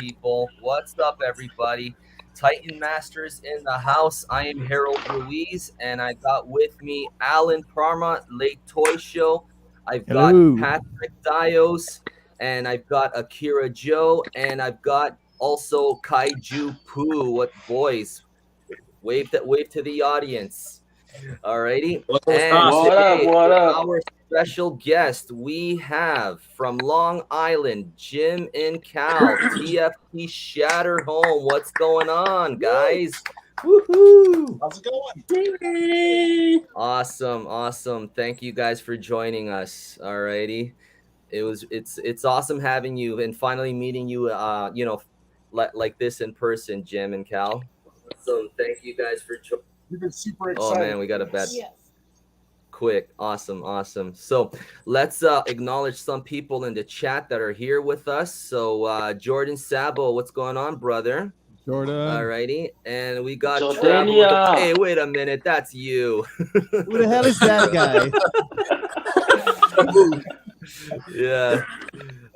people? What's up, everybody? Titan Masters in the house. I am Harold Ruiz, and I got with me Alan Parma, Late Toy Show. I've got Hello. Patrick Dios, and I've got Akira Joe, and I've got also Kaiju Poo. What boys? Wave to the audience. Alrighty. What's And up? What up? today, What for up? our special guest, we have from Long Island, Jim and Cal, TFT Shatterhome. What's going on, guys? Woohoo! How's it going? Awesome. Thank you guys for joining us. Alrighty. It's awesome having you and finally meeting you like this in person, Jim and Cal. So thank you guys for joining. We've been super Oh excited. man, we got a bet. Yes. Quick. Awesome. So let's acknowledge some people in the chat that are here with us. So Jordan Sabo, what's going on, brother? Jordan. Alrighty. And we got Jordania. Travel. Hey, wait a minute. That's you. Who the hell is that guy? Yeah.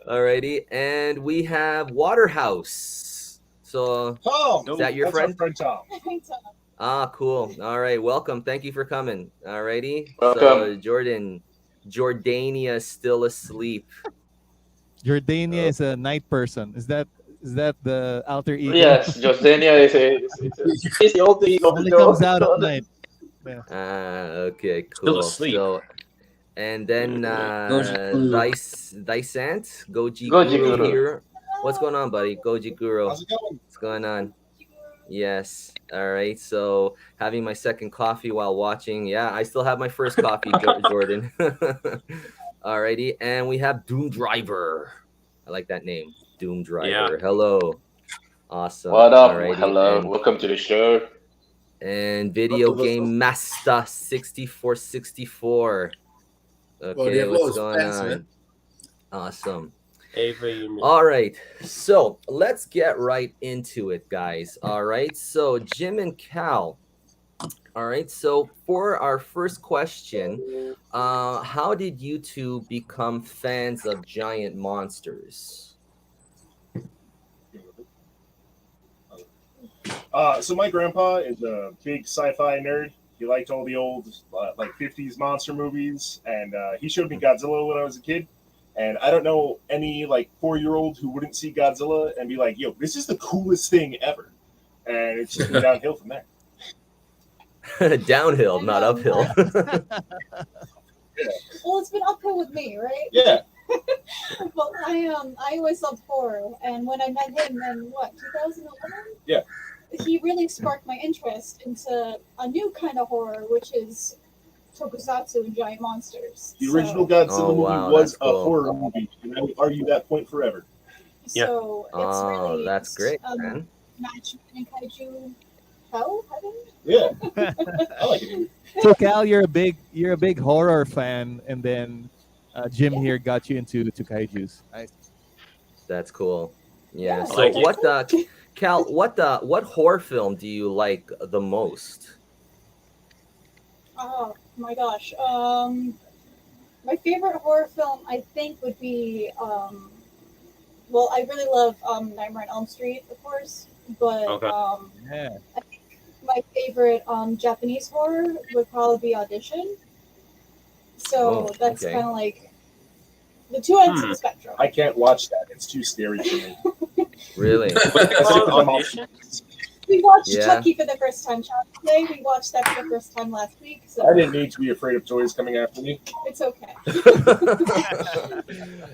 Alrighty. And we have Waterhouse. So Tom, is that your that's our friend? Tom. Cool. All right. Welcome. Thank you for coming. Alrighty. Welcome. So Jordania is still asleep. Jordania is a night person. Is that the alter ego? Yes, Jordania is the old ego. Only comes out at night. Okay, cool. asleep. So, and then Dysant, Goji Goji Guru Guru. here. What's going on, buddy? Goji Guru. How's it going? What's going on? Yes. All right. So having my second coffee while watching. Yeah, I still have my first coffee, Jordan. Alrighty. And we have Doom Driver. I like that name. Doom Driver. Yeah. Hello. Awesome. What up? Alrighty. Hello. And, Welcome to the show. and Video Game Master 6464. Okay, what's going on? Awesome. All right, so let's get right into it, guys. All right, so Jim and Cal. All right, so for our first question, how did you two become fans of giant monsters? So my grandpa is a big sci-fi nerd. He liked all the old like 50s monster movies, and he showed me Godzilla when I was a kid. And I don't know any like 4-year-old who wouldn't see Godzilla and be like, "Yo, this is the coolest thing ever." And it's just been downhill from there. Downhill, not uphill. Well, it's been uphill with me, right? Yeah. Well, I always loved horror, and when I met him in 2011? Yeah. He really sparked my interest into a new kind of horror, which is tokusatsu and giant monsters. The original Godzilla wow, movie was that's cool. a horror movie, and I would argue that point forever. So it's really that's great, man. match and kaiju hell heaven. Yeah. I like it. So Cal, you're a big horror fan, and then Jim here got you into kaijus. Nice. That's cool. Yeah. Yeah. So Like what Cal, what horror film do you like the most? Oh my gosh. My favorite horror film, I think, would be well, I really love Nightmare on Elm Street, of course, but Yeah. I think my favorite Japanese horror would probably be Audition. So that's okay. kind of like the two ends of the spectrum. I can't watch that. It's too scary for me. Really? We watched Yeah. Chucky for the first time today. We watched that for the first time last week, so I didn't need to be afraid of toys coming after me. it's okay.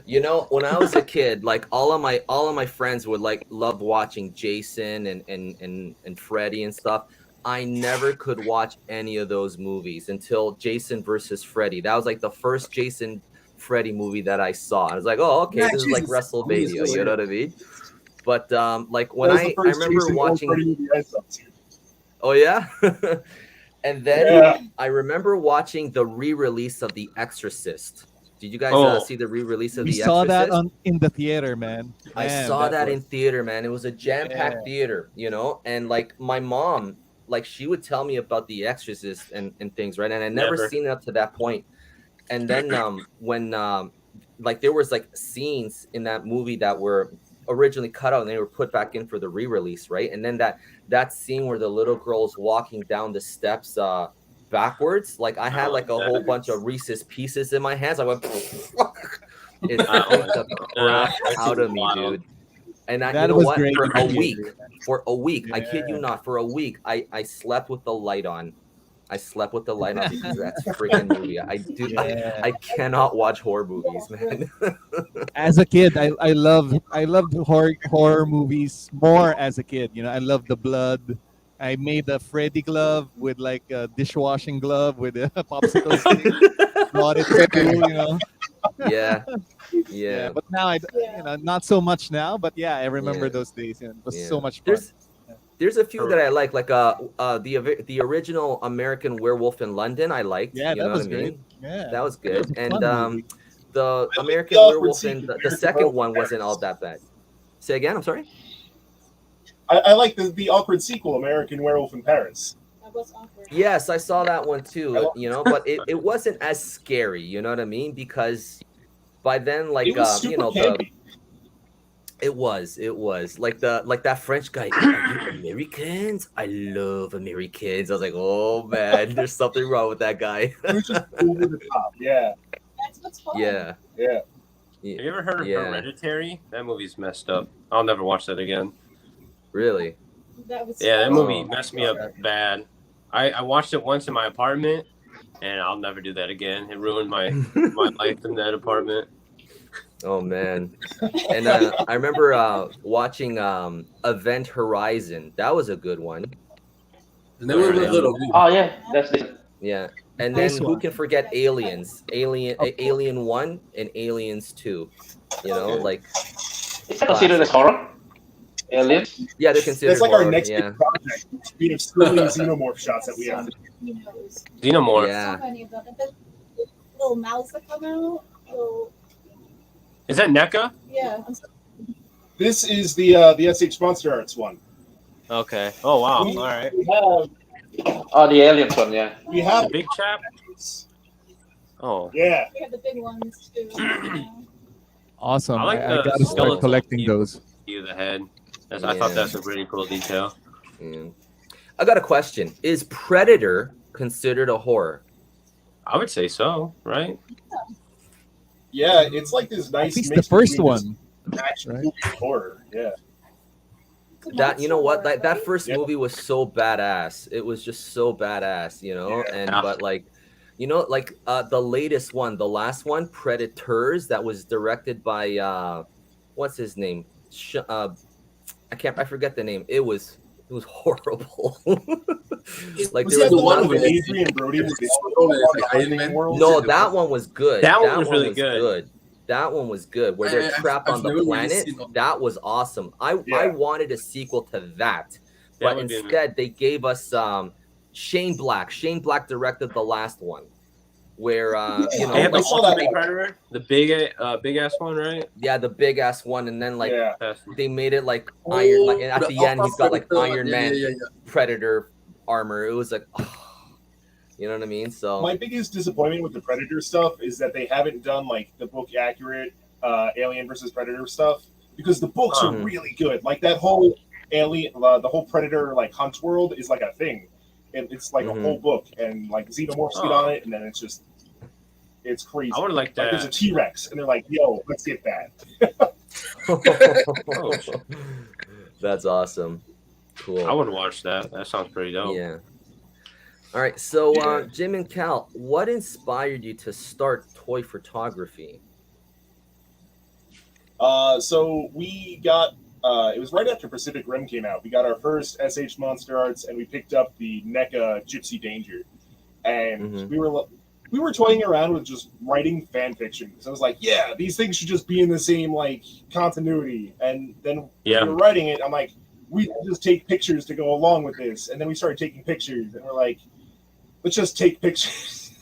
You know, when I was a kid, like all of my friends would like love watching Jason and Freddy and stuff. I never could watch any of those movies until Jason versus Freddy. That was like the first Jason Freddy movie that I saw. I was like, oh, okay, this is like WrestleMania, you know what I mean? But like when I remember watching. Oh yeah. And then I remember watching the re-release of The Exorcist. Did you guys see the re-release of We The saw Exorcist? that in the theater, man. I Man, saw that was- in theater, man. It was a jam-packed theater, you know? And like my mom, like she would tell me about The Exorcist and things, right? And I never seen it up to that point. And then when like there was like scenes in that movie that were originally cut out and they were put back in for the re-release, right? And then that scene where the little girl's walking down the steps backwards, like I had like a whole bunch of Reese's Pieces in my hands. I went, it took the crap out of me, dude. And you know what? great. For a week, I kid you Yeah. not, for a week, I slept with the light on. I slept with the light on because of that freaking movie. I cannot watch horror movies, man. As a kid, I loved horror movies more as a kid. You know, I loved the blood. I made a Freddy glove with like a dishwashing glove with a popsicle stick. Brought it to school, you know. Yeah. But now not so much now. But yeah, I remember those days. And it was so much fun. There's a few that I like the original American Werewolf in London. I liked. Yeah, you that know was what I mean? great. Yeah, that was good. That was a And fun movie. the American the awkward Werewolf in sequel, the second one wasn't all that bad. Say again. I'm sorry. I like the awkward sequel, American Werewolf in Paris. That was awkward. Yes, I saw that one too. You know, but it wasn't as scary. You know what I mean? Because by then, like It was super campy. It was like that French guy. Are you Americans? I love Americans. I was like, oh man, there's something wrong with that guy. It was just over the top. Yeah. That's what's fun. Yeah. Yeah. Have you ever heard of Hereditary? That movie's messed up. I'll never watch that again. Really? That movie messed me up bad. I watched it once in my apartment, and I'll never do that again. It ruined my life in that apartment. Oh man. And I remember watching Event Horizon. That was a good one. Oh yeah, that's it. Yeah. And then who can forget Aliens? Alien 1 and Aliens 2. You know, like Is that considered as horror? Aliens? yeah, they're considered That's like horror, our next yeah. big project. We have so many xenomorph shots that we have. Xenomorph. Yeah. So many of them. And the little mouths that come out. Is that NECA? Yeah. This is the SH Monster Arts one. Okay. Oh wow. All right. We have Oh, the aliens one, yeah. we have The big chap. Oh. yeah. We have the big ones too. Awesome. I like I the gotta start skeletal collecting teeth. those. You the head. I thought Yeah. that's a really cool detail. Yeah. I got a question. Is Predator considered a horror? I would say so, right? Yeah, it's like this nice At least mix the first between one. this action right? movie and horror. Yeah. That you know what that first movie was so badass. It was just so badass, you know. Yeah. And but like, you know, like the latest one, the last one, Predators, that was directed by what's his name? I forget the name. It was horrible. Like Was there that was the one one with with Adrian Brody? no, that one was good. That one was really good. That one was good. Where they're trapped on the planet. That was awesome. I wanted a sequel to that, but would be instead they gave us Shane Black. Shane Black directed the last one, where you know, They had the I saw that Ultimate one. Predator, the big ass one, right? yeah, the big ass one, and then like Yeah. they made it like Iron. Like and at the end, he's got like Iron Man Predator armor. It was like, you know what I mean? So My biggest disappointment with the Predator stuff is that they haven't done like the book accurate Alien versus Predator stuff, because the books are really good. Like that whole Alien, the whole Predator like hunt world is like a thing. It's like a whole book, and like xenomorphs get on it, and then it's crazy. I would like that. Like, there's a T-Rex, and they're like, "Yo, let's get that." Oh, shit. That's awesome. Cool. I would watch that. That sounds pretty dope. Yeah. All right. So, Jim and Cal, what inspired you to start toy photography? So we got. It was right after Pacific Rim came out. We got our first SH Monster Arts, and we picked up the NECA Gypsy Danger, and we were toying around with just writing fan fiction. So I was like, yeah, these things should just be in the same like continuity. And then we were writing it. I'm like, we should just take pictures to go along with this. And then we started taking pictures, and we're like, let's just take pictures.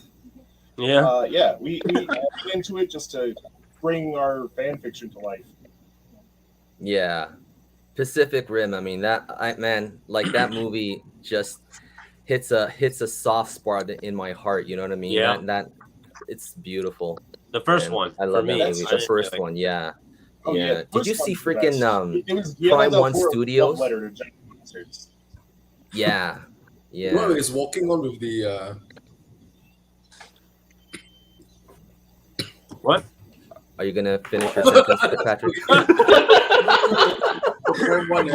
Yeah. We added into it just to bring our fan fiction to life. Yeah. Pacific Rim. I mean, like that movie just hits a soft spot in my heart. You know what I mean? Yeah. That it's beautiful. The first one. I love for me. that movie. The first one. Yeah. Oh, Yeah. the Did you first see one's the freaking best. It was Prime Guillermo One del Toro's Studios? love letter to giant monsters. Yeah. You know, Yeah. he's walking on with the. What? Are you gonna finish your sentence, Patrick? Everyone, I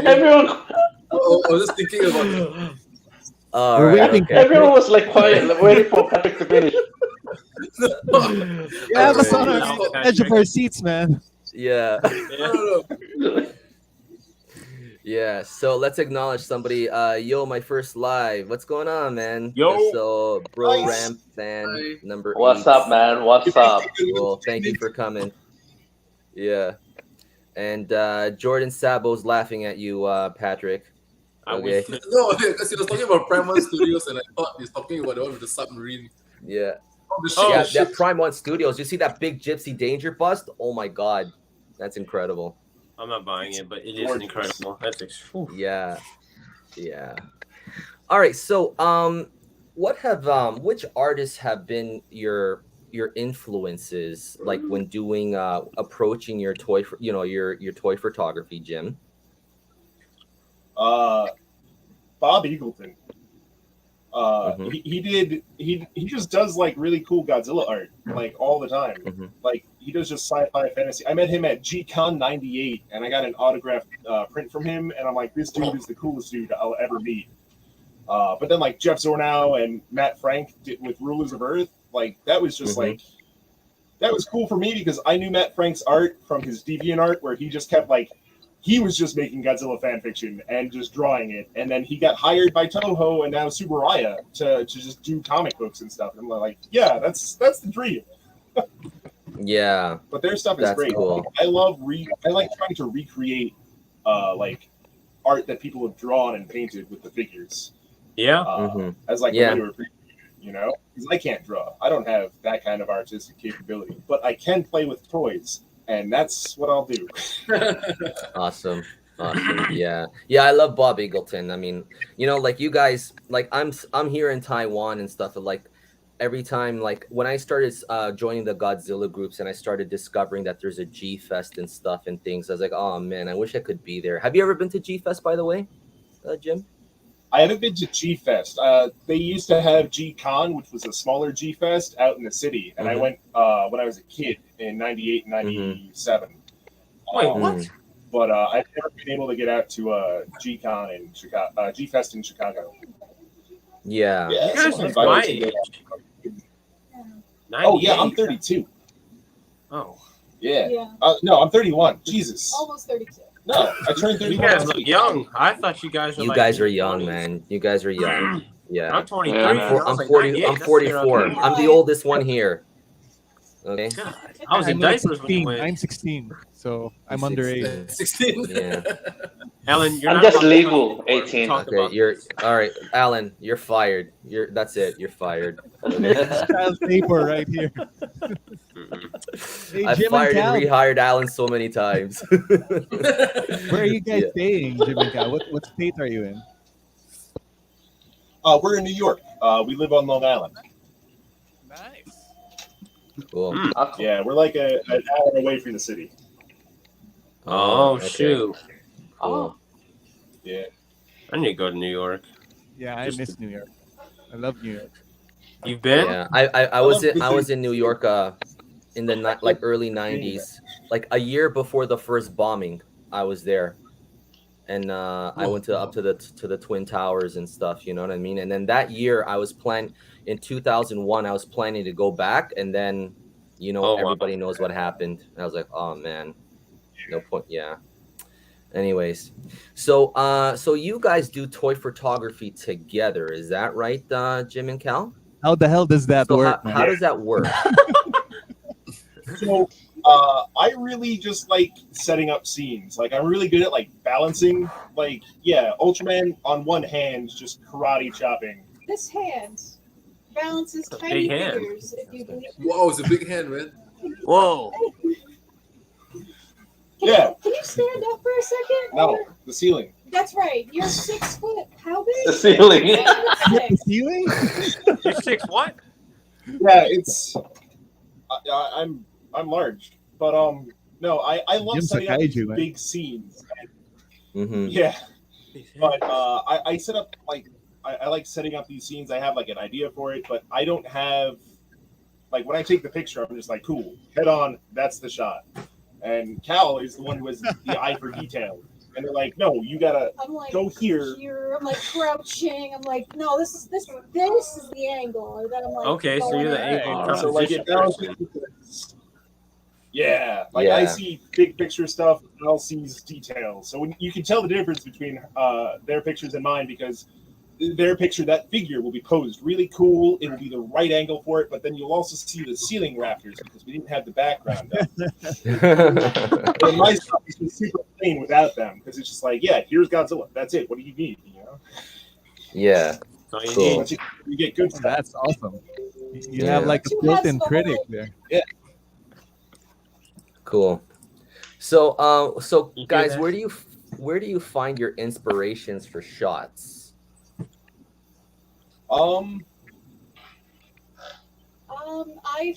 was just thinking about it. All We're right. waiting. Okay. everyone was like quiet, like, waiting for Patrick to finish. You have us on Alright. our edge of our seats, man. Yeah. No. Yeah. So let's acknowledge somebody. Yo, my first live. What's going on, man? Yo. So, bro, Nice. Ram fan Hi. number What's 8. up, man? What's up? Well, thank you for coming. Yeah. And Jordan Sabo's laughing at you, Patrick. I Okay. wish. No, because he was talking about Prime One Studios, and I thought he was talking about the one with the submarine. Yeah. Oh, the Oh, Yeah, ship. that Prime One Studios. You see that big Gypsy Danger bust? Oh my God, that's incredible. I'm not buying it, but it is Gorgeous. incredible. Whew. Yeah, yeah. All right. So, what have which artists have been your influences, like when doing approaching your toy, your toy photography, Jim? Bob Eagleton. Mhm. He just does like really cool Godzilla art like all the time. Mhm. Like he does just sci-fi fantasy. I met him at G-Con '98 and I got an autographed print from him and I'm like, this dude is the coolest dude I'll ever meet. But then like Jeff Zornow and Matt Frank with Rulers of Earth, like that was just Mhm. like that was cool for me because I knew Matt Frank's art from his DeviantArt where he just kept like he was just making Godzilla fan fiction and just drawing it, and then he got hired by Toho and now Subaraya to just do comic books and stuff. And I'm like, yeah, that's the dream. Yeah, But their stuff is that's great. cool. I like trying to recreate like art that people have drawn and painted with the figures. Yeah. Mhm. As like Yeah. a way to appreciate it, because I can't draw. I don't have that kind of artistic capability, but I can play with toys, and that's what I'll do. Awesome. Yeah, I love Bob Eagleton. I mean, like you guys, like I'm here in Taiwan and stuff. And like every time, like when I started joining the Godzilla groups and I started discovering that there's a G Fest and stuff and things, I was like, oh man, I wish I could be there. Have you ever been to G Fest, by the way, Jim? I haven't been to G Fest. They used to have G Con, which was a smaller G Fest out in the city, and I went when I was a kid in '98 and '97. Wait, what? Mm. But I've never been able to get out to G Con in Chicago, G Fest in Chicago. Yeah. Yeah, You guys someone are invited my me to age. go. Oh yeah, I'm 98. 32. Oh, Yeah. Yeah, No, I'm 31. Jesus. almost 32. No, I turned you 31. guys last look week. young. I thought you guys were. You like guys are in your young, 20s. man. You guys are young. Yeah. I'm 23. Yeah, I'm, man. four, and I I'm was like 40. 98. I'm That's fair, 44. okay. I'm the oldest one here. Okay. God, I was in I'm like diapers when you 16. went. I'm 16, so I'm 16. underage. 16. Yeah. Ellen, you're I'm not just allowed to legal, talk anymore. 18. Talk Okay. about You're this. all right, Alan. You're fired. That's it. You're fired. Okay. Child labor right here. Mm-mm. Hey, I've Jim and fired and Cal, rehired Alan so many times. where are you guys Yeah. staying, Jim and Cal? What state are you in? We're in New York. We live on Long Island. Nice. Cool. Mm. Yeah, we're like an hour away from the city. Oh, okay. shoot. Cool. Yeah. I need to go to New York. Yeah, I miss New York. I love New York. You've been? Yeah, I was love I was in New York in the like early '90s, like a year before the first bombing. I was there, and I went up to the Twin Towers and stuff. You know what I mean? And then that year, I was planning in 2001. I was planning to go back, and then Oh, wow. everybody knows what happened. And I was like, oh man, no point. Yeah. Anyways, so you guys do toy photography together, is that right, Jim and Cal? How the hell does that So work, how man? does that work? So I really just like setting up scenes. Like I'm really good at like balancing. Like Ultraman on one hand, just karate chopping. This hand balances A tiny big hand. figures, if you believe. Wow, it's a big hand, man. Whoa. Yeah. Can you stand up for a second? No, the ceiling. That's right. You're 6 foot. How big? The ceiling. The ceiling? You're 6 what? Yeah, it's I'm large, but No, I love Jim's a setting up these kaiju, man. big scenes. Mhm. Yeah, but I set up like I like setting up these scenes. I have like an idea for it, but I don't have like when I take the picture, I'm just like, cool, head on, that's the shot. And Cal is the one who has the eye for detail. And they're like, no, you gotta I'm like go here. I'm like crouching. I'm like, no, this is the angle. And then I'm like, Okay, so you're the angle So like composition it balances. person. Yeah, like I see big picture stuff, and I'll see details. So when you can tell the difference between their pictures and mine because their picture, that figure will be posed really cool. It'll be the right angle for it, but then you'll also see the ceiling rafters because we didn't have the background up. And my stuff is just super plain without them because it's just like, yeah, here's Godzilla. That's it. What do you need? You know? Yeah. So you Cool. need You get good stuff. That's awesome. You Yeah. have like a Two built-in heads critic going. there. Cool. So, You hear guys, that? where do you find your inspirations for shots? I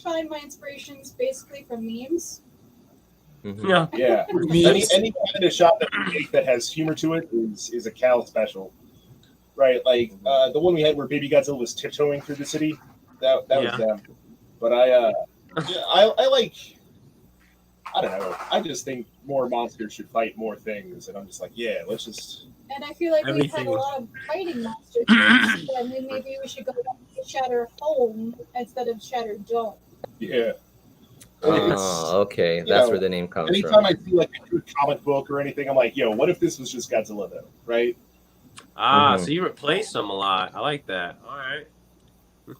find my inspirations basically from memes. Mhm. Yeah. Yeah. Any kind of shot that we make that has humor to it is a Cal special. Right, like the one we had where Baby Godzilla was tiptoeing through the city, that was them. But I like, I don't know. I just think more monsters should fight more things, and I'm just like, yeah, let's just. And I feel like we've had Everything. a lot of fighting monsters, and then maybe we should go back to Shatter Home instead of Shatter Dome. Yeah. Oh, okay. you That's know, where the name comes Anytime from. I see like a good comic book or anything, I'm like, yo, what if this was just Godzilla though, right? So you replace them a lot. I like that. All right.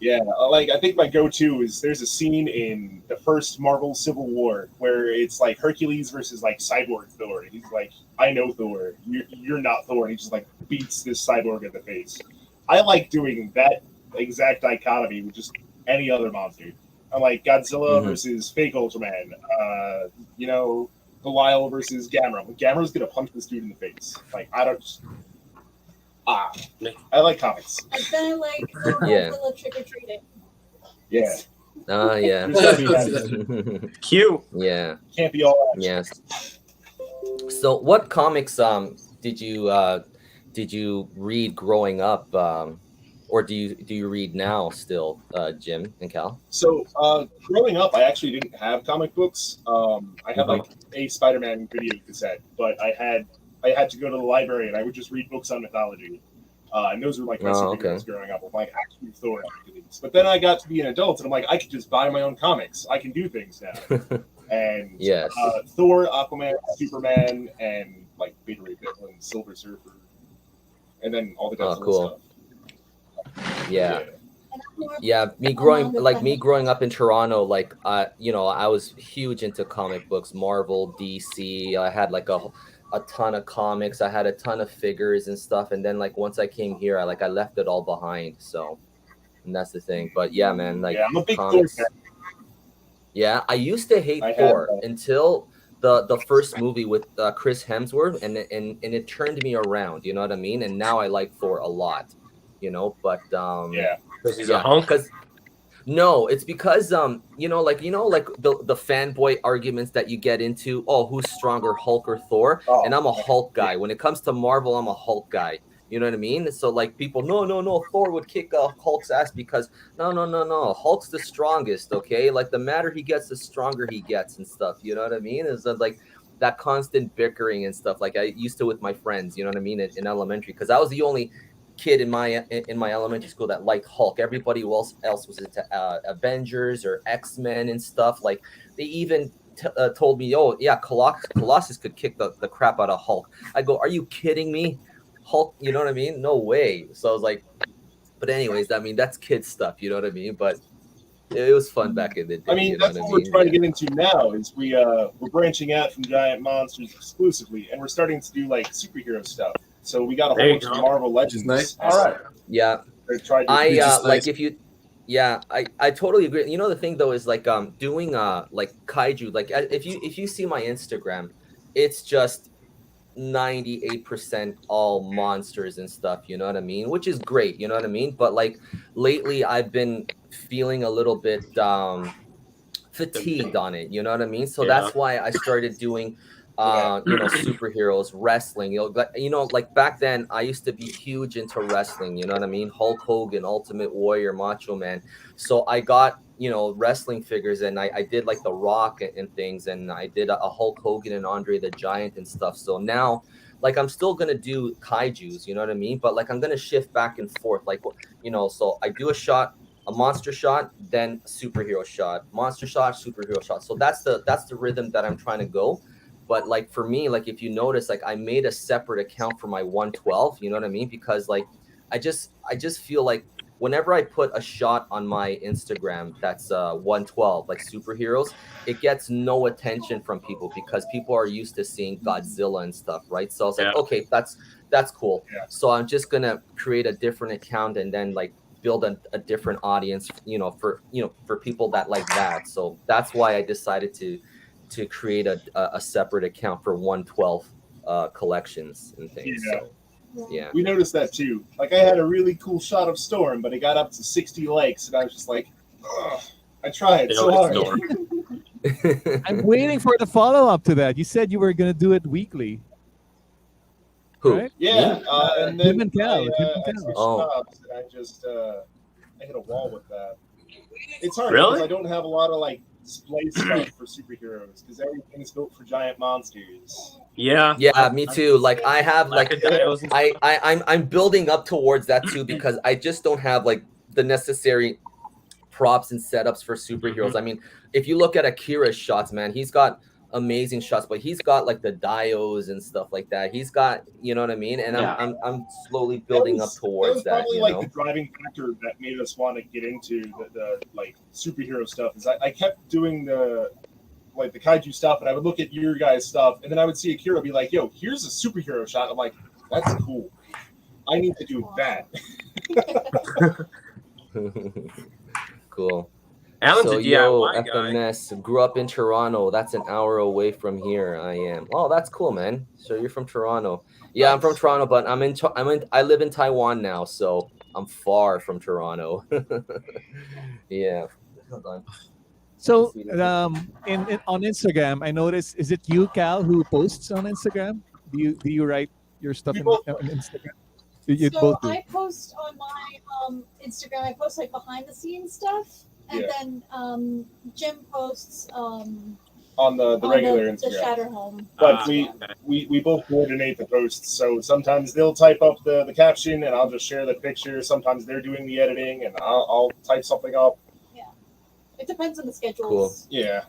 Yeah, like I think my go-to is there's a scene in the first Marvel Civil War where it's like Hercules versus like Cyborg Thor. And he's like, I know Thor, you're not Thor. And he just like beats this cyborg in the face. I like doing that exact dichotomy with just any other monster. I'm like Godzilla versus fake Ultraman. Belial versus Gamera. Gamera's gonna punch this dude in the face. Like I don't. I like comics. And then I like Yeah. Godzilla Trick or Treating. Yeah. Yeah. There's gotta be that. Cute. Yeah. Can't be all action. Yes. So, what comics did you read growing up, or do you read now still, Jim and Cal? So growing up, I actually didn't have comic books. I had like a Spider-Man video cassette, but I had to go to the library and I would just read books on mythology. And those were like my superheroes growing up, with like actual Thor. But then I got to be an adult, and I'm like, I could just buy my own comics. I can do things now. And Yes. Thor, Aquaman, Superman, and like Beta Ray Bill and Silver Surfer, and then all the Godzilla stuff. Yeah. Yeah, me growing up in Toronto, like I was huge into comic books, Marvel, DC. I had like a ton of comics. I had a ton of figures and stuff. And then like once I came here, I left it all behind. So, and that's the thing. But yeah, man, like I'm a big comics. Thor fan. Yeah, I used to hate Thor until the first movie with Chris Hemsworth, and it turned me around. You know what I mean? And now I like Thor a lot. But because he's a hunk. No, it's because like the fanboy arguments that you get into. Oh, who's stronger, Hulk or Thor? And I'm a Hulk guy. When it comes to Marvel, I'm a Hulk guy. You know what I mean? So like people, no, Thor would kick Hulk's ass because no, Hulk's the strongest. Okay, like the madder he gets, the stronger he gets and stuff. You know what I mean? It's like that constant bickering and stuff. Like I used to with my friends. You know what I mean? In elementary, because I was the only kid in my elementary school that liked Hulk. Everybody else was into Avengers or X-Men and stuff. Like they even told me, oh yeah, Colossus could kick the crap out of Hulk. I go, are you kidding me? Hulk, you know what I mean? No way. So I was like, but anyways, I mean that's kid stuff, you know what I mean? But it was fun back in the day. I mean, that's what we're trying to get into now. Is we're branching out from giant monsters exclusively, and we're starting to do like superhero stuff. So we got a whole bunch of Marvel Legends. Nice. All right. Yeah. I totally agree. You know, the thing though is like doing like kaiju. Like if you see my Instagram, it's just 98% all monsters and stuff. You know what I mean? Which is great. You know what I mean? But like lately, I've been feeling a little bit fatigued on it. You know what I mean? So Yeah. that's why I started doing, superheroes, wrestling. Like back then, I used to be huge into wrestling. You know what I mean? Hulk Hogan, Ultimate Warrior, Macho Man. So I got wrestling figures, and I did like The Rock and things, and I did a Hulk Hogan and Andre the Giant and stuff. So now, like, I'm still gonna do kaijus. You know what I mean? But like, I'm gonna shift back and forth. Like, so I do a monster shot, then a superhero shot, monster shot, superhero shot. So that's the rhythm that I'm trying to go. But like for me, like if you notice, like I made a separate account for my 112. You know what I mean? Because like I just feel like whenever I put a shot on my Instagram that's 112, like superheroes, it gets no attention from people because people are used to seeing Godzilla and stuff, right? So I was like, Yeah. okay, that's cool. Yeah. So I'm just gonna create a different account and then like build a different audience, for people that like that. So that's why I decided to create a separate account for 112 collections and things. Yeah. So yeah. We noticed that too. Like I had a really cool shot of Storm, but it got up to 60 likes, and I was just like, ugh, I tried so hard. I'm waiting for the follow-up to that. You said you were going to do it weekly. Who? Right? Yeah, and then Jim and Cal, I Jim and Cal. switched Oh. jobs, and I just I hit a wall with that. It's hard Really? because I don't have a lot of like display stuff for superheroes because everything is built for giant monsters. Yeah. Yeah, me too. Like I have like Crocodiles and I'm building up towards that too because I just don't have like the necessary props and setups for superheroes. I mean, if you look at Akira's shots, man, he's got amazing shots, but he's got like the dios and stuff like that. He's got, you know what I mean? And Yeah. I'm slowly building up towards that. Was that. probably You like know? the driving factor that made us want to get into the like superhero stuff. Is I kept doing the kaiju stuff, and I would look at your guys' stuff, and then I would see Akira be like, "Yo, here's a superhero shot." I'm like, "That's cool. I need to do that." Cool. Alan's So a yo, DIY guy. FMS grew up in Toronto. That's an hour away from here. I am. Oh, that's cool, man. So you're from Toronto? Yeah, I'm from Toronto, but I live in Taiwan now, so I'm far from Toronto. Yeah. Hold on. So on Instagram, I noticed, is it you, Cal, who posts on Instagram? Do you write your stuff on Instagram? You So both do. I post on my Instagram. I post like behind the scenes stuff, and Yeah. then Jim posts on the regular the Instagram. Shatterhome. But okay. we both coordinate the posts. So sometimes they'll type up the caption, and I'll just share the picture. Sometimes they're doing the editing, and I'll type something up. It depends on the schedules. Cool. Yeah,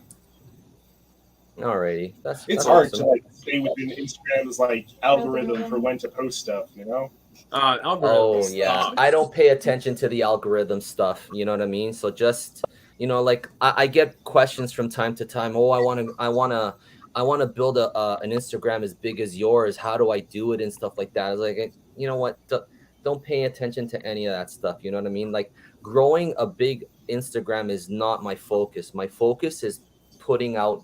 Alrighty. That's hard awesome. to like stay within Instagram's like algorithm for when to post stuff. You know. Oh Algorithms. yeah, I don't pay attention to the algorithm stuff. You know what I mean? So just like I get questions from time to time. Oh, I want to build an Instagram as big as yours. How do I do it and stuff like that? I was like, you know what? Don't pay attention to any of that stuff. You know what I mean? Like growing a big Instagram is not my focus. My focus is putting out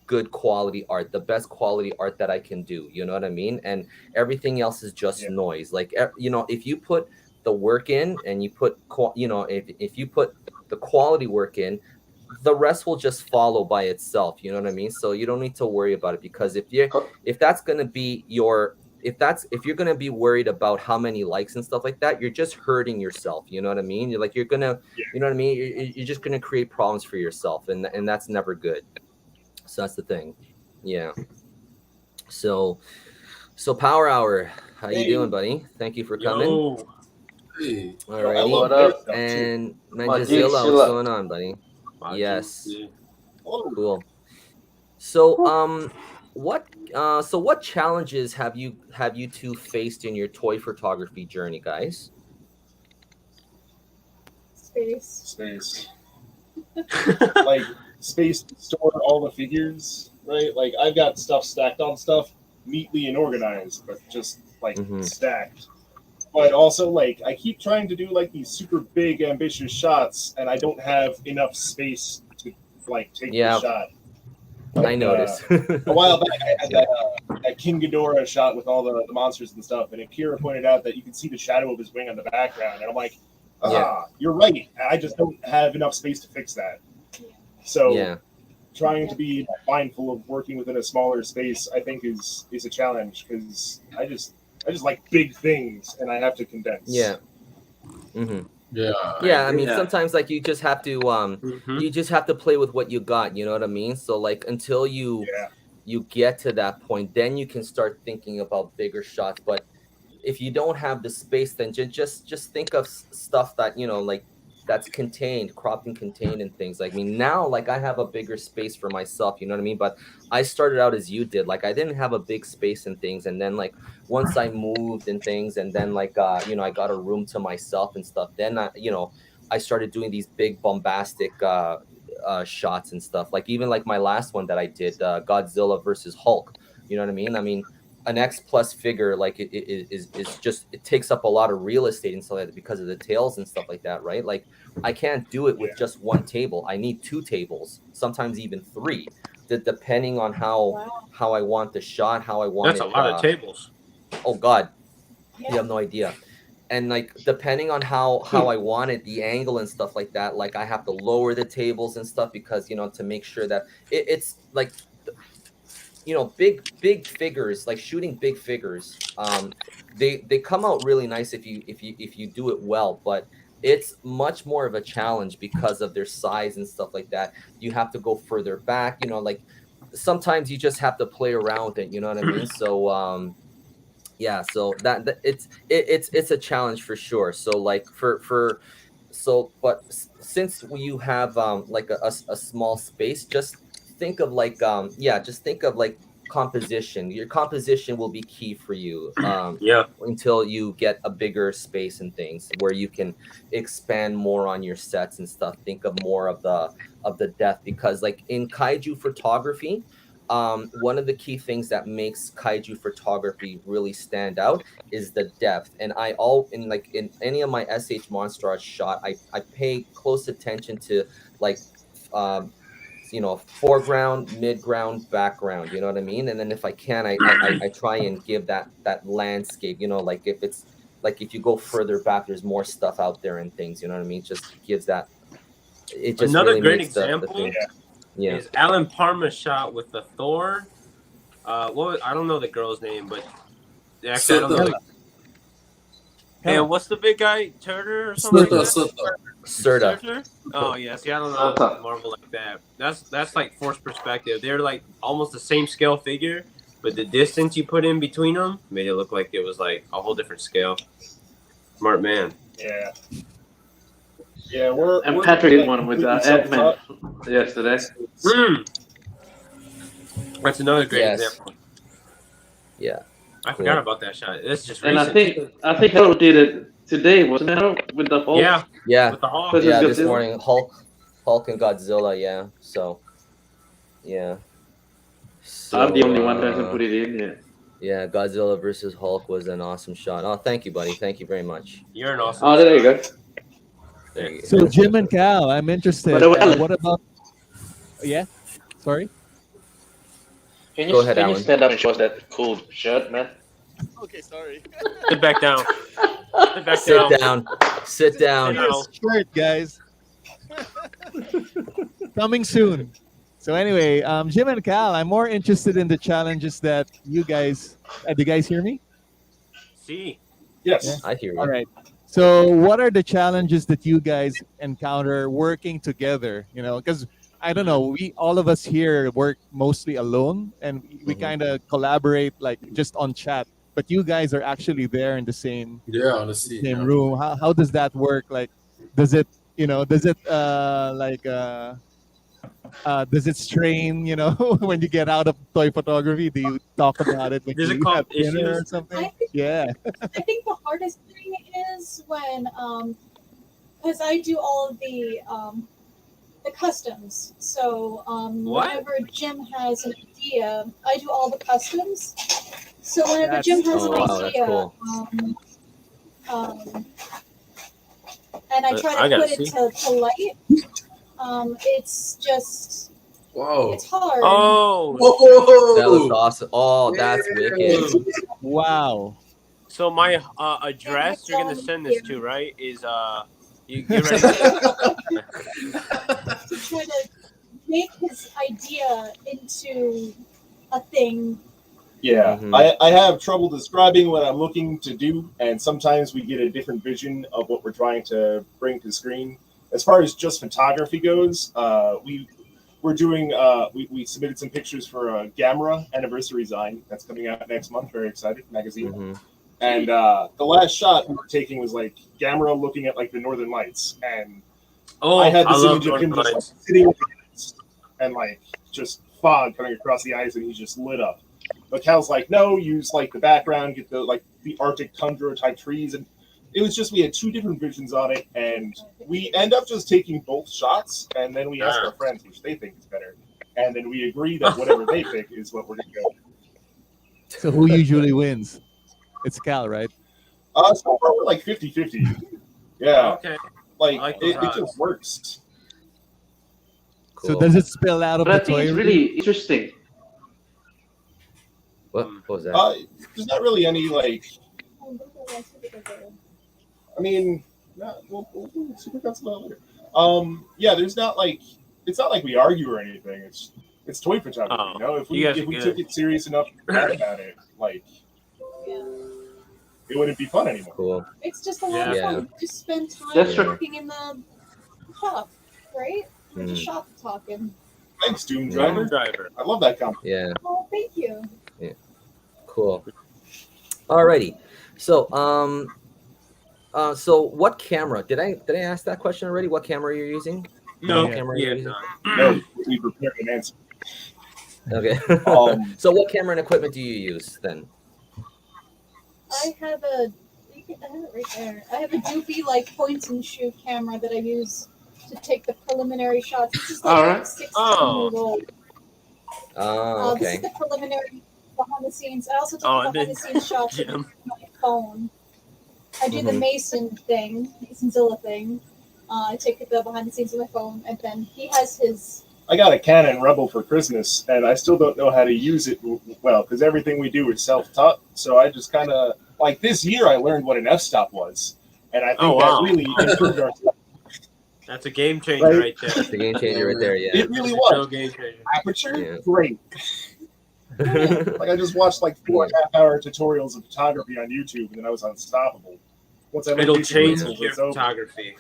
good quality art, the best quality art that I can do. You know what I mean? And everything else is just noise. Like, if you put the work in and you put, if you put the quality work in, the rest will just follow by itself. You know what I mean? So you don't need to worry about it because if you're going to be worried about how many likes and stuff like that, you're just hurting yourself. You know what I mean? You're going to, you know what I mean? You're just going to create problems for yourself, and that's never good. So that's the thing. Yeah. So Power Hour, how you doing, buddy? Thank you for coming. Yo. Hey, All righty. What up? And Majik Manjazilla, Silla. what's going on, buddy? Yes. Cool. So what challenges have you two faced in your toy photography journey, guys? Space. Like space to store all the figures, right? Like I've got stuff stacked on stuff neatly and organized, but just like stacked. But also like I keep trying to do like these super big ambitious shots, and I don't have enough space to like take the shot. Like, I noticed. A while back, I had that King Ghidorah shot with all the monsters and stuff, and Akira pointed out that you can see the shadow of his wing on the background, and I'm like, you're right. I just don't have enough space to fix that. So Yeah. trying to be mindful of working within a smaller space, I think, is a challenge because I just like big things and I have to condense. Yeah. Hmm. Yeah. Yeah, I mean, Yeah. sometimes like you just have to you just have to play with what you got, you know what I mean? So like until Yeah. you get to that point, then you can start thinking about bigger shots. But if you don't have the space, then just think of stuff that, you know, like that's contained, cropped and contained and things. Like, I mean, now like I have a bigger space for myself, you know what I mean? But I started out as you did. Like I didn't have a big space and things, and then like once I moved and things, and then like you know, I got a room to myself and stuff, then I, you know, I started doing these big bombastic shots and stuff. Like even like my last one that I did, Godzilla versus Hulk, you know what I mean? I mean, an X plus figure, like it is just, it takes up a lot of real estate and stuff like that because of the tails and stuff like that, right? Like I can't do it with just one table. I need two tables, sometimes even three, depending on how I want the shot, how I want That's it. a lot of tables. Oh God, Yeah. you have no idea. And like depending on how I want it, the angle and stuff like that, like I have to lower the tables and stuff because, you know, to make sure that it's like, you know, big figures, like shooting big figures, they come out really nice if you do it well, but it's much more of a challenge because of their size and stuff like that. You have to go further back, you know, like sometimes you just have to play around with it, you know what I mean? So yeah, so that it's a challenge for sure. So like for so but since you have like a small space, just think of like yeah, just think of like composition. Your composition will be key for you Yeah. until you get a bigger space and things where you can expand more on your sets and stuff. Think of more of the depth, because like in kaiju photography, one of the key things that makes kaiju photography really stand out is the depth. And in any of my SH Monster Art shot, I pay close attention to like um you know, foreground, midground, background, you know what I mean? And then if I can, I try and give that landscape, you know, like if it's like if you go further back, there's more stuff out there and things, you know what I mean? It just gives that, it just Another really great makes the example thing. Yeah. is Alan Parma's shot with the Thor. I don't know the girl's name, but actually I don't know. And what's the big guy? Turner or something like that? Serta. Oh yeah, see, I don't know Marvel like that. That's like forced perspective. They're like almost the same scale figure, but the distance you put in between them made it look like it was like a whole different scale. Smart man. Yeah. Yeah, we're Patrick did like, one with completely Ant-Man self-taught. yesterday. That's another great example. Yeah. I forgot about that shot. It's just And recent. I think Harold did it today, wasn't it, Harold? With the Hulk? Yeah. With the Hulk. Yeah, this morning, Hulk and Godzilla, yeah. So yeah. So, I'm the only one who hasn't put it in yet. Yeah, Godzilla versus Hulk was an awesome shot. Oh, thank you, buddy. Thank you very much. You're an awesome. Oh, there you go. There you go. So Jim and Cal, I'm interested. What about? Yeah, sorry. Can Go ahead, you Alan. stand up and show us that cool shirt, man? Okay, sorry. Sit back down. Sit down. Sit down. Shirt, guys. Coming soon. So anyway, Jim and Cal, I'm more interested in the challenges that you guys. Do you guys hear me? See. Yes. Yeah? I hear you. All right. So what are the challenges that you guys encounter working together? You know, because I don't know, all of us here work mostly alone, and we kind of collaborate like just on chat. But you guys are actually there in the same on the scene, same room. How does that work? Like, does it does it strain, you know, when you get out of toy photography? Do you talk about it when you have dinner or something? I think the hardest thing is when, because I do all of the customs. So whenever Jim has an idea, I do all the customs. So whenever Jim has an idea, cool. and I try to put it to light, it's just, it's hard. Oh, that was awesome. Oh, that's wicked. Wow. So my address you're gonna send this to, right? Is you get ready. To try to make his idea into a thing. Yeah, Mhm. I have trouble describing what I'm looking to do, and sometimes we get a different vision of what we're trying to bring to screen. As far as just photography goes, we're doing we submitted some pictures for a Gamera anniversary design that's coming out next month. Very excited, magazine. Mhm. And the last shot we were taking was like Gamera looking at like the Northern Lights, and Oh, I had I this love image of him Northern just like, Lights. sitting with the and like just fog coming across the eyes, and he's just lit up. But Cal's like, no, use like the background, get the Arctic tundra type trees, and it was just we had two different visions on it, and we end up just taking both shots, and then we ask our friends which they think is better, and then we agree that whatever they pick is what we're gonna go. So who usually wins? It's Cal, right? So far we're like 50-50. Yeah, Okay. like, I like it those just works. So Cool. does it spill out of But I the think toy? it's really interesting. What was that? There's not really any like. I mean, we'll Super Godzilla later. Yeah, there's not like it's not like we argue or anything. It's toy photography. Oh, You know, if you guys are we good. took it serious enough to talk about it, like Yeah. it wouldn't be fun anymore. Cool. It's just a lot of Yeah. fun. Just spend time That's true. talking in the shop, right? We're just Mhm. shop talking. Thanks, Doom Yeah. Driver. Driver. I love that comment. Yeah. Oh, thank you. Cool. Alrighty. So so what camera? Did I ask that question already? What camera you're using? No. Yeah. Camera Yeah. you're using? No, we prepared an answer. Okay. So what camera and equipment do you use then? I have a. I have it right there. I have a doofy like point and shoot camera that I use to take the preliminary shots. This is like Alright. 16 Oh. years old. Oh, This is okay. the preliminary behind the scenes. I also take Oh, the and behind the scenes shots with Jim. my phone. I do the Mhm. Mason thing, Masonzilla thing. I take the behind the scenes with my phone, and then he has his. I got a Canon Rebel for Christmas, and I still don't know how to use it well because everything we do is self-taught. So I just kind of like this year I learned what an f-stop was, and I think Oh, wow. that really improved our. That's a game changer Right. right there. That's the game changer right there. Yeah. It really Real was. game changer. Aperture, Yeah. great. Like I just watched like 4.5-hour tutorials of photography on YouTube, and then I was unstoppable. Once I learned It'll these change tools, your it's over. photography.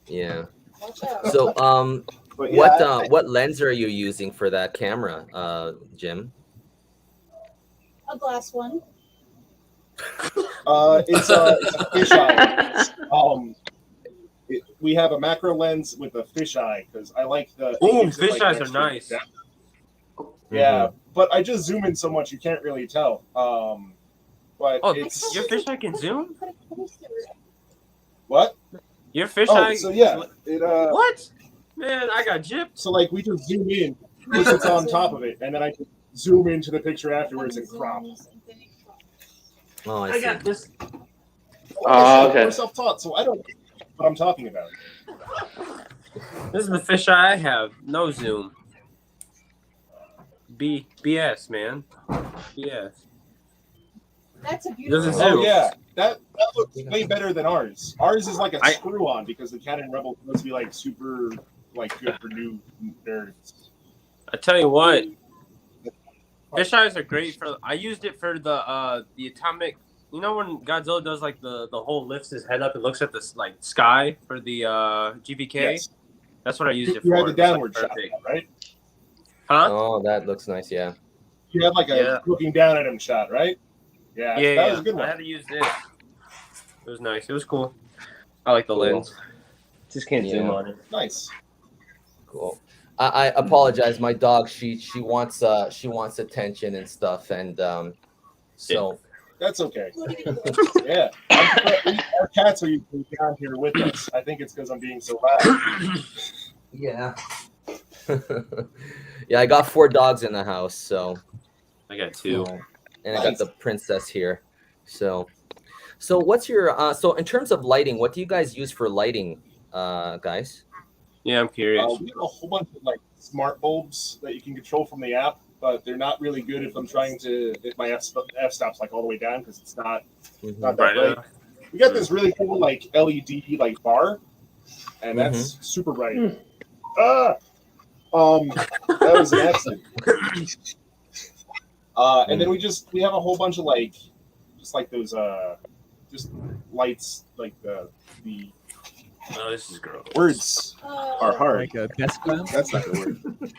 Yeah. Watch out. So But yeah, what lens are you using for that camera, Jim? A glass one. it's a fisheye. We have a macro lens with a fisheye because I like the. it Ooh, gives it, like, fisheyes an are extra nice. depth. Yeah, but I just zoom in so much you can't really tell. But Oh, it's your fisheye can zoom? what? Your Oh, fisheye. so yeah, it What? Man, I got gypped. so like we just zoom in, it sits on top of it, and then I just zoom into the picture afterwards and crop. Oh, I I see. got this. Okay. We're self-taught, so I don't know what I'm talking about. This is the fisheye I have. No zoom. BS, man. BS. That's a beautiful. Doesn't Oh zoom. yeah, that looks way better than ours. Ours is like a I- screw-on because the Canon Rebel is supposed to be like super, like good for new nerds. I tell you what, fisheyes are great for. I used it for the atomic. You know when Godzilla does like the whole lifts his head up and looks at this like sky for the GVK. Yes. That's what I used it You for. had the It was, like, downward shot, perfect. right? Huh? Oh, that looks nice. Yeah. You had like a Yeah. looking down at him shot, right? Yeah, Yeah, that yeah. was a good I one. had to use this. It was nice. It was cool. I like the Cool. lens. Just can't zoom Yeah. on it. Nice. Cool. I apologize. My dog, she wants attention and stuff, and so That's okay. Yeah. Our cats are usually down here with us. I think it's because I'm being so loud. yeah. Yeah, I got 4 dogs in the house, so I got 2. and I got the princess here. So what's your so in terms of lighting, what do you guys use for lighting, guys? Yeah, I'm curious. We have a whole bunch of like smart bulbs that you can control from the app, but they're not really good if I'm trying to if my f stops like all the way down because it's not that Right, bright. We got this really cool like LED like bar, and that's super bright. That was an accident. And then we have a whole bunch of like, just like those just lights, like the Oh, this is gross. words are hard. Like a desk lamp. That's not the word.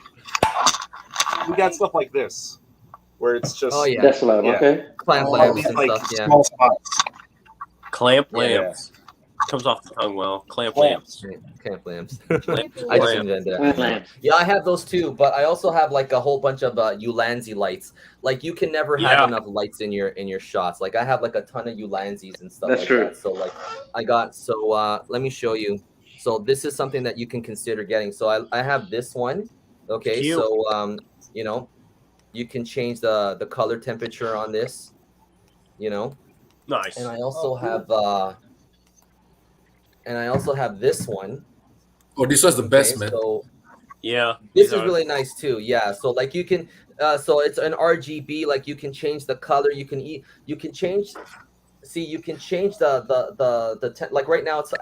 We got stuff like this, where it's just Oh yeah, That's loud. Yeah. Okay. clamp all lamps these and like stuff. Yeah, small spots. Clamp Yeah. lamps. Comes off the tongue well. Clamp Lamps. lamps. clamp lamps. Clamp I just lamp. invented that. Lamps. Yeah, I have those too, but I also have like a whole bunch of Ulanzi lights. Like you can never have Yeah. enough lights in your shots. Like I have like a ton of Ulanzis and stuff That's like true. that. So like I got let me show you. So this is something that you can consider getting. So I have this one. Okay, Cute. so you know, you can change the color temperature on this. You know, Nice. and I also have this one. Oh, this was the best, man. So Yeah. this these is are- really nice too. Yeah. So like you can so it's an RGB, like you can change the color, you can change you can change like right now it's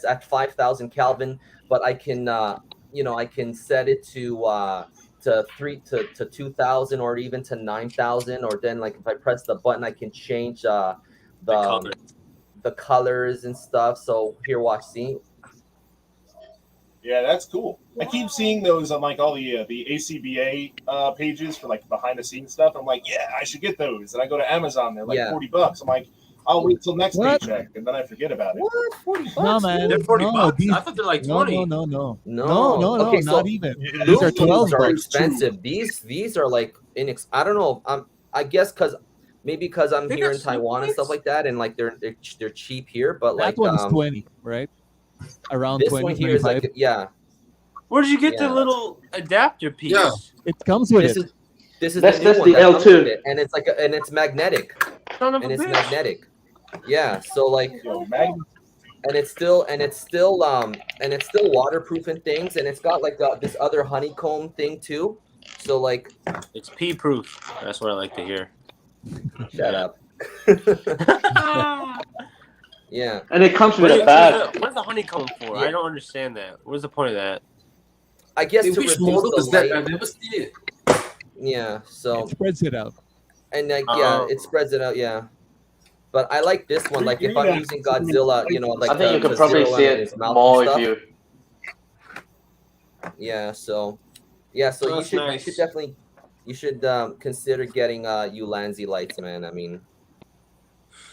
at 5,000 Kelvin, but I can I can set it to 2,000 or even to 9,000, or then like if I press the button I can change color. the colors and stuff. So here, watch, see. Yeah, that's cool. I keep seeing those on like all the ACBA pages for like behind the scenes stuff. I'm like, yeah, I should get those. And I go to Amazon, they're like Yeah. $40. I'm like, I'll wait till next What? paycheck, and then I forget about it. What? 40 bucks? No, man. They're 40 no, bucks. These, I thought they're like no, 20. no, No. Okay, so not even. Yeah, These are Those 12 are bucks. expensive. These are like I don't know. I guess because I'm They here got in Taiwan and stuff lights? like that, and like they're cheap here. But like That one's 20, right? Around this 20, one here is 25. like yeah. Where did you get Yeah. the little adapter piece? Yeah. It comes with This it. is this is That's- the new that's one the that comes L2. with it, and it's like and it's magnetic, Son of a and it's bitch. magnetic. Yeah. So like. Yo, Magnum, And it's still waterproof and things, and it's got like this other honeycomb thing too. So like, It's pee proof. That's what I like to hear. shut up. Yeah. And it comes with a bag. What's the honeycomb for? Yeah. I don't understand that. What's the point of that? I guess Hey, to which reduce model the is that? light. I've never seen it. Yeah. So It spreads it out. and like Oh. it spreads it out. Yeah. But I like this one. Like if I'm Yeah. using Godzilla, like I think you the can probably zero see one in his it mouth more and if stuff. you. Yeah. So you That's should nice. definitely consider getting Ulanzi lights, man. I mean,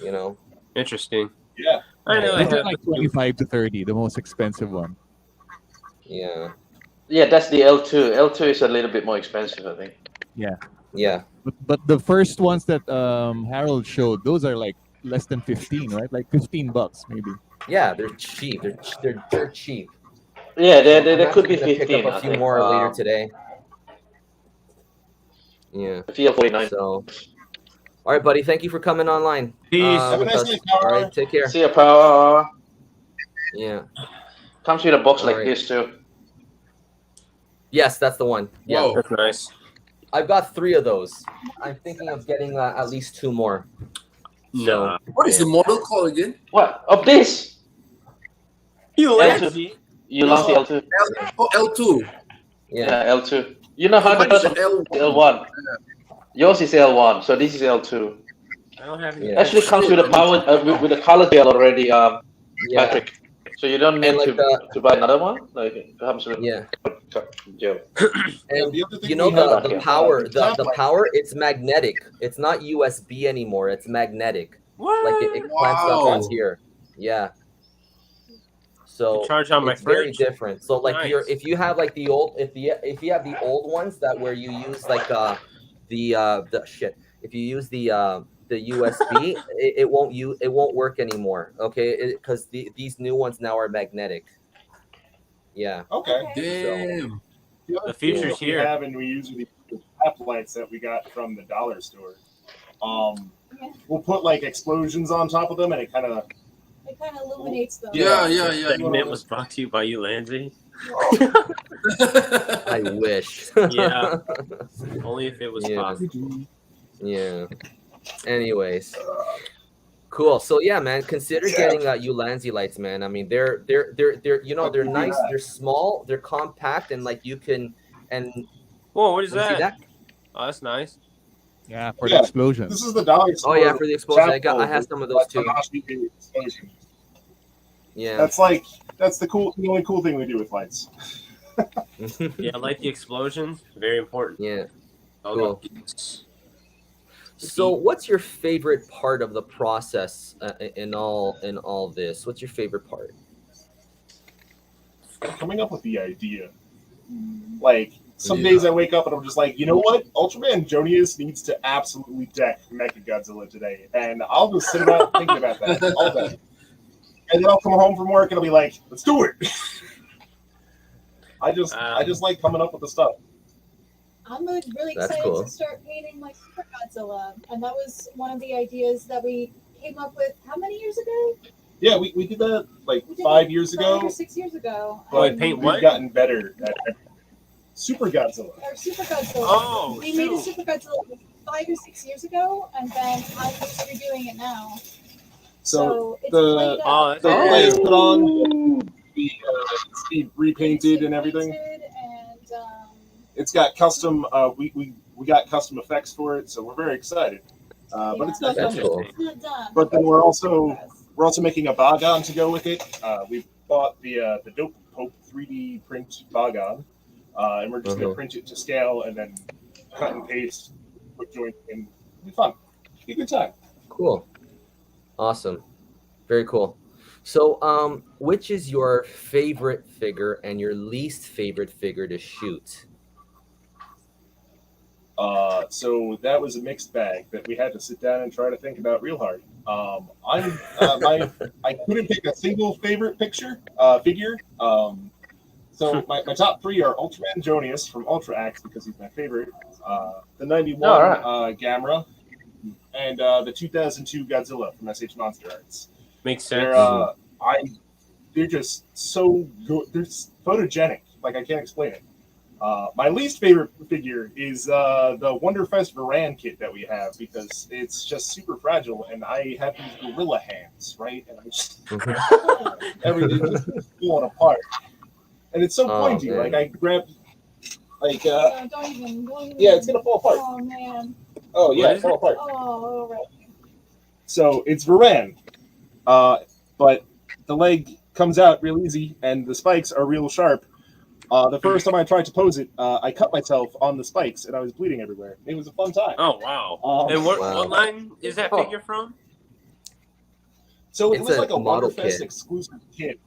you know. Interesting. Yeah. I know. These I are have like 25 to 30, the most expensive one. Yeah. Yeah, that's the L2. L2 is a little bit more expensive, I think. Yeah. But the first ones that Harold showed, those are like less than 15, right? Like 15 bucks maybe. Yeah, they're cheap. They're cheap. Yeah, I'm there could be actually gonna 15. Pick up I a few think. more later today. Yeah. TL49. So, all right, buddy. Thank you for coming online. Peace. Have a with nice us. day, All Power. right, take care. See ya, power. Yeah. Comes with a box like Alright. this too. Yes, that's the one. Yeah. Whoa. That's nice. I've got 3 of those. I'm thinking of getting at least 2 more. No. What is the model called again? What? Of this? You L2. lazy. You lost the L2. Oh, L2. Yeah. Yeah, L2. You know how Mine to is put an L1. L1. Yours is L1, so this is L2. I don't have any. Yeah. Actually comes with a power with a color gel already, Yeah. Patrick. So you don't need And like to buy another one. Like it comes with Yeah. gel. And the other thing you know we have the here. power, the Clamp power. It's magnetic. It's not USB anymore. It's magnetic. What? Like it clamps up Wow. on here. Yeah. So Charge on my it's very fridge. different. So like Nice. if you have like the old if you have the old ones that where you use like the shit, if you use the USB, it won't work anymore. Okay, because these new ones now are magnetic. Yeah. Okay. Damn. The other The future's thing we here. have and we use with the app lights that we got from the dollar store. We'll put like explosions on top of them, and it kind of It kind of illuminates them. Yeah. Segment was brought to you by you, Lanzi. I wish. Yeah. Only if it was Yeah. possible. Yeah. Anyways. Cool. So yeah, man, consider getting Ulanzi lights, man. I mean, they're nice, they're small, they're compact, and like you can and Whoa, what is let me see that? Oh, that's nice. Yeah, for the Yeah, explosion. This is the dollar Oh store. yeah, for the explosion, I chapel had some of those too. Tanahashi explosion. Yeah. That's the only cool thing we do with lights. Yeah, I like the explosion. Very important. Yeah. Oh, Cool. So, what's your favorite part of the process in all this? What's your favorite part? Coming up with the idea. Like, some days I wake up and I'm just like, you know what? Ultraman Jonius needs to absolutely deck Mechagodzilla today. And I'll just sit around thinking about that all day. And then I'll come home from work and I'll be like, let's do it. I just like coming up with the stuff. I'm really That's excited cool. to start painting my Super Godzilla, and that was one of the ideas that we came up with. How many years ago? Yeah, we did that like We did 5 it years 5 ago. or 6 years ago. But and paint we've what? gotten better at Super Godzilla. Our Super Godzilla. Oh, we made a shoot. Super Godzilla 5 or 6 years ago, and then I'm just redoing it now. So it's the- played Oh, up. that's The cool. glaze put on, we repainted and everything. And, It's got custom. We got custom effects for it, so we're very excited. But it's not That's done cool. yet. it's not done. But then it's we're in also progress. making a Bagan to go with it. We bought the Dope Pope 3D print Bagan, and we're just gonna print it to scale and then cut and paste, put joint in. It'll be fun. It'll be a good time. Cool. Awesome. Very cool. So, which is your favorite figure and your least favorite figure to shoot? So that was a mixed bag that we had to sit down and try to think about real hard. I couldn't pick a single favorite figure. So my top three are Ultraman Jonius from Ultra Axe because he's my favorite, the 91 Gamera, and the 2002 Godzilla from SH Monster Arts. Makes sense. They're just so good. They're photogenic. Like, I can't explain it. My least favorite figure is the Wonderfest Varan kit that we have because it's just super fragile, and I have these gorilla hands, right? And I just everything just falling apart, and it's so pointy. Man. Like I grabbed, like don't even. yeah, it's gonna fall apart. Oh man. Oh yeah, What it fell apart. Oh, all right. So it's Varan, but the leg comes out real easy, and the spikes are real sharp. The first time I tried to pose it, I cut myself on the spikes, and I was bleeding everywhere. It was a fun time. Oh, wow. And Wow. what line is that figure from? So it It's was a like a model Wonderfest kit. exclusive kit.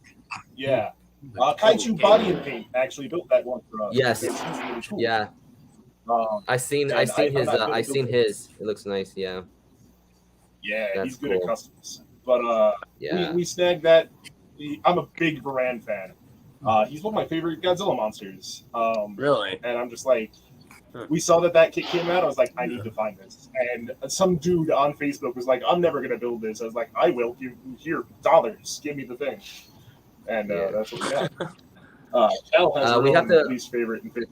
Yeah. Kaiju Body and Paint actually built that one for us. Yes. It's really cool. Yeah, I seen And his. I'm not I good seen at his. It looks nice. Yeah. Yeah, That's he's good cool. at customs. But Yeah. we snagged that. I'm a big Varan fan. He's one of my favorite Godzilla monsters. Really? And I'm just like, we saw that kit came out. I was like, I need to find this. And some dude on Facebook was like, I'm never gonna build this. I was like, I will. Here, dollars. Give me the thing. And Yeah. that's what we got. Cal has her we have own to- least favorite and favorite.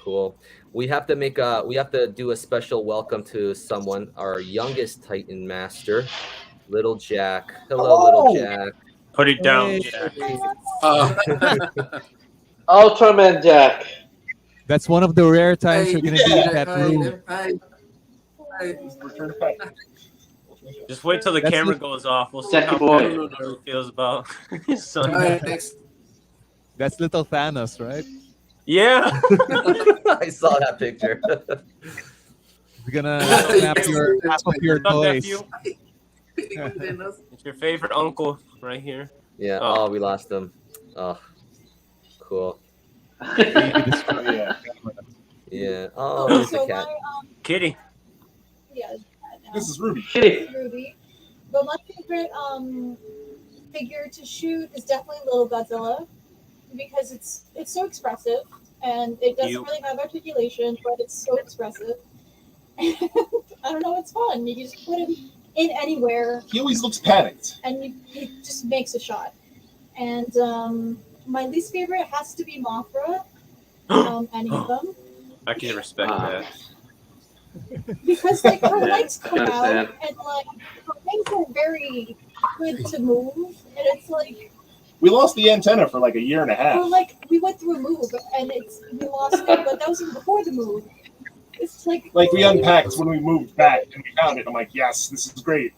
Cool. We have to do a special welcome to someone, our youngest Titan master, Little Jack. Hello, Little Jack. Put it down, Hey. Jack. Ultraman Jack. That's one of the rare times you're gonna be in that Hi, room. hi. Return to Titan. Just wait till the That's camera the- goes off. We'll see Jackie how boy. he feels about his son. Hi, next. That's little Thanos, right? Yeah. I saw that picture. He's gonna snap your half of your What's up, toys. nephew? It's your favorite uncle right here. Yeah. Oh. Oh, we lost him. Oh, cool. Yeah. Yeah. Oh, there's the So cat. my Kitty. yeah, it's cat now. This is Ruby. Shitty. Ruby. But my favorite figure to shoot is definitely Little Godzilla because it's so expressive and it doesn't really have articulation, but it's so expressive. I don't know, it's fun. You can just put him in anywhere He always looks panicked. and he just makes a shot. And my least favorite has to be Mothra. Any of them. I can respect that. Because like her legs come Understand. out and like her legs are very good to move, and it's like We lost the antenna for like a year and a half. Well, like we went through a move and we lost it, but that was even before the move. It's like We unpacked when we moved back and we found it. I'm like, yes, this is great.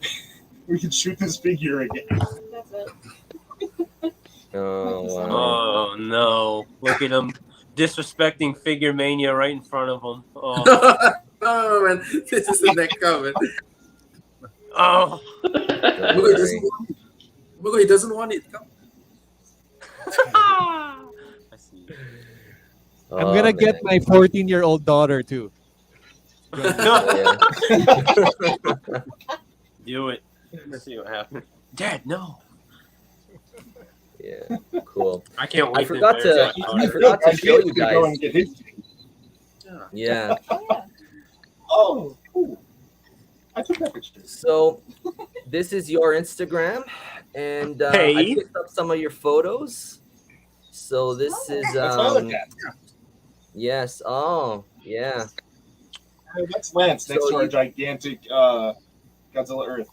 We can shoot this figure again. that's it. Oh, wow. Oh no! Look at him disrespecting Figure Mania right in front of him. Oh, Oh man, this is the neck comment. oh. Look, he doesn't want it. Come. I see. I'm gonna get my 14-year-old daughter too. Yeah. Do it. Let's see what happens. Dad, no. Yeah, cool. I can't wait. I forgot to show you Go guys. and get his thing. Yeah. Oh yeah. Oh, cool. I took that picture. So this is your Instagram, and I Hey. picked up some of your photos. So this is That's my other cat. yes. Oh, yeah. That's Lance next So to our you- gigantic Godzilla Earth.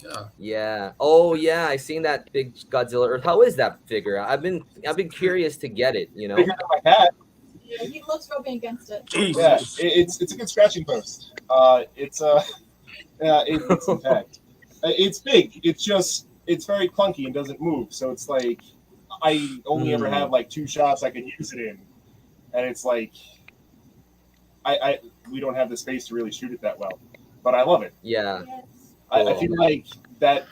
Yeah. Yeah. Oh, yeah. I seen that big Godzilla Earth. How is that figure? I've been curious to get it. You know. Bigger than my cat. Yeah, he loves rubbing against it. Jesus. Yeah, it's a good scratching post. It's intact. It's big. It's very clunky and doesn't move. So it's like I only ever have like 2 shots I can use it in, and it's like we don't have the space to really shoot it that well. But I love it. Yeah. Yes. I feel like that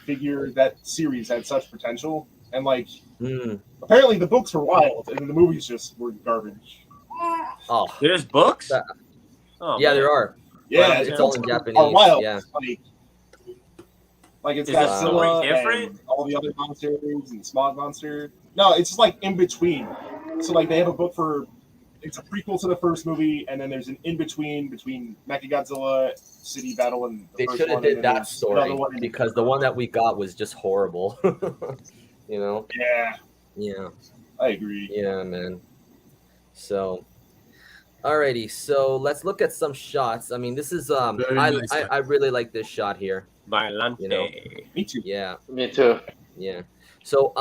series had such potential, and like Mm. apparently the books were wild, and the movies just were garbage. Oh. There's books. That- Oh, Yeah, man. there are. Yeah, Well, it's all in are Japanese. wild. Yeah. Like it's Is got the story Godzilla different? and all the other monsters and Smog Monster. No, it's just like in between. So like they have a book for it's a prequel to the first movie, and then there's an in between Mechagodzilla, City Battle, and the They first should have one, and did then that there's story another one in because the one that we got was just horrible. You know. Yeah, Yeah. I agree. Yeah, man. So, alrighty. So let's look at some shots. I mean, this is Very I nice shot. I really like this shot here. Bailante. You know. Me too. Yeah. Me too. Yeah. So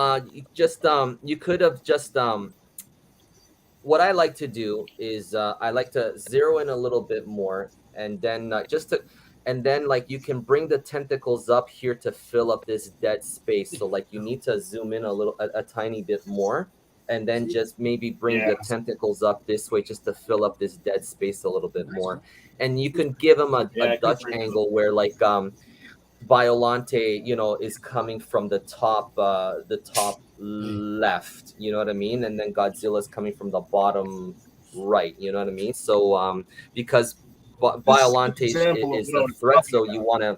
you could have just what I like to do is I like to zero in a little bit more and then like you can bring the tentacles up here to fill up this dead space. So like you need to zoom in a tiny bit more and then just maybe bring the tentacles up this way just to fill up this dead space a little bit more. And you can give them a Dutch angle where like Biolante, you know, is coming from the top left, you know what I mean? And then Godzilla's coming from the bottom right, you know what I mean? So because Biolante is a threat, so you want to,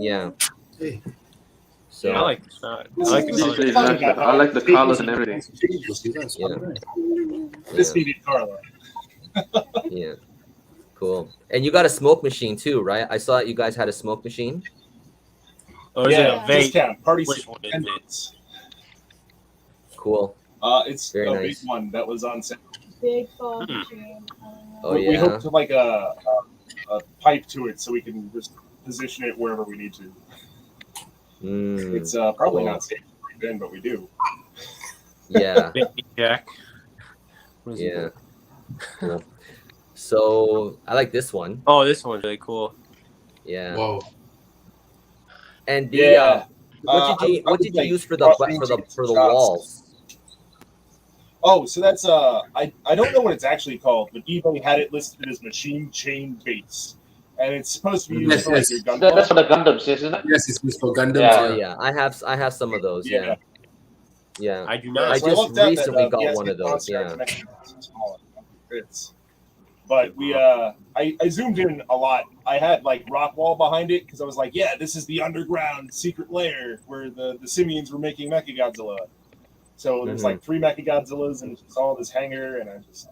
yeah. Hey. So I like the shot. I This like is- the this is- color. Exactly. I like the colors and everything. This needed Carla. yeah, cool. And you got a smoke machine too, right? I saw that you guys had a smoke machine. Or is it a vape? discount party Which one is it? $10. Cool. It's Very a nice. big one that was on sale. Big fog Hmm. machine. Oh, We yeah. hooked like a pipe to it so we can just position it wherever we need to. Mm, It's probably cool. not safe then, but we do. Yeah. Baby Jack. What is it? Yeah. Cool. So I like this one. Oh, this one's really cool. Yeah. Wow. And the Yeah. what did you I what would did you like use for the crossing for the tickets for the shots. walls? Oh, so that's I don't know what it's actually called, but eBay had it listed as machine chain base, and it's supposed to be used Yes, for like yes. your gun. That's for the Gundams, isn't it? Yes, it's used for Gundams. Yeah. Oh yeah, I have some of those. Yeah. Yeah. I do Yeah, not. I so just looked at recently that, got yes, one of those, monster yeah. dimensions are smaller, fits. But we I zoomed in a lot. I had like rock wall behind it because I was like, yeah, this is the underground secret lair where the Simians were making Mechagodzilla. So there's Mhm. like 3 Mechagodzillas and it's all this hangar, and I just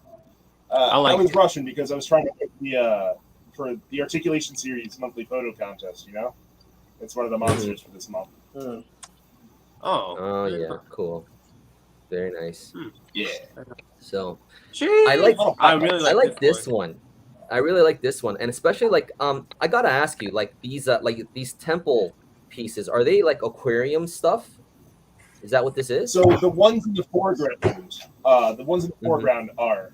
I like I was it. rushing because I was trying to pick the for the articulation series monthly photo contest. You know, it's one of the monsters for this month. Hmm. Oh. Oh yeah, cool. Very nice. Yeah. So Jeez. I like I really like, I like this one. I really like this one, and especially like I gotta ask you, like these temple pieces, are they like aquarium stuff? Is that what this is? So the ones in the foreground, are.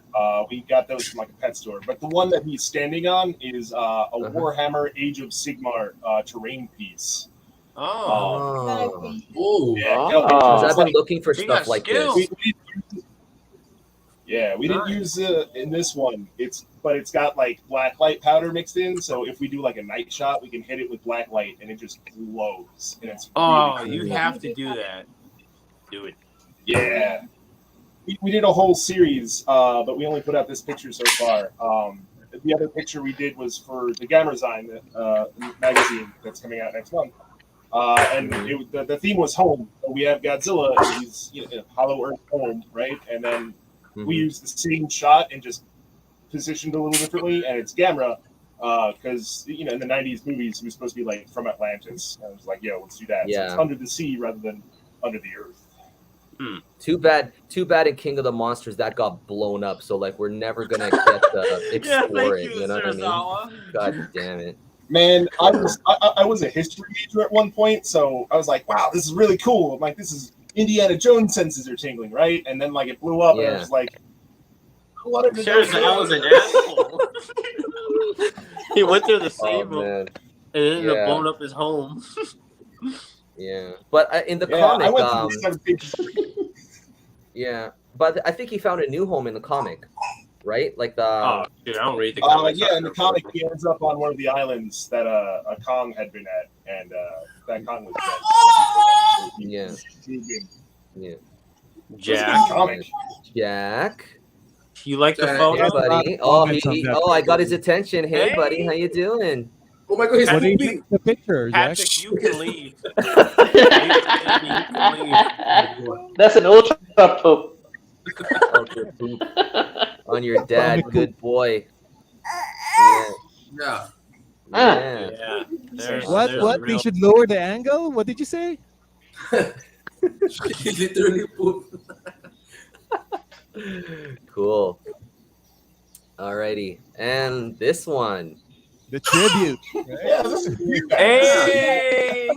We got those from like a pet store. But the one that he's standing on is a Warhammer Age of Sigmar terrain piece. Oh. Oh, Because I've been like- looking for You stuff got like skills. this. We didn't use in this one. It's got like black light powder mixed in. So if we do like a night shot, we can hit it with black light and it just glows. And it's Oh, really you cool. have to do that. Do it. Yeah. We did a whole series, but we only put out this picture so far. The other picture we did was for the Gamerzine magazine that's coming out next month. And the theme was home. So we have Godzilla, and he's in Hollow Earth home, right? And then we used the same shot and just positioned a little differently, and it's Gamera. Because in the '90s movies, he was supposed to be like from Atlantis. I was like, "Yo, let's do that." So it's under the sea rather than under the earth. Too bad in King of the Monsters that got blown up. So like we're never gonna get to explore it. You know what I mean? God damn it. Man, I was a history major at one point, so I was like, "Wow, this is really cool." I'm like, "This is Indiana Jones senses are tingling, right?" And then like it blew up, and I was like, "What?" I was an asshole. He went through the same room and ended up blowing up his home. Yeah, but in the comic, but I think he found a new home in the comic, right? Like the. Oh, dude, I don't read the comic. In the comic, he ends up on one of the islands that a Kong had been at, and that Kong was dead. Yeah. Jack. Jack. You like the photo, buddy? I got his attention. Hey, buddy, how you doing? Oh my God, he's What do you pooping. think of the picture, Jack? Patrick, you can leave. That's an ultra poop. Ultra poop on your dad. Good boy. Yeah. Yeah. What? We should lower the angle? What did you say? He literally pooped. Cool. Alrighty, and this one. The tribute. Hey.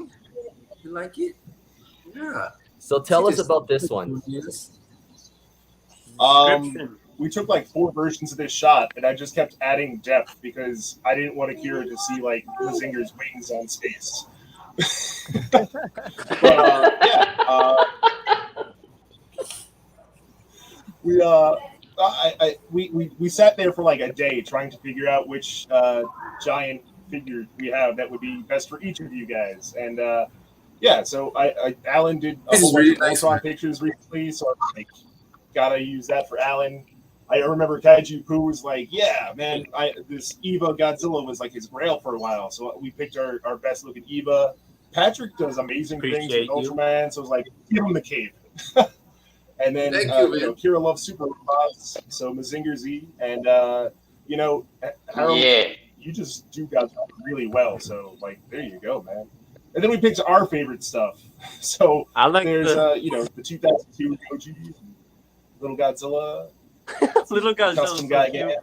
You like it? Yeah. So tell us about this one. We took like 4 versions of this shot, and I just kept adding depth because I didn't want Akira to see like Mazinger's wings on space. We sat there for like a day trying to figure out which giant figure we have that would be best for each of you guys, and so Alan did a whole bunch of Ultron pictures recently, so I'm like, gotta use that for Alan. I remember Kaiju Poo was like, "Yeah, man, this Eva Godzilla was like his grail for a while." So we picked our best looking Eva. Patrick does amazing things with Ultraman, so it was like, give him the cape. And then Kira loves super robots, so Mazinger Z, and Harold, you just do Godzilla really well. So like, there you go, man. And then we picked our favorite stuff. So I like there's the 2002 Goji, Little Godzilla. Little Godzilla. Custom guy. Yeah.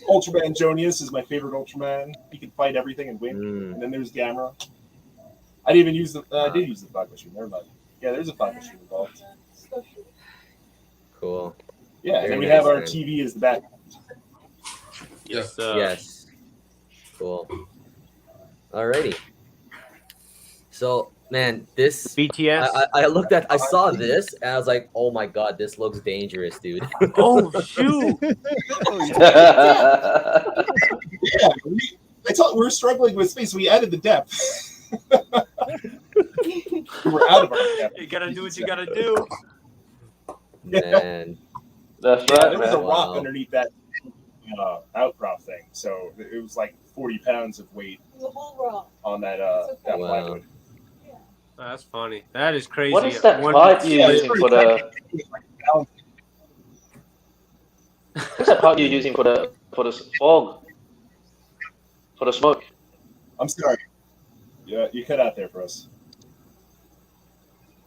Ultraman Jonius is my favorite Ultraman. He can fight everything and win. And then there's Gamera. I didn't even use the. I did use the fog machine. Never mind. Yeah, there's a fog machine involved. Cool. Yeah, and then we have our TV as the back. Yes. Yes. Cool. Alrighty. So, man, this BTS. I saw this and I was like, oh my god, this looks dangerous, dude. Oh shoot! I thought we were struggling with space. We added the depth. We were out of our depth. You gotta do what you gotta do. Man. That's right, there was a man. rock underneath that outcrop thing, so it was like 40 pounds of weight on that plywood. Oh, that's funny. That is crazy. What is that pipe you're using for the? What's that pipe you're using for the fog? For the smoke? I'm sorry. Yeah, you cut out there for us.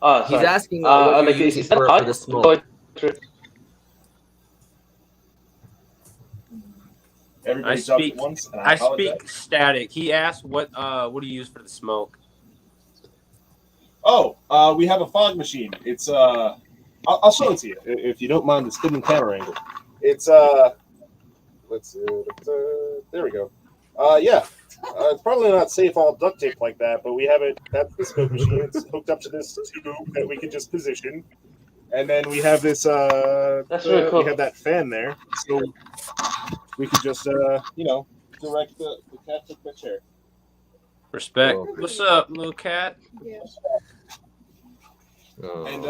Oh, sorry. He's asking what you're using for the smoke. Everybody dropped it once. And I speak static. He asked what do you use for the smoke? Oh, we have a fog machine. It's I'll show it to you if you don't mind the spinning camera angle. It's let's there we go. Yeah. It's probably not safe all duct tape like that, but we have it. That's the smoke machine. It's hooked up to this tube that we can just position, and then we have this. That's really cool. We have that fan there, so we can just direct the cat to the chair. Respect. Oh. What's up, little cat? Yeah. Oh. And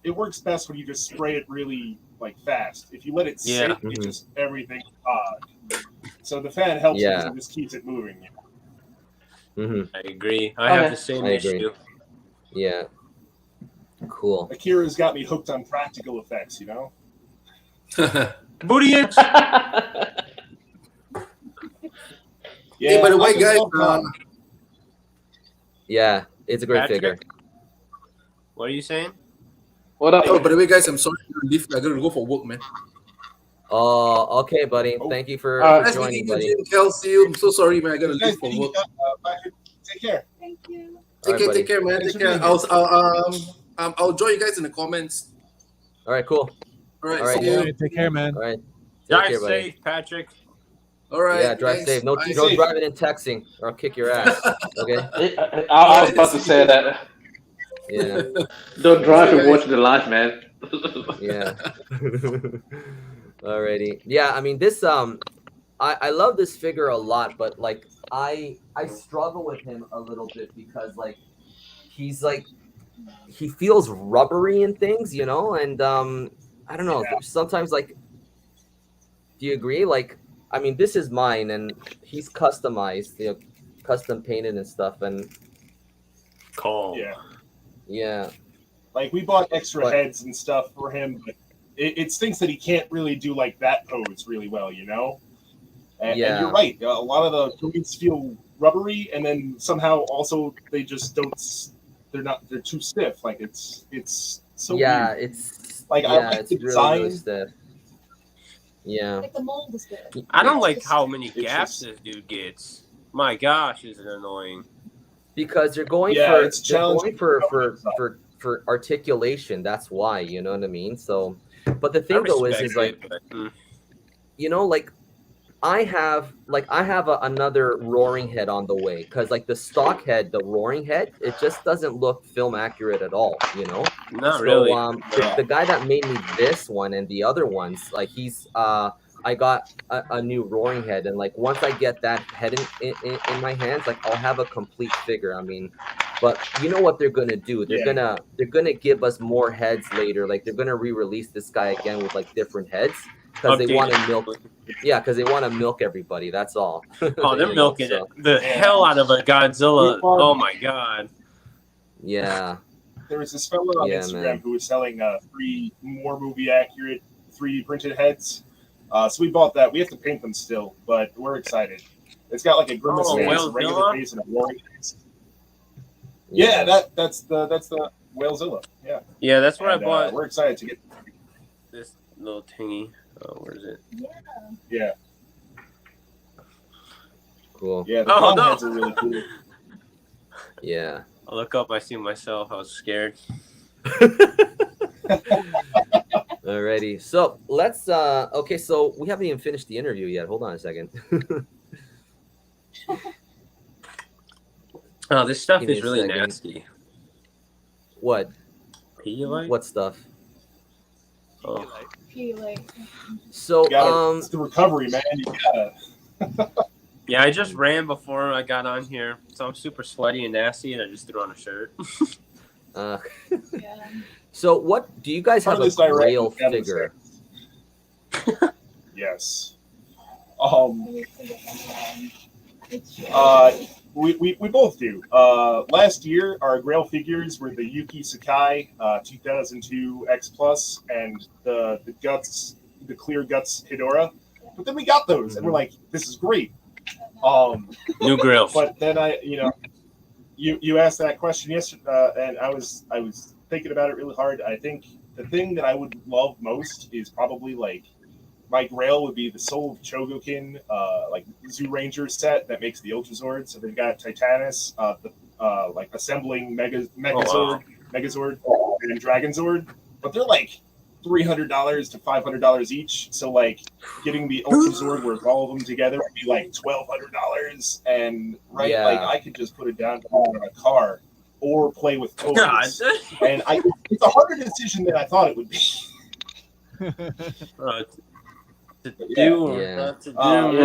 it works best when you just spray it really like fast. If you let it sit, Yeah. it just everything. So the fan helps because it just keeps it moving. Mm-hmm. I agree. I have the same I agree. issue. Yeah. Cool. Akira's got me hooked on practical effects, you know? Booty itch. Yeah, Hey, by the way, I can guys, love Yeah, it's a great Patrick? figure. What are you saying? What up? oh, by the way, guys, I'm sorry to leave. I gotta go for work, man. Oh, okay, buddy. Oh. Thank you for Nice joining, meeting you, buddy. Jim, Kelsey. I'm so sorry, man. I gotta leave for you. work. Take care. Thank you. All right, buddy. Take care, man. Thanks Take for care. being I'll join you guys in the comments. All right, cool. All right, All right. see you. Take care, man. All right. Take Drive care, buddy. safe, Patrick. All right. Yeah, drive thanks. safe. No, Bye. no driving and texting, or I'll kick your ass. Okay. I was about to say that. Yeah. Don't drive and watch the live, man. Yeah. Alrighty. Yeah, I mean this I love this figure a lot, but like I struggle with him a little bit because like he's like he feels rubbery and things, you know, and I don't know, sometimes like do you agree? Like I mean this is mine and he's customized, you know, custom painted and stuff and Call. Yeah. Like we bought extra heads and stuff for him, but it stinks that he can't really do like that pose really well, you know? And you're right. A lot of the movies feel rubbery, and then somehow also they just don't. They're too stiff. Like it's so weird. it's like I like it's the design. really stiff. Yeah. Like the mold is good. I don't like how many It's gaps just- this dude gets. My gosh, is it annoying? Because they're going it's they're going challenging. for articulation. That's why, you know what I mean? So but the thing though is like you know, like I have another roaring head on the way because like the stock head, the roaring head, it just doesn't look film accurate at all, you know. Not really. The guy that made me this one and the other ones, like he's I got a new roaring head, and like once I get that head in my hands, like I'll have a complete figure. I mean, but you know what they're gonna do? They're gonna give us more heads later. Like they're gonna re-release this guy again with like different heads because they want to milk. Yeah, because they want to milk everybody. That's all. Oh, they're milking the hell out of a Godzilla. Oh my god. There was this fellow on Instagram who was selling 3 more movie accurate 3D printed heads. So we bought that. We have to paint them still, but we're excited. It's got like a grimace face, a regular face, and a roaring face. Yeah, that's the Whalezilla. Yeah. Yeah, that's what I bought. We're excited to get this little tingy. Oh, where is it? Yeah. Cool. Yeah, the heads are really cool. Yeah. I look up, I see myself. I was scared. Alrighty, so let's okay, so we haven't even finished the interview yet. Hold on a second. Oh, this stuff Give me is a really second. nasty. What? Pedialyte? What stuff? Oh. So it's the recovery, man. You gotta Yeah, I just ran before I got on here, so I'm super sweaty and nasty, and I just threw on a shirt. So what do you guys have a Grail figure? Yes. We both do. Last year, our Grail figures were the Yuki Sakai 2002 X Plus and the Guts, the Clear Guts Hidora. But then we got those, and we're like, this is great. New Grail. But then you asked that question yesterday, and I was thinking about it really hard. I think the thing that I would love most is probably like my Grail would be the Soul of Chogokin, like Zoo Ranger set that makes the Ultrazord. So they've got Titanus, like assembling wow. Megazord, and Dragonzord, but they're like $300 to $500 each. So like getting the Ultra Zord with all of them together would be like $1,200, and like Yeah. I could just put it down on a car or play with God. toys. And it's a harder decision than I thought it would be. To do or Yeah. not to do. Yeah,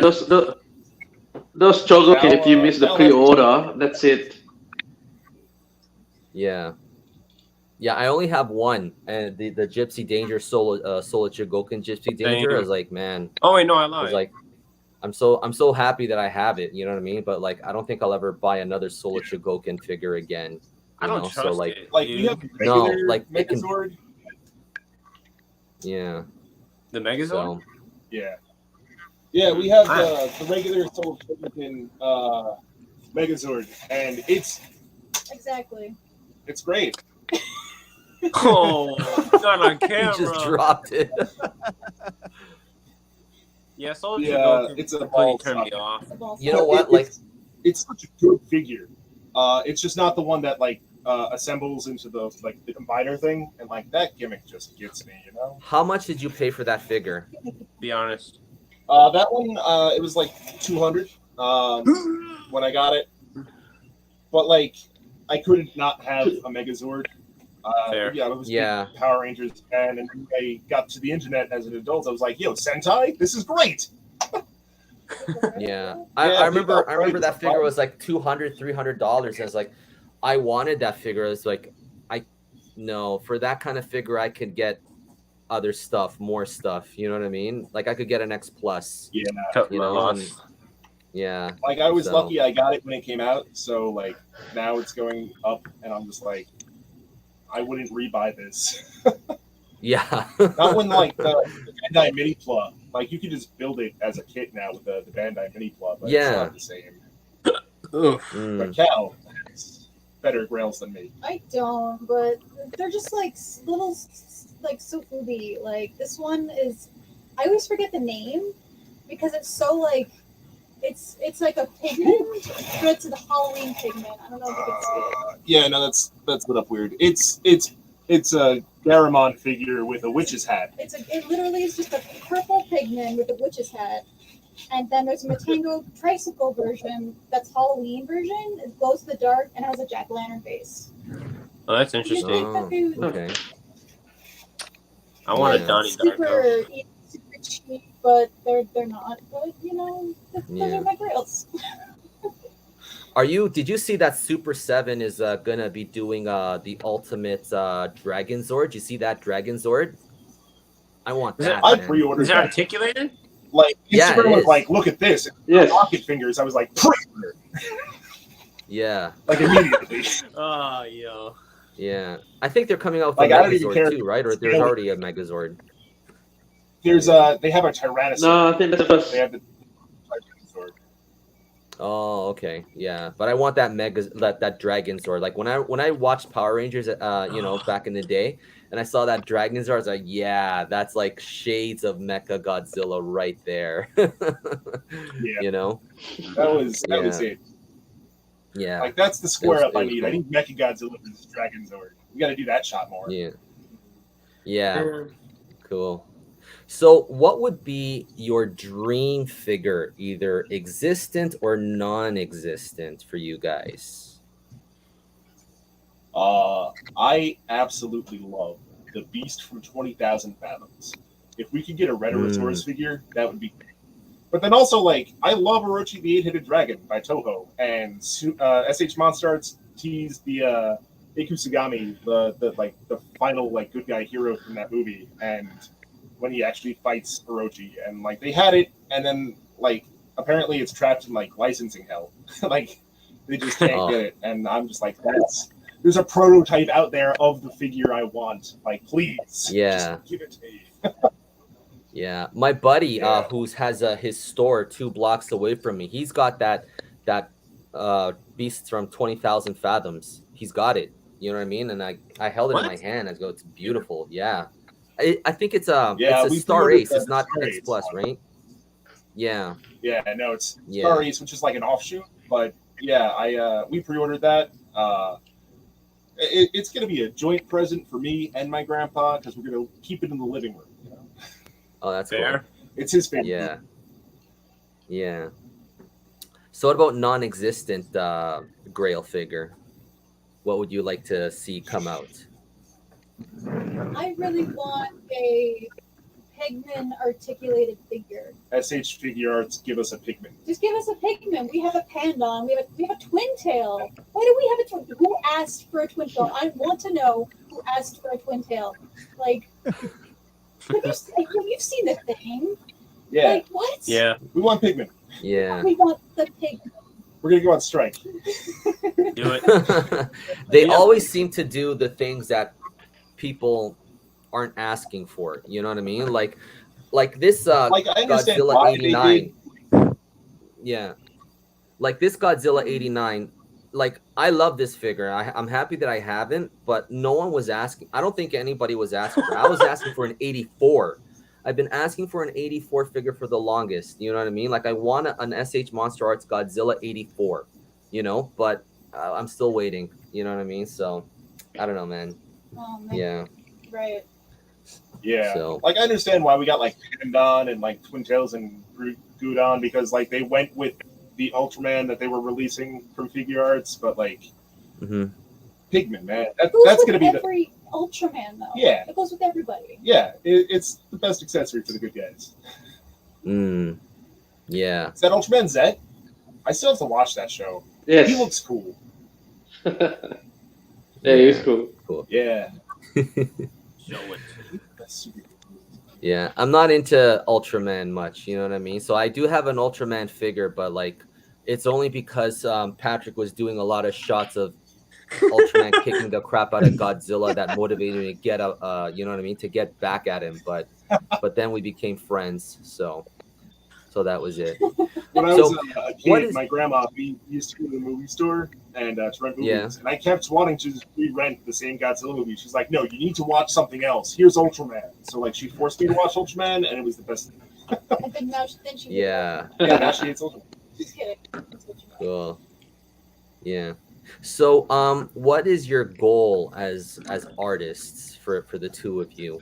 those Chogokin, if you miss the pre-order, that's it. Yeah. Yeah, I only have one, and the Gypsy Danger Solo Chogokin Gypsy Danger. I was like, man, Oh wait, no, I I was lied. like, I'm so happy that I have it. You know what I mean? But like, I don't think I'll ever buy another Solo Chogokin figure again. I You don't know, trust so like, it. Like dude. we have No, regular like, it can- Megazord. yeah. The Megazord. So Yeah. Yeah, we have the regular Soul Chogokin Megazord, and it's Exactly. great. Oh, not on he camera. just dropped it. Yeah, Soul Yeah, Chogokin it's a completely ball turned me sucker. off. It's a ball You know what? Like, It's such a good figure. It's just not the one that like assembles into the combiner thing, and like that gimmick just gets me, you know. how much did you pay for that figure? Be honest. That one it was like 200 when I got it, but like I couldn't not have a Megazord. Fair. Yeah, it was Yeah. big Power Rangers fan, and when I got to the internet as an adult, I was like, "Yo, Sentai, this is great." Yeah, Yeah, I remember. dude, I remember that's that figure was like $200, $300. I was like, I wanted that figure. I was like, no, for that kind of figure, I could get other stuff, more stuff. You know what I mean? Like I could get an X Plus. Yeah, Cut You my know, loss. Yeah. like I was So- lucky I got it when it came out, so like now it's going up, and I'm just like, I wouldn't rebuy this. Yeah. Not when like the Bandai Mini Plug, like you can just build it as a kit now with the Bandai Mini Plug, but it's Yeah. not the same. Oof. Mm. But Cal has better grails than me. I don't, but they're just like little, like sofubi. Like this one is, I always forget the name because it's so like, it's like a pigment, but it's a Halloween pigment. I don't know if you can see it. Yeah, no, that's lit up weird. It's a Garamond figure with a witch's hat. It literally is just a purple pigment with a witch's hat. And then there's a Matango tricycle version that's Halloween version. It glows in the dark and has a jack-o'-lantern face. Oh, that's You interesting. think that they would Okay. I want Yeah. a Donnie Darko. super cheap, but they're not. But you know, those Yeah. are my grails. Did you see that Super 7 is gonna be doing the ultimate Dragon Zord? You see that Dragon Zord? I want Is that. I man. pre-ordered Is it that. articulated? Like Yeah, Instagram it was is. like, look at this. Yes. Rocket fingers. I was like, pre-order. Yeah, Like immediately. Oh, yo. yeah. I think they're coming out with Like, a I don't even Megazord care too, if right? Or it's there's scaled. already a Megazord. They have a Tyrannosaurus. No, I think that's the first. They have the Tyrannosaurus. Oh, okay, yeah. But I want that Dragon Zord. Like when I watched Power Rangers, back in the day, and I saw that Dragon Zord, I was like, yeah, that's like shades of Mecha Godzilla right there. Yeah. You know? That was Yeah. it. Yeah. Like that's the square It up was I need. I cool. need Mechagodzilla for this Dragon Zord. We got to do that shot more. Yeah. Yeah. Cool. So, what would be your dream figure, either existent or non-existent, for you guys? I absolutely love the Beast from 20,000 Fathoms. If we could get a Retorosaurus figure, that would be great. But then also, like, I love Orochi the Eight-Headed Dragon by Toho, and SH Monster Arts teased the Ikusagami, the final like good guy hero from that movie, and when he actually fights Orochi, and like they had it, and then like apparently it's trapped in like licensing hell, like they just can't get it, and I'm just like, there's a prototype out there of the figure I want, like please, Yeah. just give it to me. Yeah, my buddy, Yeah. who has his store 2 blocks away from me, he's got that Beast from 20,000 Fathoms. He's got it. You know what I mean? And I held it in my What? hand. I go, it's beautiful. Yeah, I think it's Yeah, it's a we Star pre-ordered Ace. It's the not Star X Ace Plus, one. right? Yeah. Yeah, no, it's Yeah. Star Ace, which is like an offshoot, but yeah, we pre-ordered that. It's going to be a joint present for me and my grandpa because we're going to keep it in the living room. You know? Oh, that's Fair. cool. It's his favorite. Yeah. Yeah. So what about non-existent Grail figure? What would you like to see come out? I really want a Pigman articulated figure. SH Figure Arts, give us a Pigman. Just give us a Pigman. We have a Pandon. We have a Twin Tail. Why do we have a twin? Who asked for a Twin Tail? I want to know who asked for a Twin Tail. Like, you've seen the thing. Yeah. Like, what? Yeah. We want Pigman. Yeah. We want the Pigman. We're going to go on strike. Do it. They Yeah. always seem to do the things that people aren't asking for. You know what I mean? Like this Like, I understand Godzilla why they 89. Yeah. Like this Godzilla 89. Like, I love this figure. I'm happy that I haven't, but no one was asking. I don't think anybody was asking for it. I was asking for an 84. I've been asking for an 84 figure for the longest. You know what I mean? Like, I want an SH Monster Arts Godzilla 84, you know, but I'm still waiting. You know what I mean? So, I don't know, man. Yeah. Right. Yeah. So- Like, I understand why we got, like, Pandon and, like, Twin Tails and Gudon because, like, they went with the Ultraman that they were releasing from Figure Arts, but, like, Mm-hmm. Pigman, man. It goes That's with going to be the. every Ultraman, though. Yeah. It goes with everybody. Yeah, it's the best accessory for the good guys. Yeah. Is that Ultraman Zet? I still have to watch that show. Yes. He looks cool. Yeah, he's cool. Cool. Yeah. Show it. That's super cool. Yeah. I'm not into Ultraman much. You know what I mean? So I do have an Ultraman figure, but like, it's only because Patrick was doing a lot of shots of Ultraman kicking the crap out of Godzilla that motivated me to get you know what I mean, to get back at him. But then we became friends, so that was it. When I So, was a what kid, is- my grandma, we used to go to the movie store and to rent movies. Yeah. And I kept wanting to just re-rent the same Godzilla movie. She's like, no, you need to watch something else. Here's Ultraman. So, like, she forced me to watch Ultraman, and it was the best thing. And then she Yeah. Yeah, now she hates Ultraman. Just kidding. That's what you meant. Cool. Yeah. So what is your goal as artists for the two of you?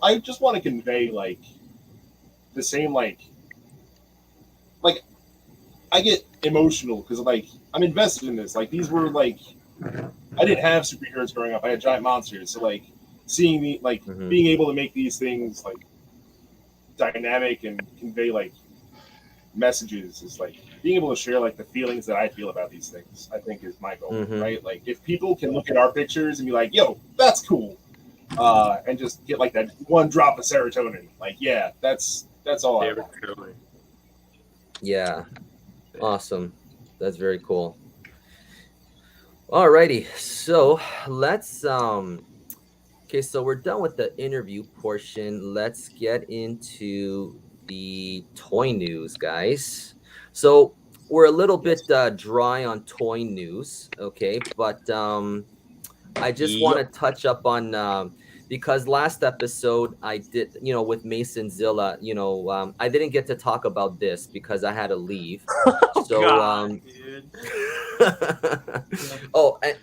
I just want to convey, like, the same, like I get emotional because, like, I'm invested in this. Like, these were, like, I didn't have superheroes growing up. I had giant monsters. So, like, seeing the, like, Mhm. being able to make these things, like, dynamic and convey, like, messages is, like, being able to share, like, the feelings that I feel about these things, I think is my goal, Mhm. right? Like, if people can look at our pictures and be like, yo, that's cool, and just get, like, that one drop of serotonin, like, yeah, that's all I want. Yeah. Awesome. That's very cool. Alrighty. So let's okay, so we're done with the interview portion. Let's get into the toy news, guys. So we're a little bit dry on toy news, okay, but I just want to touch up on because last episode I did, you know, with Mason Zilla, you know, I didn't get to talk about this because I had to leave. So dude. oh, and,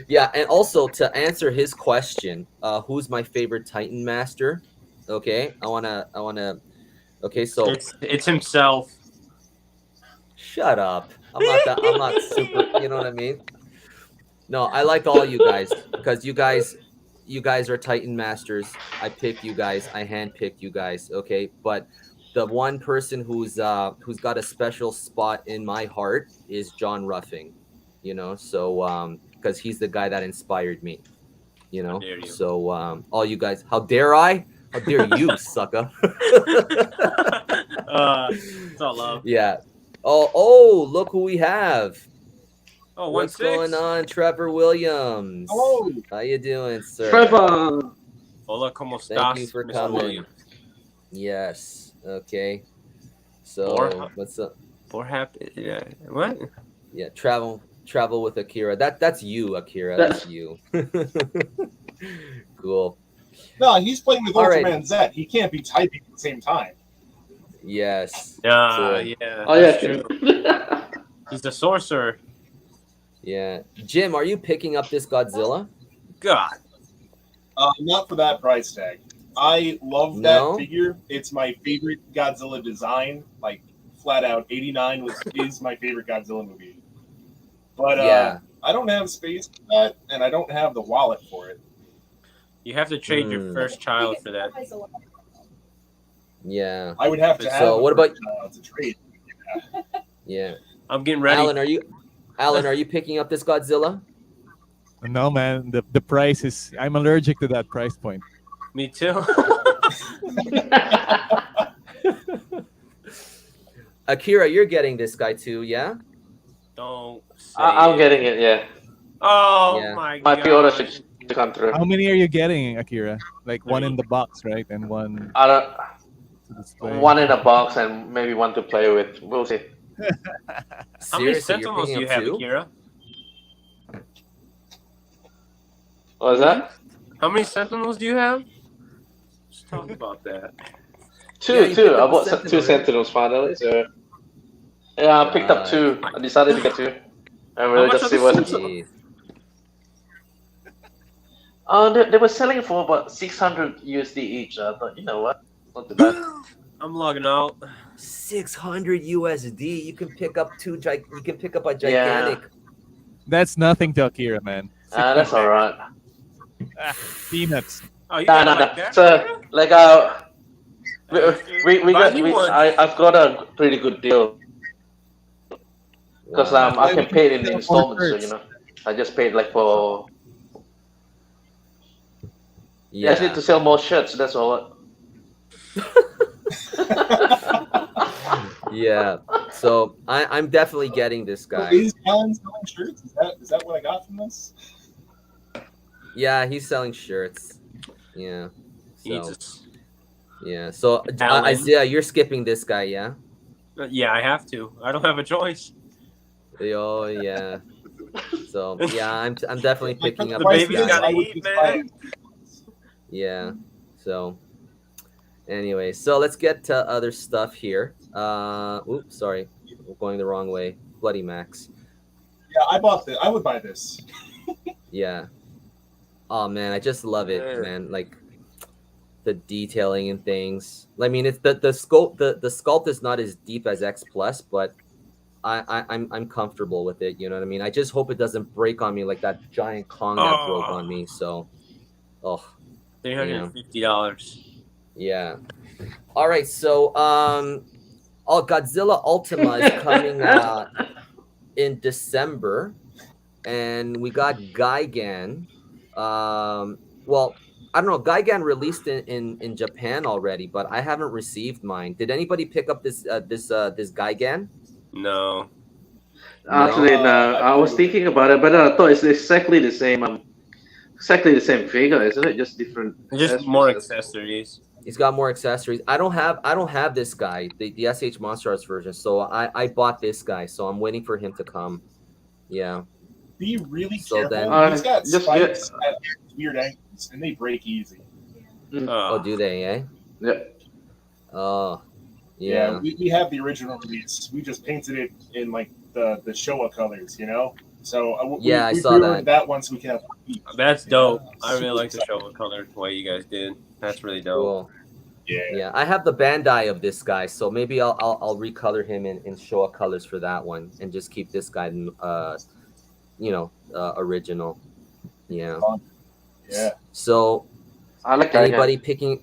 yeah, and also to answer his question, who's my favorite Titan Master? Okay, I wanna. Okay, so It's himself. shut up. I'm not super. You know what I mean? No, I like all you guys because you guys are Titan Masters. I picked you guys. I handpicked you guys. Okay, but the one person who's got a special spot in my heart is John Ruffing. You know, so because he's the guy that inspired me. You know, dare you. so all you guys, how dare I? How dare you, sucker? It's all love. Yeah. Oh, look who we have. Oh, What's 1-6. going on, Trevor Williams? Hello. How you doing, sir? Trevor. Hola, ¿cómo estás? Thank you for Mr. coming. Williams? Yes. Okay. So Or- what's up? For happy. Yeah. What? Yeah, travel with Akira. That's you, Akira. That's you. Cool. No, he's playing with All right. Ultraman Z. He can't be typing at the same time. Yes. Yeah. Cool. Yeah. Oh, yeah. that's true. He's the sorcerer. Yeah. Jim, are you picking up this Godzilla? God. Not for that price tag. I love No? that figure. It's my favorite Godzilla design. Like flat out, 89 is my favorite Godzilla movie. But Yeah. I don't have space for that, and I don't have the wallet for it. You have to trade your first child for that. Yeah. I would have to have. So what about to trade? Yeah. I'm getting ready. Alan, are you picking up this Godzilla? No, man. The price is. I'm allergic to that price point. Me too. Akira, you're getting this guy too, yeah? Don't say I'm it. getting it. Yeah, Oh Yeah. my my god. pre-order should come through. How many are you getting, Akira? Like one in the box, right? And one I don't. to display. One in a box and maybe one to play with. We'll see. How many Seriously, you're sentinels do picking you up have, two? Akira? What was that? How many sentinels do you have? Let's talk about that. Yeah, you Two. picked I up a bought Sentinel, two right? Sentinels finally. So yeah, I picked up God. two. I decided to get two. And How we'll much just are see the what. Sentinels? They were selling for about 600 USD each. I thought, you know what, not too bad. I'm logging out. 600 USD. You can pick up you can pick up a Yeah. gigantic. That's nothing to Akira, man. That's all right. Peanuts. Oh, you No, got no, it no. like that? So Akira? like I've got a pretty good deal because Wow. I can pay it in More installments. So shirts. I just paid like for. I just need Yeah. to sell more shirts. That's all. Yeah. So I'm definitely getting this So guy. is Alan selling shirts? Is that what I got from this? Yeah, he's selling shirts. Yeah. So Jesus. yeah. So Alan. Isaiah, you're skipping this guy, yeah? Yeah, I have to. I don't have a choice. Oh yeah. So yeah, I'm definitely picking up The this baby's guy. gotta I would eat, just man. buy it. Yeah. So anyway, so let's get to other stuff here. Oops, sorry. We're going the wrong way. Bloody Max. Yeah, I bought this. I would buy this. Yeah. Oh man, I just love it, Yeah. man. Like the detailing and things. I mean, it's the sculpt the sculpt is not as deep as X Plus, but I'm comfortable with it. You know what I mean? I just hope it doesn't break on me like that giant Kong that broke on me. So, oh $350. yeah. All right, so Godzilla Ultima is coming in December, and we got Gigan. Well, I don't know. Gigan released in Japan already, but I haven't received mine. Did anybody pick up this Gigan? No. Actually, no. I was thinking about it, but I thought it's exactly the same. Exactly the same figure, isn't it? Just different. Just more accessories. He's got more accessories. I don't have this guy, the SH Monster Arts version. So I bought this guy. So I'm waiting for him to come. Yeah. Be really So careful. then- He's got just spikes at weird angles, and they break easy. Oh, do they? Eh? Yeah. Oh, yeah. We have the original release. We just painted it in like the Showa colors, you know. So Yeah, I we saw pre-ordered that. that one, so we can have. That's dope. Yeah, I really super like the excited. show color the way you guys did. That's really dope. Cool. Yeah. Yeah, I have the Bandai of this guy, so maybe I'll recolor him in Showa colors for that one, and just keep this guy, original. Yeah. Yeah. So I like that. anybody picking?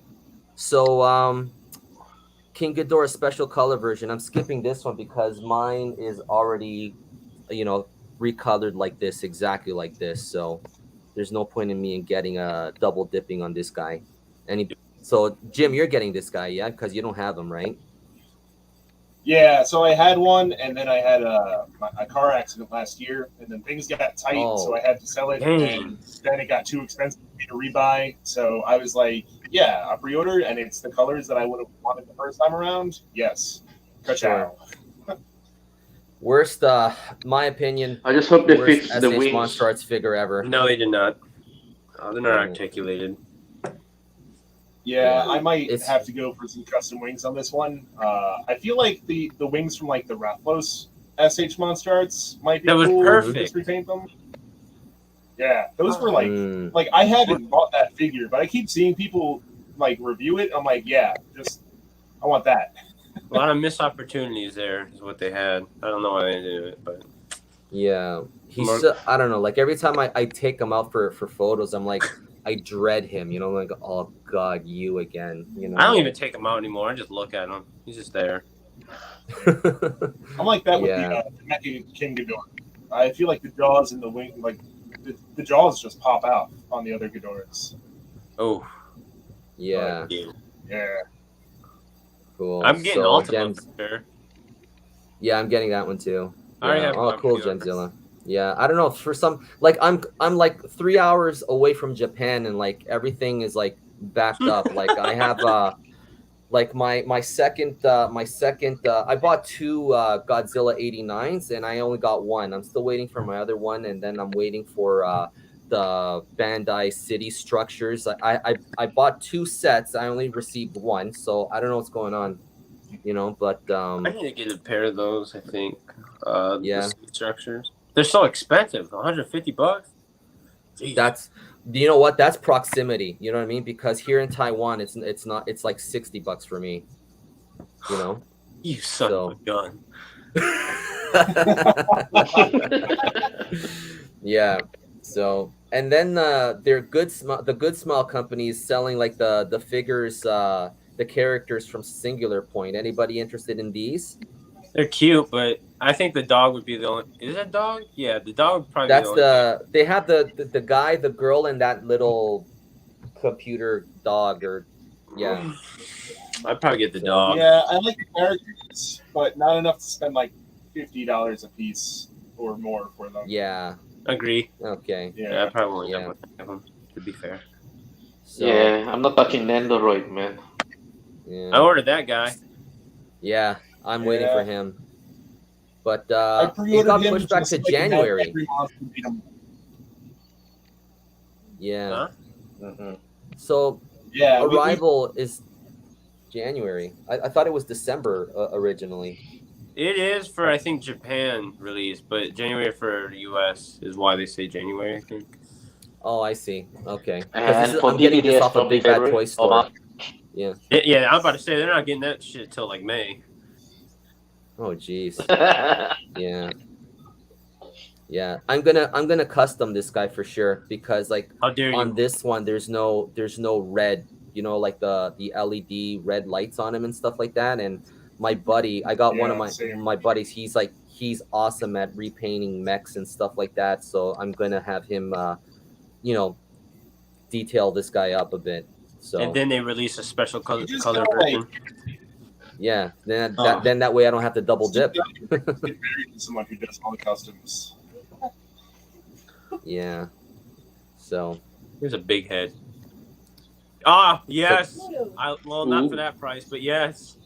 So King Ghidorah special color version. I'm skipping this one because mine is already, recolored like this, exactly like this. So there's no point in me in getting a double dipping on this guy. So Jim, you're getting this guy, yeah? Because you don't have him, right? Yeah, so I had one, and then I had a car accident last year, and then things got tight, so I had to sell it, and then it got too expensive for me to rebuy. So I was like, yeah, I pre-ordered, and it's the colors that I would have wanted the first time around. Yes, Sure. Worst, my opinion. I just hope they worst fix the SH wings. Monster Arts figure ever. No, they did not. They're not articulated. Yeah, I might It's- have to go for some custom wings on this one. I feel like the wings from like the Rathalos SH Monster Arts might be That was cool. perfect. Just repaint them. Yeah, those were Mm. like I haven't bought that figure, but I keep seeing people like review it. I'm like, yeah, just I want that. A lot of missed opportunities there is what they had. I don't know why they did it, but Yeah, he's Mark- so, I don't know. Like every time I take him out for photos, I'm like I dread him. You know, like oh god, you again. You know. I don't even take him out anymore. I just look at him. He's just there. I'm like that with Yeah. the Mecha King Ghidorah. I feel like the jaws and the wing, like the jaws just pop out on the other Ghidorahs. Oh, Yeah. Yeah. Cool. I'm getting so, Ultima Gems, for sure. yeah, I'm getting that one too. I already Yeah. have Oh, mine cool, pre-ordered. Gemzilla. Yeah, I don't know. For some, like I'm like 3 hours away from Japan, and like everything is like backed up. Like I have like my second I bought two Godzilla 89s, and I only got one. I'm still waiting for my other one, and then I'm waiting for the Bandai City Structures. I bought two sets. I only received one, so I don't know what's going on. You know, but I need to get a pair of those. I think. Yeah. The seat structures. They're so expensive. $150. Jeez. that's you know what, that's proximity, you know what I mean, because here in Taiwan it's not, it's like $60 for me, you know. You son of a gun. Yeah, so and then they're the Good Smile company is selling like the figures, the characters from Singular Point. Anybody interested in these? They're cute, but I think the dog would be the only. Is that dog? Yeah, the dog would probably That's be the they have the guy, the girl, and that little computer dog, or yeah. only. I'd probably get the dog. Yeah, I like the characters, but not enough to spend like $50 a piece or more for them. Yeah. Agree. Okay. Yeah, I probably won't Yeah. have one of them, to be fair. So, Yeah, I'm not touching Nendoroid, man. yeah. I ordered that guy. Yeah, I'm waiting for him. But I it pre-ordered got him pushed back just to so I can have January. every monster beat him. Yeah. Huh? Mm-hmm. So Yeah, Arrival is January. I thought it was December originally. It is for, I think, Japan release, but January for the US is why they say January, I think. Oh, I see. Okay. 'Cause And for I'm getting this DVDs off of probably Big Bad February Toy or Store. March. Yeah. Yeah, I'm about to say they're not getting that shit till like May. Oh, jeez. Yeah. Yeah, I'm gonna custom this guy for sure, because like How dare on you? this one there's no red, you know, like the LED red lights on him and stuff like that. And my buddy, I got one of my buddies, he's awesome at repainting mechs and stuff like that, so I'm gonna have him you know, detail this guy up a bit. So And then they release a special color just version. gotta, yeah, then that way I don't have to double dip. get married to someone who does all the customs. Yeah. So Here's a big head. Ah, yes. Well, Not for that price, but yes.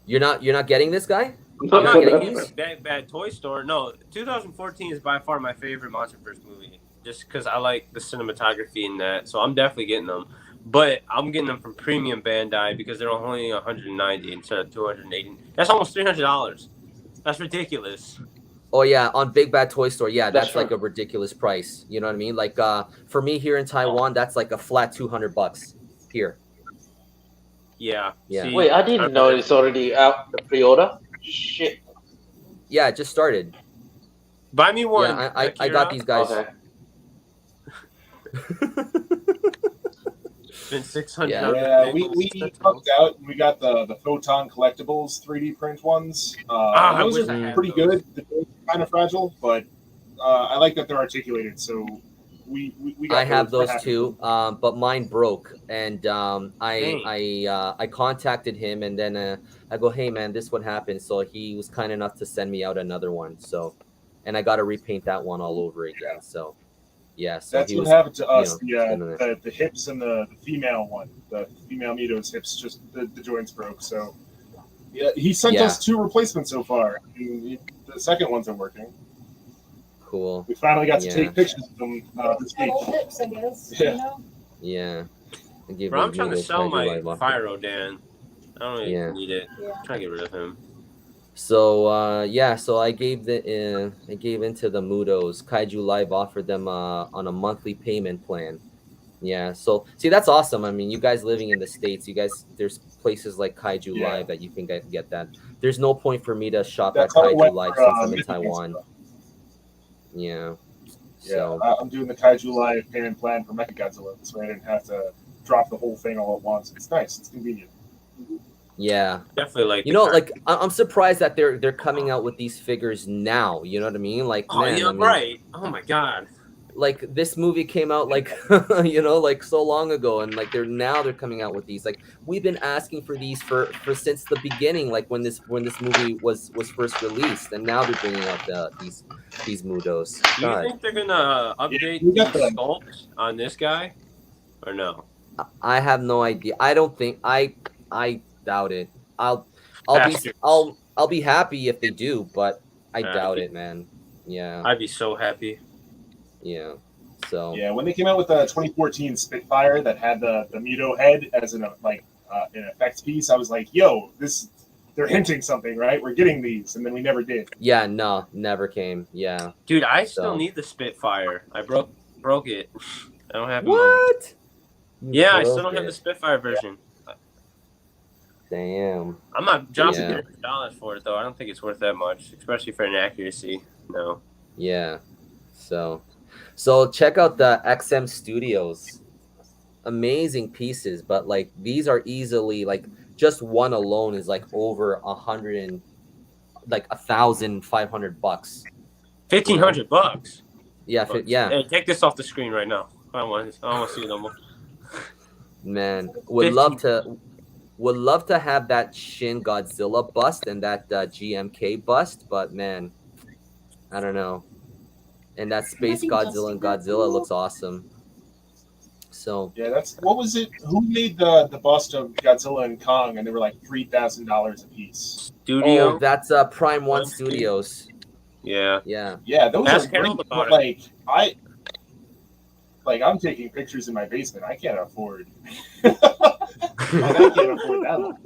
you're not getting this guy? I'm not getting getting these? a bad toy store. No, 2014 is by far my favorite MonsterVerse movie, just because I like the cinematography in that. So I'm definitely getting them, but I'm getting them from Premium Bandai because they're only 190 instead of 280. That's almost $300. That's ridiculous. Oh yeah, on Big Bad Toy Store, yeah, That's that's like a ridiculous price. You know what I mean? Like for me here in Taiwan, that's like a flat $200 here. Yeah. Yeah. See, Wait, I didn't know it's already out, the pre-order. Shit. Yeah, it just started. Buy me one. Yeah, I got these guys. Okay. Been 600. Yeah. Yeah, we lucked out. We got the Photon Collectibles 3D print ones. I Those wish I are had pretty those. good. They're kind of fragile, but I like that they're articulated. So we got I have We're those happy. too, but mine broke, and Dang. I contacted him, and then I go, hey man, this what happened. So he was kind enough to send me out another one. So, and I got to repaint that one all over again. So, yeah. So That's he what was, happened to us. you know, The hips and the female one, the female Mito's hips, just the joints broke. So yeah, he sent Yeah. us 2 replacements so far. The second ones are working. cool. We finally got to Yeah. take pictures of them this week. metal hips, I guess. Yeah. You know? Yeah. I give Bro, I'm those trying to noodles sell my Hydro Live off. Fire Rodan. I don't even Yeah. need it. Yeah. I'm trying to get rid of him. So yeah, so I gave into the Mudos. Kaiju Live offered them on a monthly payment plan. Yeah, so see that's awesome. I mean, you guys living in the States, you guys there's places like Kaiju Yeah, Live that you can get that. There's no point for me to shop at that's how it Kaiju went Live for since I'm in Taiwan. Mechagodzilla. Yeah. Yeah, So I'm doing the Kaiju Live payment plan for Mechagodzilla, so I didn't have to drop the whole thing all at once. It's nice. It's convenient. yeah. Definitely like You the know, kind. like I'm surprised that they're coming out with these figures now. You know what I mean? Like, Oh man, yeah, I mean, right. Oh my god. like this movie came out like like so long ago, and like they're coming out with these. Like we've been asking for these for since the beginning, like when this movie was first released, and now they're bringing out these Mudos. Do you God, think they're gonna Yeah, update we the got the sculpt on this guy, or no? I have no idea. I don't think I doubt it. I'll be Bastards. I'll be happy if they do, but I doubt I'd it, man. Yeah, be so happy. yeah. So Yeah, when they came out with the 2014 Spitfire that had the Muto head as an an effects piece, I was like, "Yo, this they're hinting something, right? We're getting these," and then we never did. yeah, no, never came. Yeah. Dude, I still So need the Spitfire. I broke it. I don't have it. what? Yeah, I still Broke don't have the it. Spitfire version. Damn. I'm not dropping Yeah. $100 for it though. I don't think it's worth that much, especially for inaccuracy. No. Yeah. So check out the XM Studios. Amazing pieces, but like these are easily like just one alone is like over 1,500 bucks. $1,500. Yeah, yeah, Hey, take this off the screen right now. I don't want to see it no more. man. 15. Would love to have that Shin Godzilla bust and that GMK bust, but man, I don't know. And that Space think Godzilla and Dusty Godzilla Godzilla- looks awesome. So Yeah, that's what was it? Who made the bust of Godzilla and Kong? And they were like $3,000 a piece. Studio. oh, that's Prime One One Studios. Yeah. Yeah. Yeah, those Ask are great. Harold about But it. I'm taking pictures in my basement. I can't afford. I can't afford that one.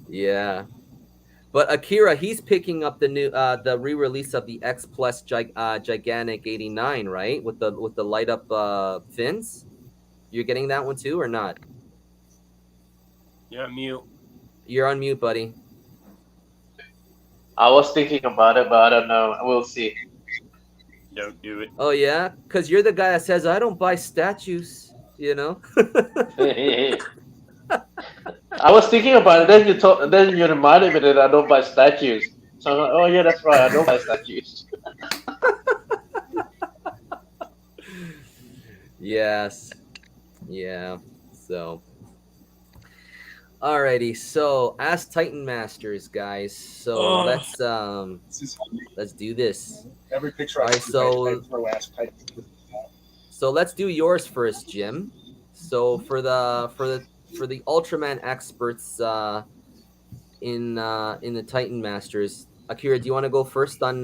Yeah. But Akira, he's picking up the new the re-release of the X Plus Gigantic 89, right? With the light up fins. You're getting that one too or not? You're on mute. You're on mute, buddy. I was thinking about it, but I don't know. We'll see. Don't do it. Oh yeah? Cause you're the guy that says I don't buy statues, you know? I was thinking about it. Then you reminded me that I don't buy statues. So I'm like, oh yeah, that's right. I don't buy statues. Yes. Yeah. So alrighty, so as Titan Masters, guys. So Oh. let's do this. Every picture I Alright, see, so- I throw ass type. So let's do yours first, Jim. So for the Ultraman experts in the Titan Masters, Akira, do you want to go first on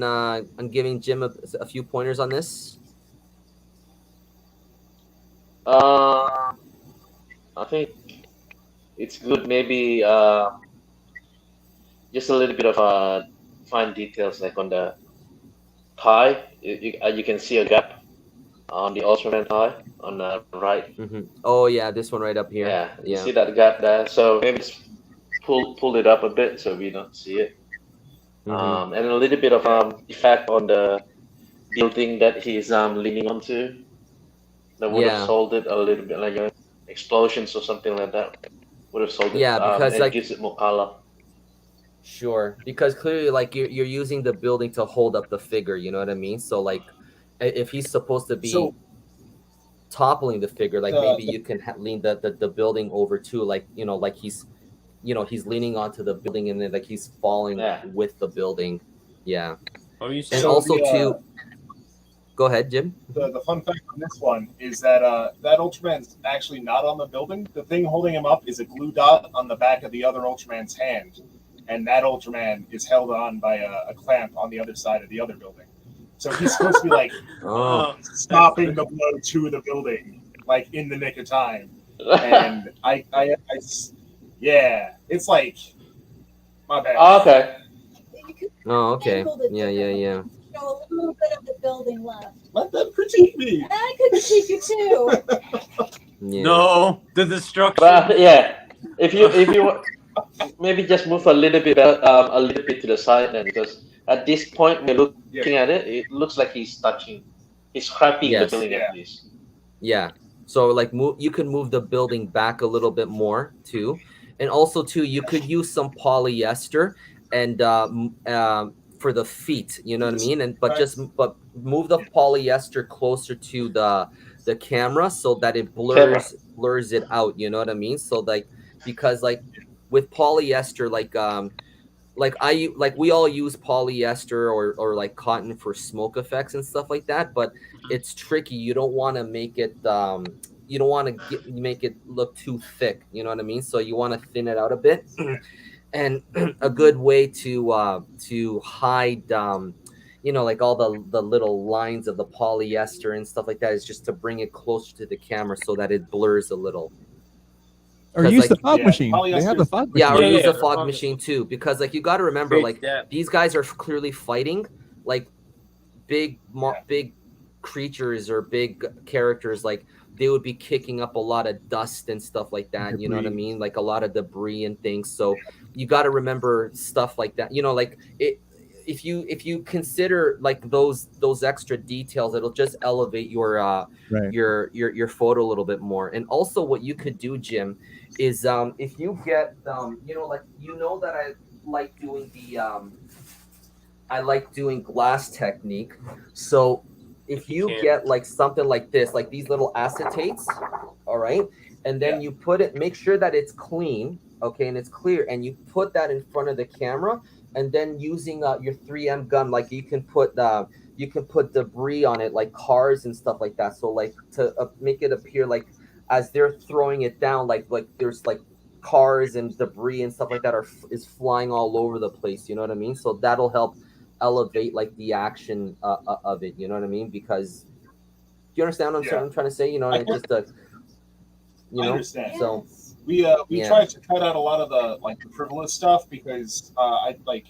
giving Jim a few pointers on this? I think it's good. Maybe just a little bit of fine details, like on the thigh. You can see a gap on the Ultraman thigh on the right. Mm-hmm. Oh yeah, this one right up here. Yeah, you see that gap there. So maybe just pull it up a bit so we don't see it. Mhm. And a little bit of effect on the building that he's leaning onto. That would have Yeah. sold it a little bit, like explosions or something like that. Would have sold it. Yeah, because, it like- gives it more color. Sure, because clearly, like you're using the building to hold up the figure. You know what I mean? So like, if he's supposed to be So- toppling the figure, like The- maybe you can lean the building over too, like like he's leaning onto the building and then like he's falling Yeah. with the building. Yeah, What are you and saying? So also the, too. Go ahead, Jim. The fun fact on this one is that that Ultraman's actually not on the building. The thing holding him up is a glue dot on the back of the other Ultraman's hand, and that Ultraman is held on by a clamp on the other side of the other building. So he's supposed to be like Oh, stopping the blow to the building, like in the nick of time. And yeah, it's like My bad. Oh, okay. You could Oh, okay. angled it Yeah, yeah. show a little bit of the building left. Let them critique me. And I could critique you too. Yeah. No, the destruction. But yeah, if you maybe just move a little bit to the side then, because at this point we're looking at it, it looks like he's scrapping the Yes. building Yeah. at least. Yeah. So like you can move the building back a little bit more too. And also too, you could use some polyester and for the feet, you know what I mean? And but move the polyester closer to the camera so that it blurs it out, you know what I mean? So like because like with polyester like we all use polyester or like cotton for smoke effects and stuff like that, but it's tricky. You don't want to make it you don't want to make it look too thick, you know what I mean? So you want to thin it out a bit. And a good way to hide you know, like all the little lines of the polyester and stuff like that is just to bring it closer to the camera so that it blurs a little. Or 'Cause, use like, the fog yeah, machine. They polyester- have the fog Yeah, machine. or Yeah, use yeah, a fog fog machine too, because like you got to remember, Creates like depth. these guys are clearly fighting like big creatures or big characters. Like they would be kicking up a lot of dust and stuff like that. You know what I Debris. mean? Like a lot of debris and things. So you got to remember stuff like that. You know, like it. If you consider like those extra details, it'll just elevate your Right. your photo a little bit more. And also, what you could do, Jim, is if you get you know, like you know that I like doing I like doing glass technique. So if you can't. get like something like this, like these little acetates, all right, and then you put it, make sure that it's clean, okay, and it's clear, and you put that in front of the camera, and then using your 3M gun, like you can put debris on it, like cars and stuff like that. So like to make it appear like as they're throwing it down, like there's like cars and debris and stuff like that is flying all over the place. You know what I mean? So that'll help elevate like the action of it. You know what I mean? Because do you understand what I'm trying to say? You know, and just you I know. understand. So We tried to cut out a lot of the like the frivolous stuff because I like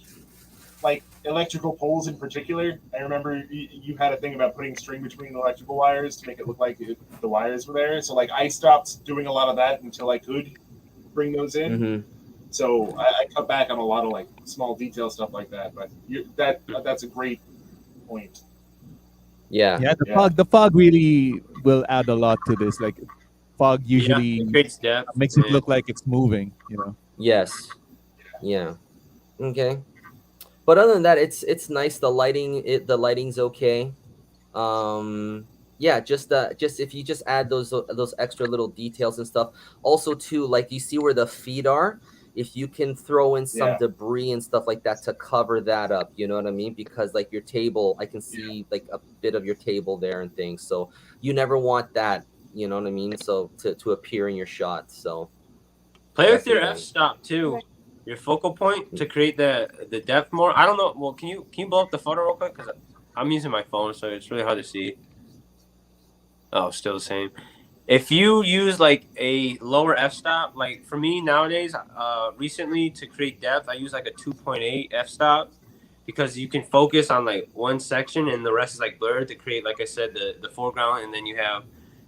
electrical poles in particular. I remember you had a thing about putting string between electrical wires to make it look like the wires were there. So like I stopped doing a lot of that until I could bring those in. Mm-hmm. So I cut back on a lot of like small detail stuff like that. But that's a great point. Yeah. Yeah, the fog really will add a lot to this. Like fog usually it creates depth. makes it look like it's moving, you know. Yes. Yeah. Okay. But other than that, it's nice. The lighting's okay. Yeah, just if you just add those extra little details and stuff. Also too, like you see where the feet are, if you can throw in some debris and stuff like that to cover that up, you know what I mean? Because like your table, I can see like a bit of your table there and things. So you never want that, you know what I mean? So to appear in your shot. So play with your definitely. f-stop too, your focal point, to create the depth more. I don't know. Well, can you blow up the photo real quick? Because I'm using my phone, so it's really hard to see. Oh, still the same. If you use like a lower f-stop, like for me nowadays, recently to create depth, I use like a 2.8 f-stop because you can focus on like one section and the rest is like blurred to create, like I said, the foreground, and then you have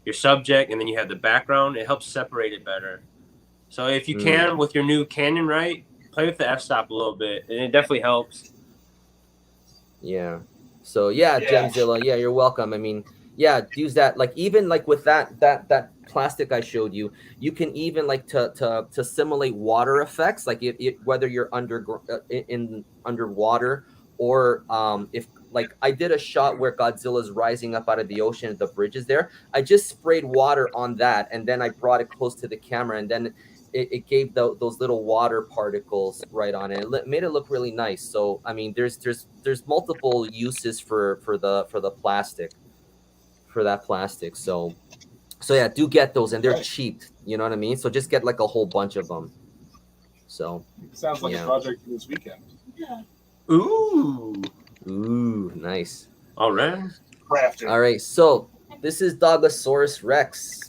your subject and then you have the background. It helps separate it better. So if you can, with your new Canon, right, play with the f-stop a little bit, and it definitely helps. Yeah. So yeah, Gemzilla, yeah, you're welcome. I mean, yeah, use that. Like even like with that plastic I showed you, you can even like to simulate water effects, like whether you're underwater or if like I did a shot where Godzilla's rising up out of the ocean and the bridge is there. I just sprayed water on that, and then I brought it close to the camera, and then it gave those little water particles right on it. It made it look really nice. So I mean, there's multiple uses for the plastic, for that plastic. So yeah, do get those, and they're cheap. You know what I mean? So just get like a whole bunch of them. So Sounds like a project for this weekend. Yeah. Ooh, nice. All right. Crafting. All right. So this is Dogosaurus Rex.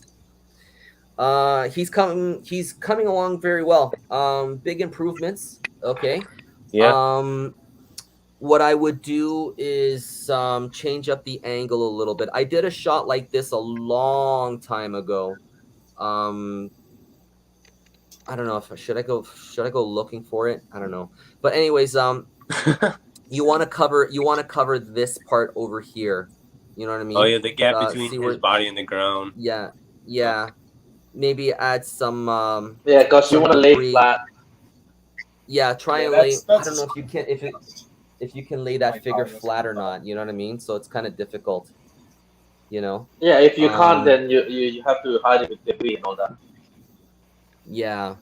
He's coming along very well. Big improvements. Okay. Yeah. What I would do is change up the angle a little bit. I did a shot like this a long time ago. I don't know if should I go looking for it? I don't know. But anyways, you want to cover this part over here. You know what I Oh mean? yeah, the gap between See his where body and the ground. yeah. Maybe add Yeah, because you some want to lay debris. flat. Yeah, try Yeah, and lay. that's I don't know if you can if you can lay that figure flat or not. You know what I mean? So it's kind of difficult. You know? Yeah, if you can't, Um, then you have to hide it with debris and all that. yeah.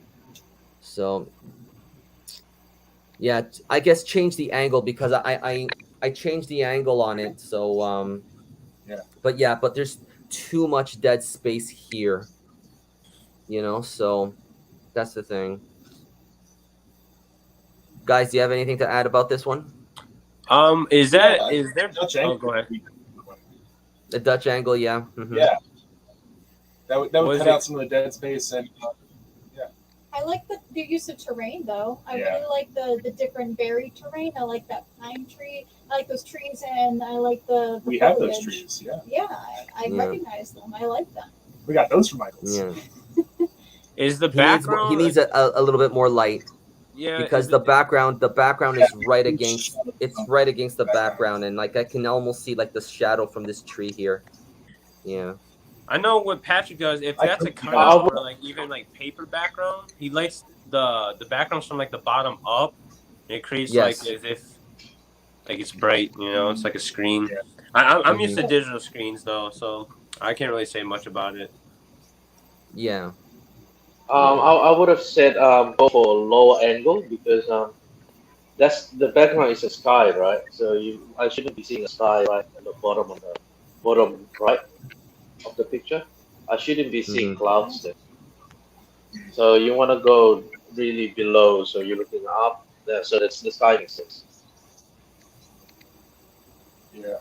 So yeah, I guess change the angle because I changed the angle on it. So Yeah. but there's too much dead space here. You know, so that's the thing. Guys, do you have anything to add about this one? Is Yeah, there? Dutch Oh, angle. go ahead. The Dutch angle, yeah. Yeah, that would Was cut it- out some of the dead space and I like the use of terrain though. I Yeah. really like the different varied terrain. I like that pine tree. I like those trees, and I like the we have those foliage. trees. Yeah, Yeah, I Yeah. recognize them. I like them. we got those from Michaels. Yeah. Is the He background? needs a little bit more light yeah, because is the background is right Huge against shadow it's from right against the background. background, and like I can almost see like the shadow from this tree here. Yeah. I know what Patrick does. If I that's a could- cutout or like even like paper background, he likes the backgrounds from like the bottom up. And it creates Yes. like as if like it's bright. You know, it's like a screen. Yeah. I'm used to digital screens though, so I can't really say much about it. Yeah. I would have said go for lower angle because that's the background is a sky, right? So I shouldn't be seeing a sky right at the bottom of the bottom right of the picture. I shouldn't be seeing clouds there. So you want to go really below, so you're looking up there, so that's the sky makes sense. Yeah.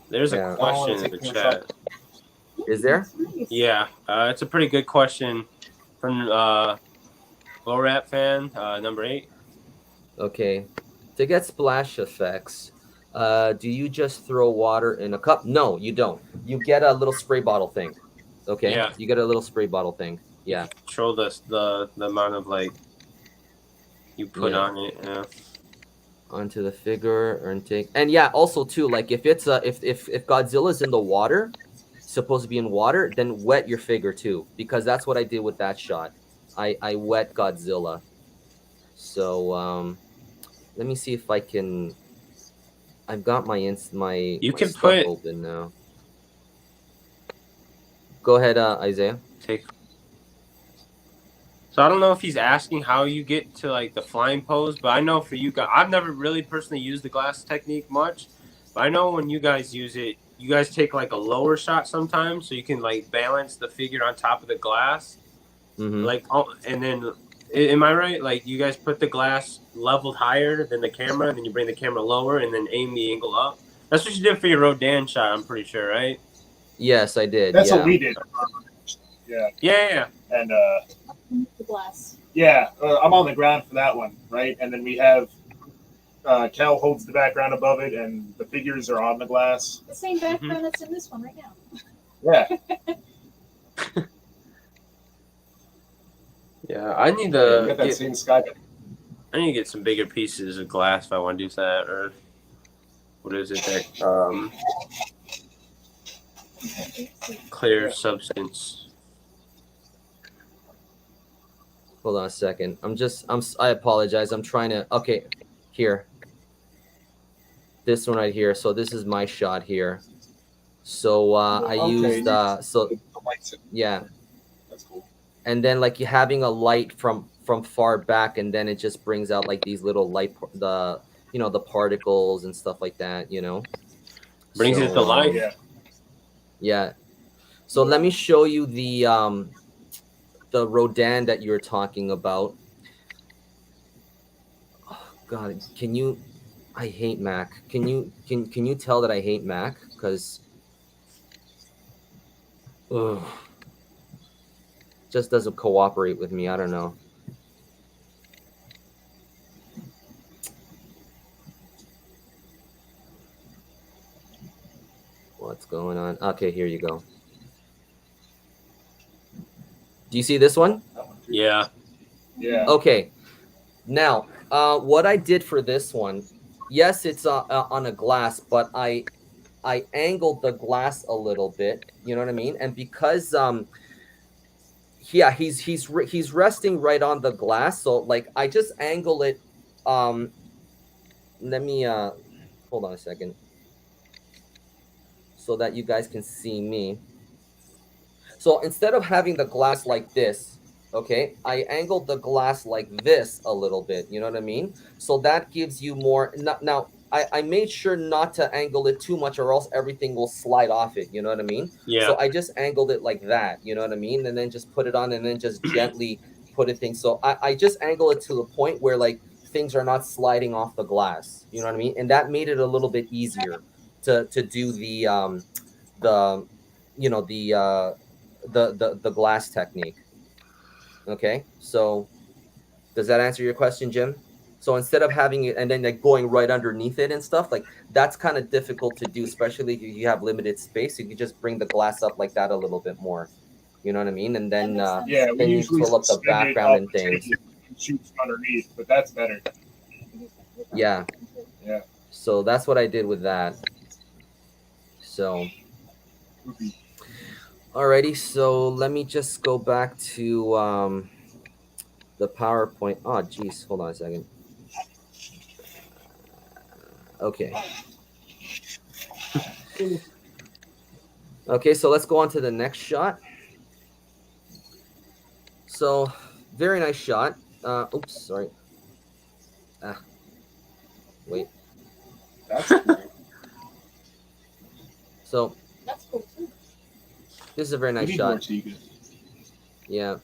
There's Yeah. a question in the chat. Is there? Nice. Yeah, it's a pretty good question from Low Rap fan number 8. Okay. To get splash effects, do you just throw water in a cup? No, you don't. You get a little spray bottle thing. Okay. Yeah. You get a little spray bottle thing. Yeah. Control the amount of like you put Yeah. on it. Yeah. Onto the figure and take, and yeah, also too, like if it's if Godzilla's in the water, supposed to be in water, then wet your figure too, because that's what I did with that shot. I wet Godzilla. So let me see if I can. I've got my You my can stuff put- open now. Go ahead, Isaiah. Take. So I don't know if he's asking how you get to like the flying pose, but I know for you guys, I've never really personally used the glass technique much, but I know when you guys use it, you guys take like a lower shot sometimes, so you can like balance the figure on top of the glass, Mhm. like, and then, am I right? Like you guys put the glass leveled higher than the camera, and then you bring the camera lower, and then aim the angle up. That's what you did for your Rodan shot, I'm pretty sure, right? Yes, I did. That's yeah. what we did. Yeah, Yeah. and The glass. yeah, I'm on the ground for that one, right? And then we have Cal holds the background above it, and the figures are on the glass. The same background that's in this one right now. Yeah, Yeah, I need we to got that get, same sky. I need to get some bigger pieces of glass if I want to do that, or what is it that clear substance. Hold on a second. I apologize. I'm trying to. Okay, here. This one right here. So this is my shot here. So I Okay. used so yeah, That's cool. and then like you having a light from far back, and then it just brings out like these little light the the particles and stuff like that. Brings it to life. Yeah, Yeah. So let me show you the Rodan that you're talking about. Oh, God, can you? I hate Mac. Can you tell that I hate Mac? Because, just doesn't cooperate with me. I don't know. What's going on? Okay, here you go. Do you see this one? Yeah. Yeah. Okay. Now, what I did for this one, yes, it's on a glass, but I angled the glass a little bit. You know what I mean? And because yeah, he's resting right on the glass, so like I just angle it. Let me hold on a second, so that you guys can see me. So instead of having the glass like this, okay, I angled the glass like this a little bit. You know what I mean? So that gives you more. Now, I made sure not to angle it too much, or else everything will slide off it. You know what I mean? Yeah. So I just angled it like that. You know what I mean? And then just put it on, and then just gently put it things. So I just angle it to the point where like things are not sliding off the glass. You know what I mean? And that made it a little bit easier to do the you know the glass technique. Okay, so does that answer your question, Jim? So instead of having it and then like going right underneath it and stuff, like that's kind of difficult to do, especially if you have limited space. You can just bring the glass up like that a little bit more. You know what I mean? And then Yeah, we then you usually fill up the suspend it background up and the things. table and shoots underneath, but that's better. Yeah. Yeah. So that's what I did with that. So alrighty, so let me just go back to the PowerPoint. Oh, geez, hold on a second. Okay. Okay, so let's go on to the next shot. So, very nice shot. Oops, sorry. Wait. That's cool. So, That's cool too. this is a very We nice need more shot. Tegan. Yeah.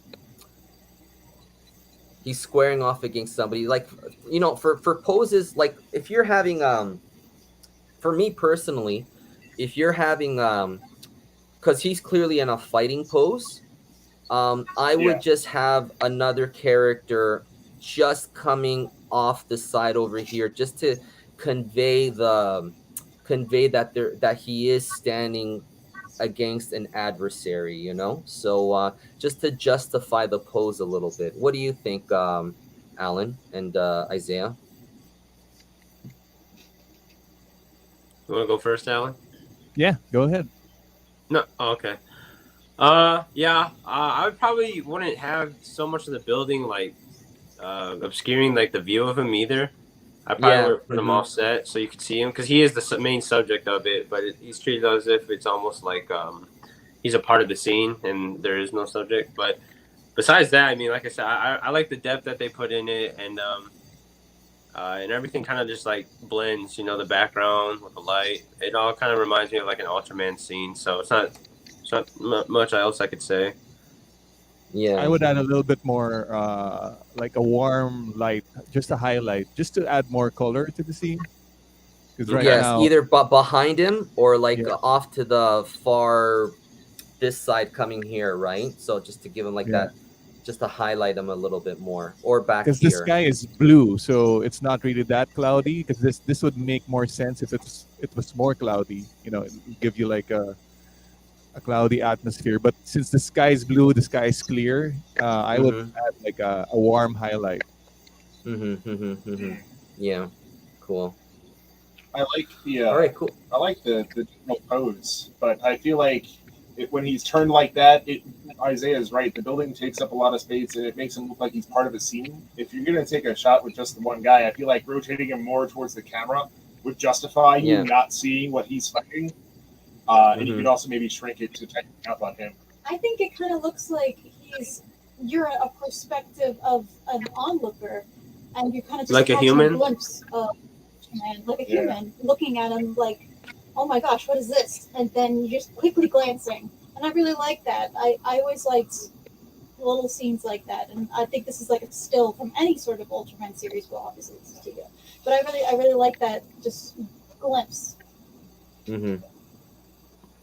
He's squaring off against somebody. Like, you know, for poses, like if you're having for me personally, if you're having because he's clearly in a fighting pose, I would Yeah. just have another character just coming off the side over here, just to convey that he is standing against an adversary, you know. So just to justify the pose a little bit. What do you think, Alan and Isaiah? You want to go first, Alan? Yeah, go ahead. No. Oh, okay. Yeah. I would probably wouldn't have so much of the building like obscuring like the view of him either. I probably Yeah. would put him offset so you could see him because he is the main subject of it, but he's treated as if it's almost like he's a part of the scene and there is no subject. But besides that, I mean, like I said, I like the depth that they put in it, and everything kind of just like blends. You know, the background with the light, it all kind of reminds me of like an Ultraman scene. So it's not much else I could say. Yeah. I would add a little bit more, like a warm light, just a highlight, just to add more color to the scene. Because right Yes, now, either behind him or like Yeah. off to the far this side coming here, right? So just to give him like Yeah. that, just to highlight him a little bit more, or back because the here. sky is blue, so it's not really that cloudy. Because this would make more sense if it was more cloudy. You know, it would give you like a cloudy atmosphere. But since the sky is blue, the sky is clear. I would add like a warm highlight. Yeah, cool. I like the All right, cool. I like the general pose, but I feel like when he's turned like that, Isaiah is right. The building takes up a lot of space, and it makes him look like he's part of a scene. If you're gonna take a shot with just the one guy, I feel like rotating him more towards the camera would justify you not seeing what he's fighting. And you could also maybe shrink it to tighten up on him. I think it kind of looks like you're a perspective of an onlooker, and you're kind of just like a catching human, glimpse of man, like a human, looking at him like, oh my gosh, what is this? And then you're just quickly glancing. And I really like that. I always liked little scenes like that, and I think this is like a still from any sort of Ultraman series. Well, obviously this is studio, but I really like that just glimpse.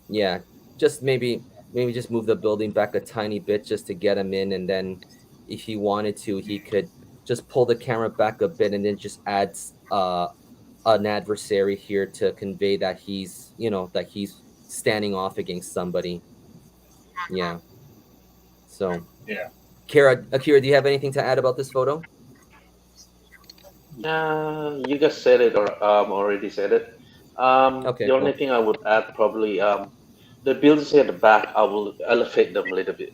Yeah, just maybe just move the building back a tiny bit just to get him in, and then if he wanted to, he could just pull the camera back a bit and then just adds an adversary here to convey that he's standing off against somebody. Yeah. So Yeah. Akira, do you have anything to add about this photo? You guys said it or already said it. Okay, The only cool. thing I would add probably the buildings at the back, I will elevate them a little bit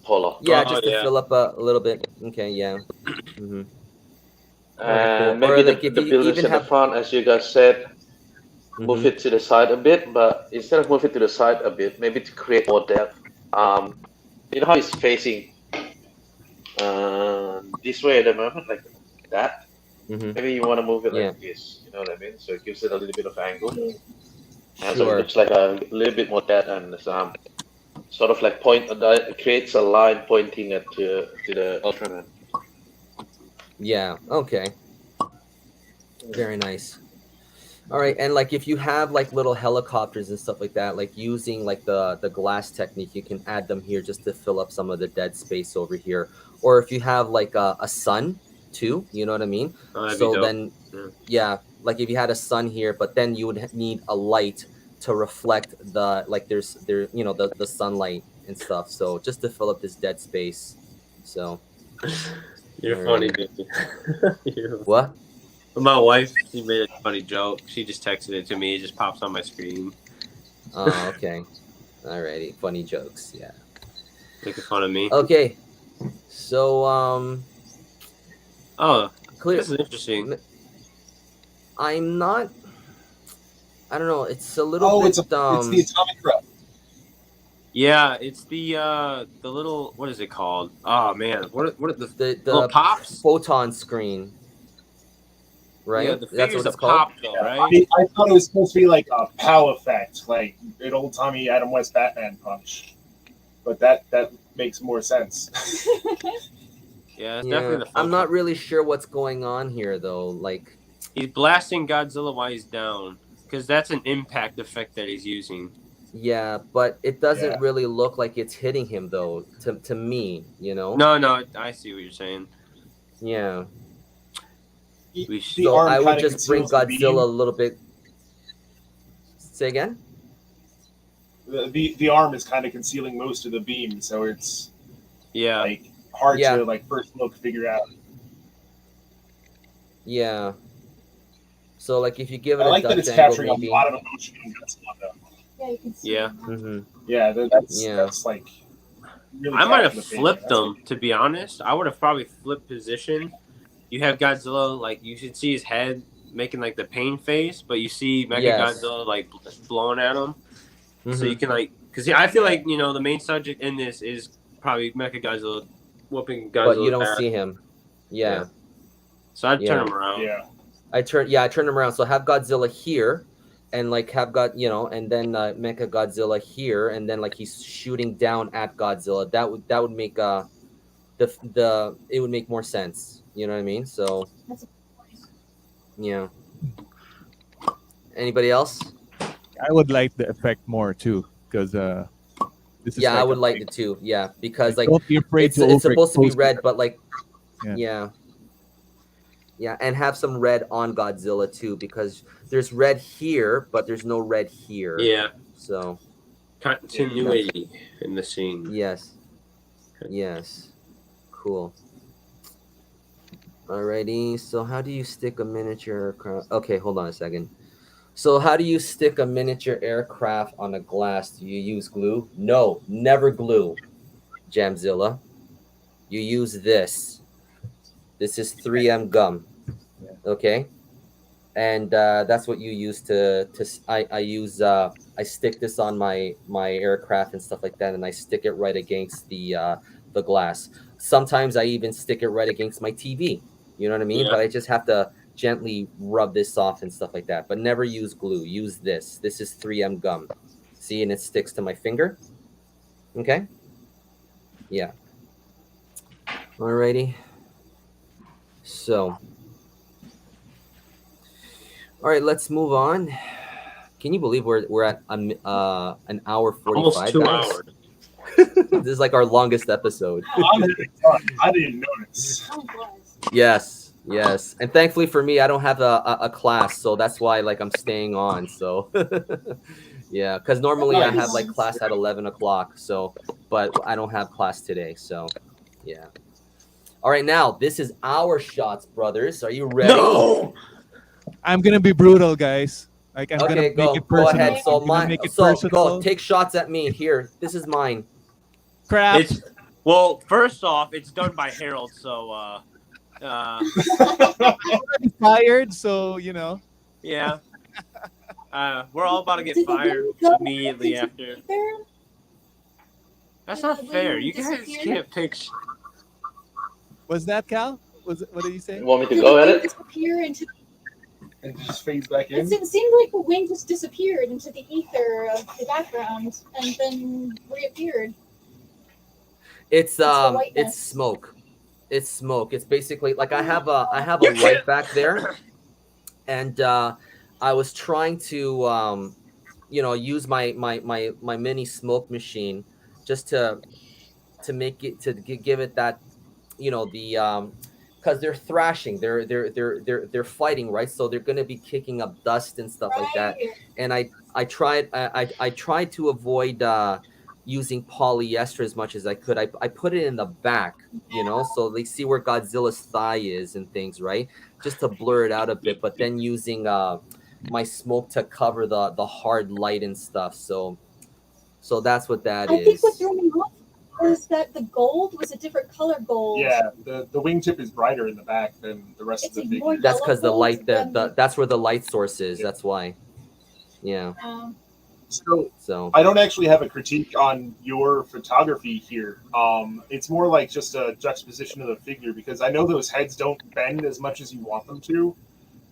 taller. Yeah, Oh just to yeah. fill up a little bit. Okay, yeah. Mm-hmm. All right, cool. And Or maybe like if the you buildings even at the have. front, as you guys said, move Mhm. it to the side a bit, but instead of moving to the side a bit, maybe to create more depth. You know how it's facing this way at the moment, like that. Mhm. Maybe you want to move it Yeah. like this. You know what I mean? So it gives it a little bit of angle, and so it Sure. looks like a little bit more depth, and it's, sort of like it creates a line pointing at to the Ultraman. Yeah. Okay. Very nice. All right, and like if you have like little helicopters and stuff like that, like using like the glass technique, you can add them here just to fill up some of the dead space over here. Or if you have like a sun too, you know what I mean? Oh, that'd be So dope. then, Yeah. yeah, like if you had a sun here, but then you would need a light to reflect the like the sunlight and stuff. So just to fill up this dead space. So You're funny, alrighty. dude. What? My wife, she made a funny joke. She just texted it to me. It just pops on my screen. Oh, okay. Alrighty. Funny jokes. Yeah. Making fun of me. Okay. So Oh, clear. this is interesting. I'm not. I don't know. It's a little Oh, bit. it's the atomic breath. Yeah, it's the little, what is it called? Oh man, what are the the little pops? photon screen, right? Yeah, the That's figure's what a it's called. pop though, right? I thought it was supposed to be like a POW effect, like an old Tommy Adam West Batman punch. But that makes more sense. Yeah, it's Yeah, definitely the I'm photon. not really sure what's going on here though. Like, He's blasting Godzilla while he's down, because that's an impact effect that he's using. yeah, but it doesn't Yeah. really look like it's hitting him though. To me, you know. No, I see what you're saying. Yeah. We should- So arm I would kinda just bring conceals the beam. Godzilla a little bit. Say again. The arm is kind of concealing most of the beam, so it's Yeah, like hard Yeah. to like first look figure out. Yeah. So like if you give it I a like that Dutch it's angle, capturing maybe. a lot of emotion in Godzilla, though. Yeah, you can see. Yeah. that. Mm-hmm. Yeah, that's Yeah. that's like. Really I might have capturing the feeling. flipped That's them, to be honest. I would have probably flipped position. You have Godzilla, like, you should see his head making, like, the pain face, but you see Mega Yes. Godzilla, like, blowing at him. So Mm-hmm. you can, like, because I feel like, the main subject in this is probably Mecha Godzilla whooping Godzilla. But you don't see him. Yeah. So I'd Yeah. turn him around. Yeah. I turn him around. So have Godzilla here, and like have and then Mecha Godzilla here, and then like he's shooting down at Godzilla. That would make it would make more sense. You know what I mean? So That's a yeah. Anybody else? I would like the effect more too, because this is Yeah, I like would a like big- it too. Yeah, because like don't be afraid it's to supposed to be overexpose red, it. but like Yeah. yeah, and have some red on Godzilla too, because there's red here, but there's no red here. Yeah. So Continuity in the scene. yes. Yes. Cool. Alrighty. So how do you stick a miniature aircraft? Okay, hold on a second. So how do you stick a miniature aircraft on a glass? Do you use glue? No, never glue. Jamzilla. You use this. This is 3M gum. Okay? And that's what you use I stick this on my aircraft and stuff like that, and I stick it right against the glass. Sometimes I even stick it right against my TV. You know what I mean? Yeah. But I just have to gently rub this off and stuff like that. But never use glue. Use this. This is 3M gum. See, and it sticks to my finger. Okay? Yeah. Alrighty. So, all right, let's move on. Can you believe we're at an hour 45? Almost 2 guys? hours. This is like our longest episode. I didn't notice. Oh, it was. Yes, and thankfully for me, I don't have a class, so that's why like I'm staying on. So, Yeah, because normally I have Nice. like class at 11 o'clock. So, but I don't have class today. So, yeah. All right, now this is our shots, brothers. Are you ready? No. I'm gonna be brutal, guys. Like I'm gonna Okay, make go it go personal. ahead. So I'm gonna my make it so go personal. take shots at me. Here, this is mine. Crap. It's well. First off, it's done by Harold. So I'm already fired, so you know. yeah. We're all about to get Did the fired wind go immediately into after. there? That's Did not the fair. wind You guys disappear? can't take. Was that Cal? What did you say? You want me to Did go the at wind it? disappear into? And just fades back in. It seemed like the wind just disappeared into the ether of the background and then reappeared. It's the whiteness. it's smoke. It's smoke. It's basically like I have a light back there, and I was trying to use my mini smoke machine just to make it to give it that the because they're thrashing, they're fighting, right? So they're going to be kicking up dust and stuff like that. Right. And I tried to avoid using polyester as much as I could. I put it in the back, so they see where Godzilla's thigh is and things, right? Just to blur it out a bit, but then using my smoke to cover the hard light and stuff. So that's what that I think what is. threw me off was that the gold was a different color gold. Yeah, the wingtip is brighter in the back than the rest It's of the like figure. more That's because the yellow light gold than that's where the light source is. That's why. Yeah. So I don't actually have a critique on your photography here. It's more like just a juxtaposition of the figure because I know those heads don't bend as much as you want them to.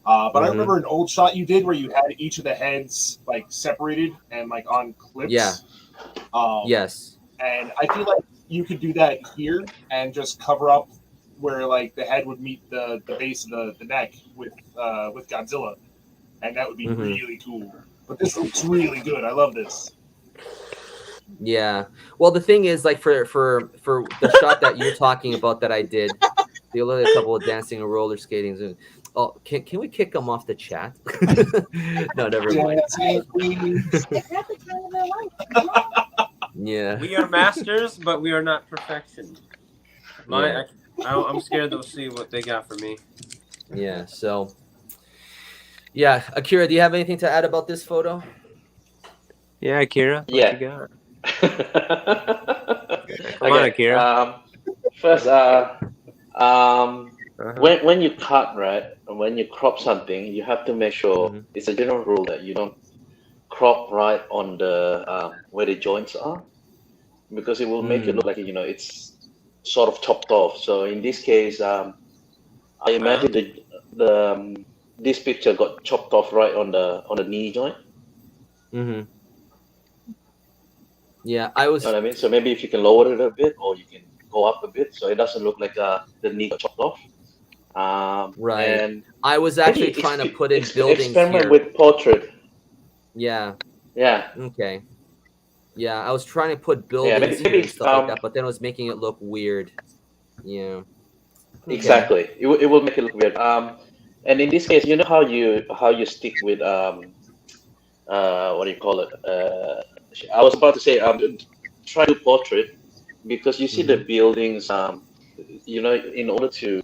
But I remember an old shot you did where you had each of the heads like separated and like on clips. Yeah. Yes. And I feel like you could do that here and just cover up where like the head would meet the base of the neck with Godzilla, and that would be really cool. But this looks really good. I love this. Yeah. Well, the thing is, like for the shot that you're talking about that I did, the other couple of dancing and roller skating. And, oh, can we kick them off the chat? No, never mind. They've had the time of their life. Yeah. We are masters, but we are not perfection. I'm scared they'll see what they got for me. Yeah. So. Yeah, Akira, do you have anything to add about this photo? Yeah, Akira. What Yeah. you got? Come on, Akira. First, when you cut, right, when you crop something, you have to make sure it's a general rule that you don't crop right on the where the joints are, because it will make it look like it's sort of chopped off. So in this case, I imagine this picture got chopped off right on the knee joint. Yeah, I was. You know what I mean? So maybe if you can lower it a bit, or you can go up a bit, so it doesn't look like the knee got chopped off. Right. And I was actually trying to put in buildings experiment here. with portrait. Yeah. Yeah. Okay. Yeah, I was trying to put buildings here and stuff like that, but then I was making it look weird. Yeah. Okay. Exactly. It will make it look weird. And in this case, you know how you stick with what do you call it? I was about to say try to portrait, because you see the buildings. In order to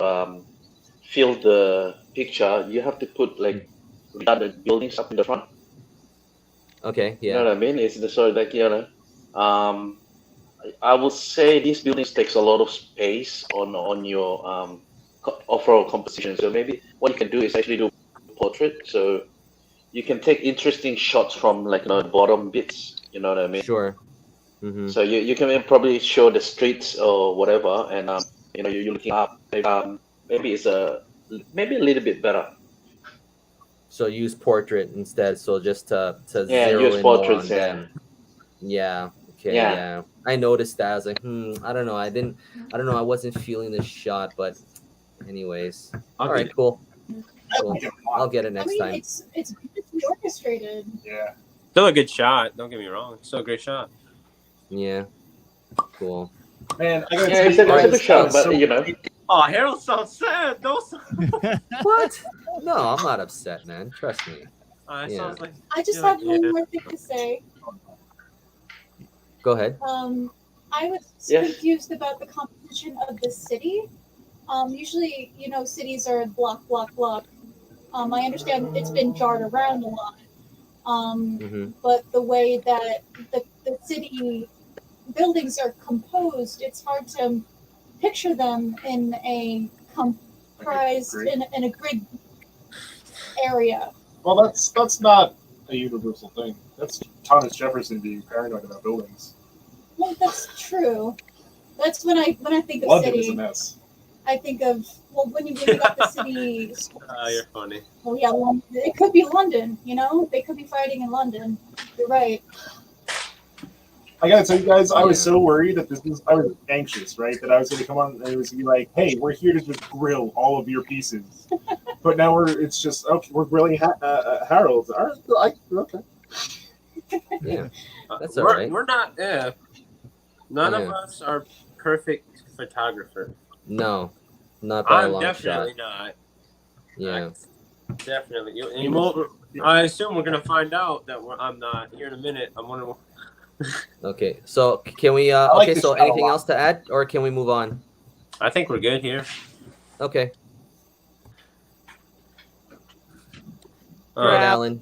fill the picture, you have to put like the buildings up in the front. Okay. Yeah. You know what I mean? It's the sort of like I would say these buildings takes a lot of space on your overall composition. So maybe what you can do is actually do portrait. So you can take interesting shots from like the bottom bits. You know what I mean? Sure. So you can probably show the streets or whatever, and you're looking up. Maybe it's maybe a little bit better. So use portrait instead. So just to Yeah, zero use in more on portraits, them. Yeah. Okay. Yeah. Yeah. I noticed that. I was like, I don't know. I don't know. I wasn't feeling this shot, but anyways. All right. Cool. Cool. I'll get it next time. It's beautifully orchestrated. Yeah. Still a good shot. Don't get me wrong. It's still a great shot. Yeah. Cool. Man, I gotta Yeah, it's a good shot, but Oh, Harold sounds sad. Don't. What? No, I'm not upset, man. Trust me. Yeah. Sounds like I just Yeah, have one yeah. more thing to say. Go ahead. I was Yes. confused about the composition of the city. Usually, cities are block, block, block. I understand it's been jarred around a lot. Hmm. But the way that the city buildings are composed, it's hard to picture them in a comprised Grid? in a grid area. Well, that's not a universal thing. That's Thomas Jefferson being paranoid about buildings. Well, that's true. That's when I think of London is a city. mess. I think of when you got the city. You're funny. Well, yeah, it could be London. They could be fighting in London. You're right. I gotta tell you guys, I was Yeah. so worried that I was anxious, right? That I was gonna come on and it was gonna be like, hey, we're here to just grill all of your pieces. But now it's just, okay, we're grilling Harold. All right, okay. Yeah. That's we're, all right. We're not. Yeah. None of Yeah. us are perfect photographers. No, not by a I'm long definitely shot. not. Yeah. Definitely. I assume we're gonna find out that I'm not here in a minute. I'm wondering. Okay. So can we? like Okay. this So shot a anything lot. else to add, or can we move on? I think we're good here. Okay. All Uh, right, Alan.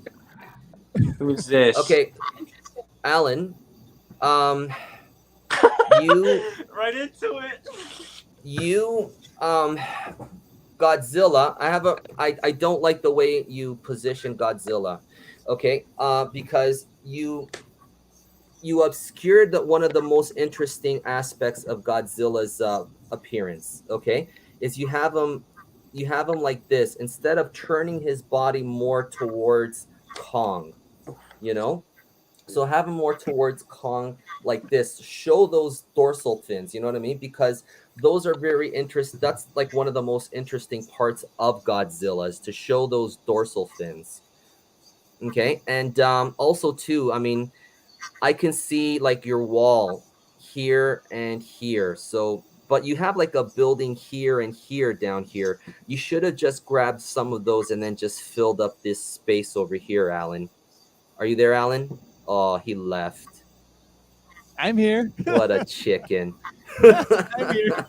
Who's this? Okay, Alan. You Right into it. you Godzilla. I don't like the way you position Godzilla. Okay. Because you obscured one of the most interesting aspects of Godzilla's appearance. Okay, is you have him like this instead of turning his body more towards Kong. So have him more towards Kong like this. Show those dorsal fins. You know what I mean? Because those are very interesting. That's like one of the most interesting parts of Godzilla is to show those dorsal fins. Okay, and also too, I mean, I can see like your wall here and here. So, but you have like a building here and here down here. You should have just grabbed some of those and then just filled up this space over here, Alan. Are you there, Alan? Oh, he left. I'm here. What a chicken. I'm here.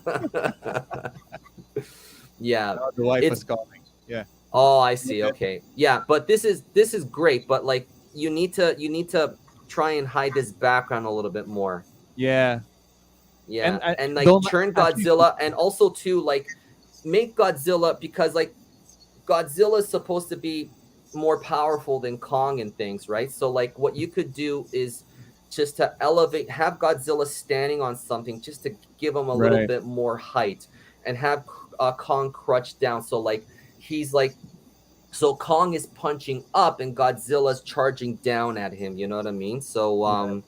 Yeah. The wife It's- was calling. Yeah. Oh, I see. Okay. Yeah, but this is great, but like you need to try and hide this background a little bit more. Yeah. Yeah. I And like don't turn actually- Godzilla and also too like make Godzilla, because like Godzilla is supposed to be more powerful than Kong and things, right? So like what you could do is just to have Godzilla standing on something just to give him a little Right. bit more height, and have Kong crouched down. So like he's like, so Kong is punching up and Godzilla's charging down at him. You know what I mean? So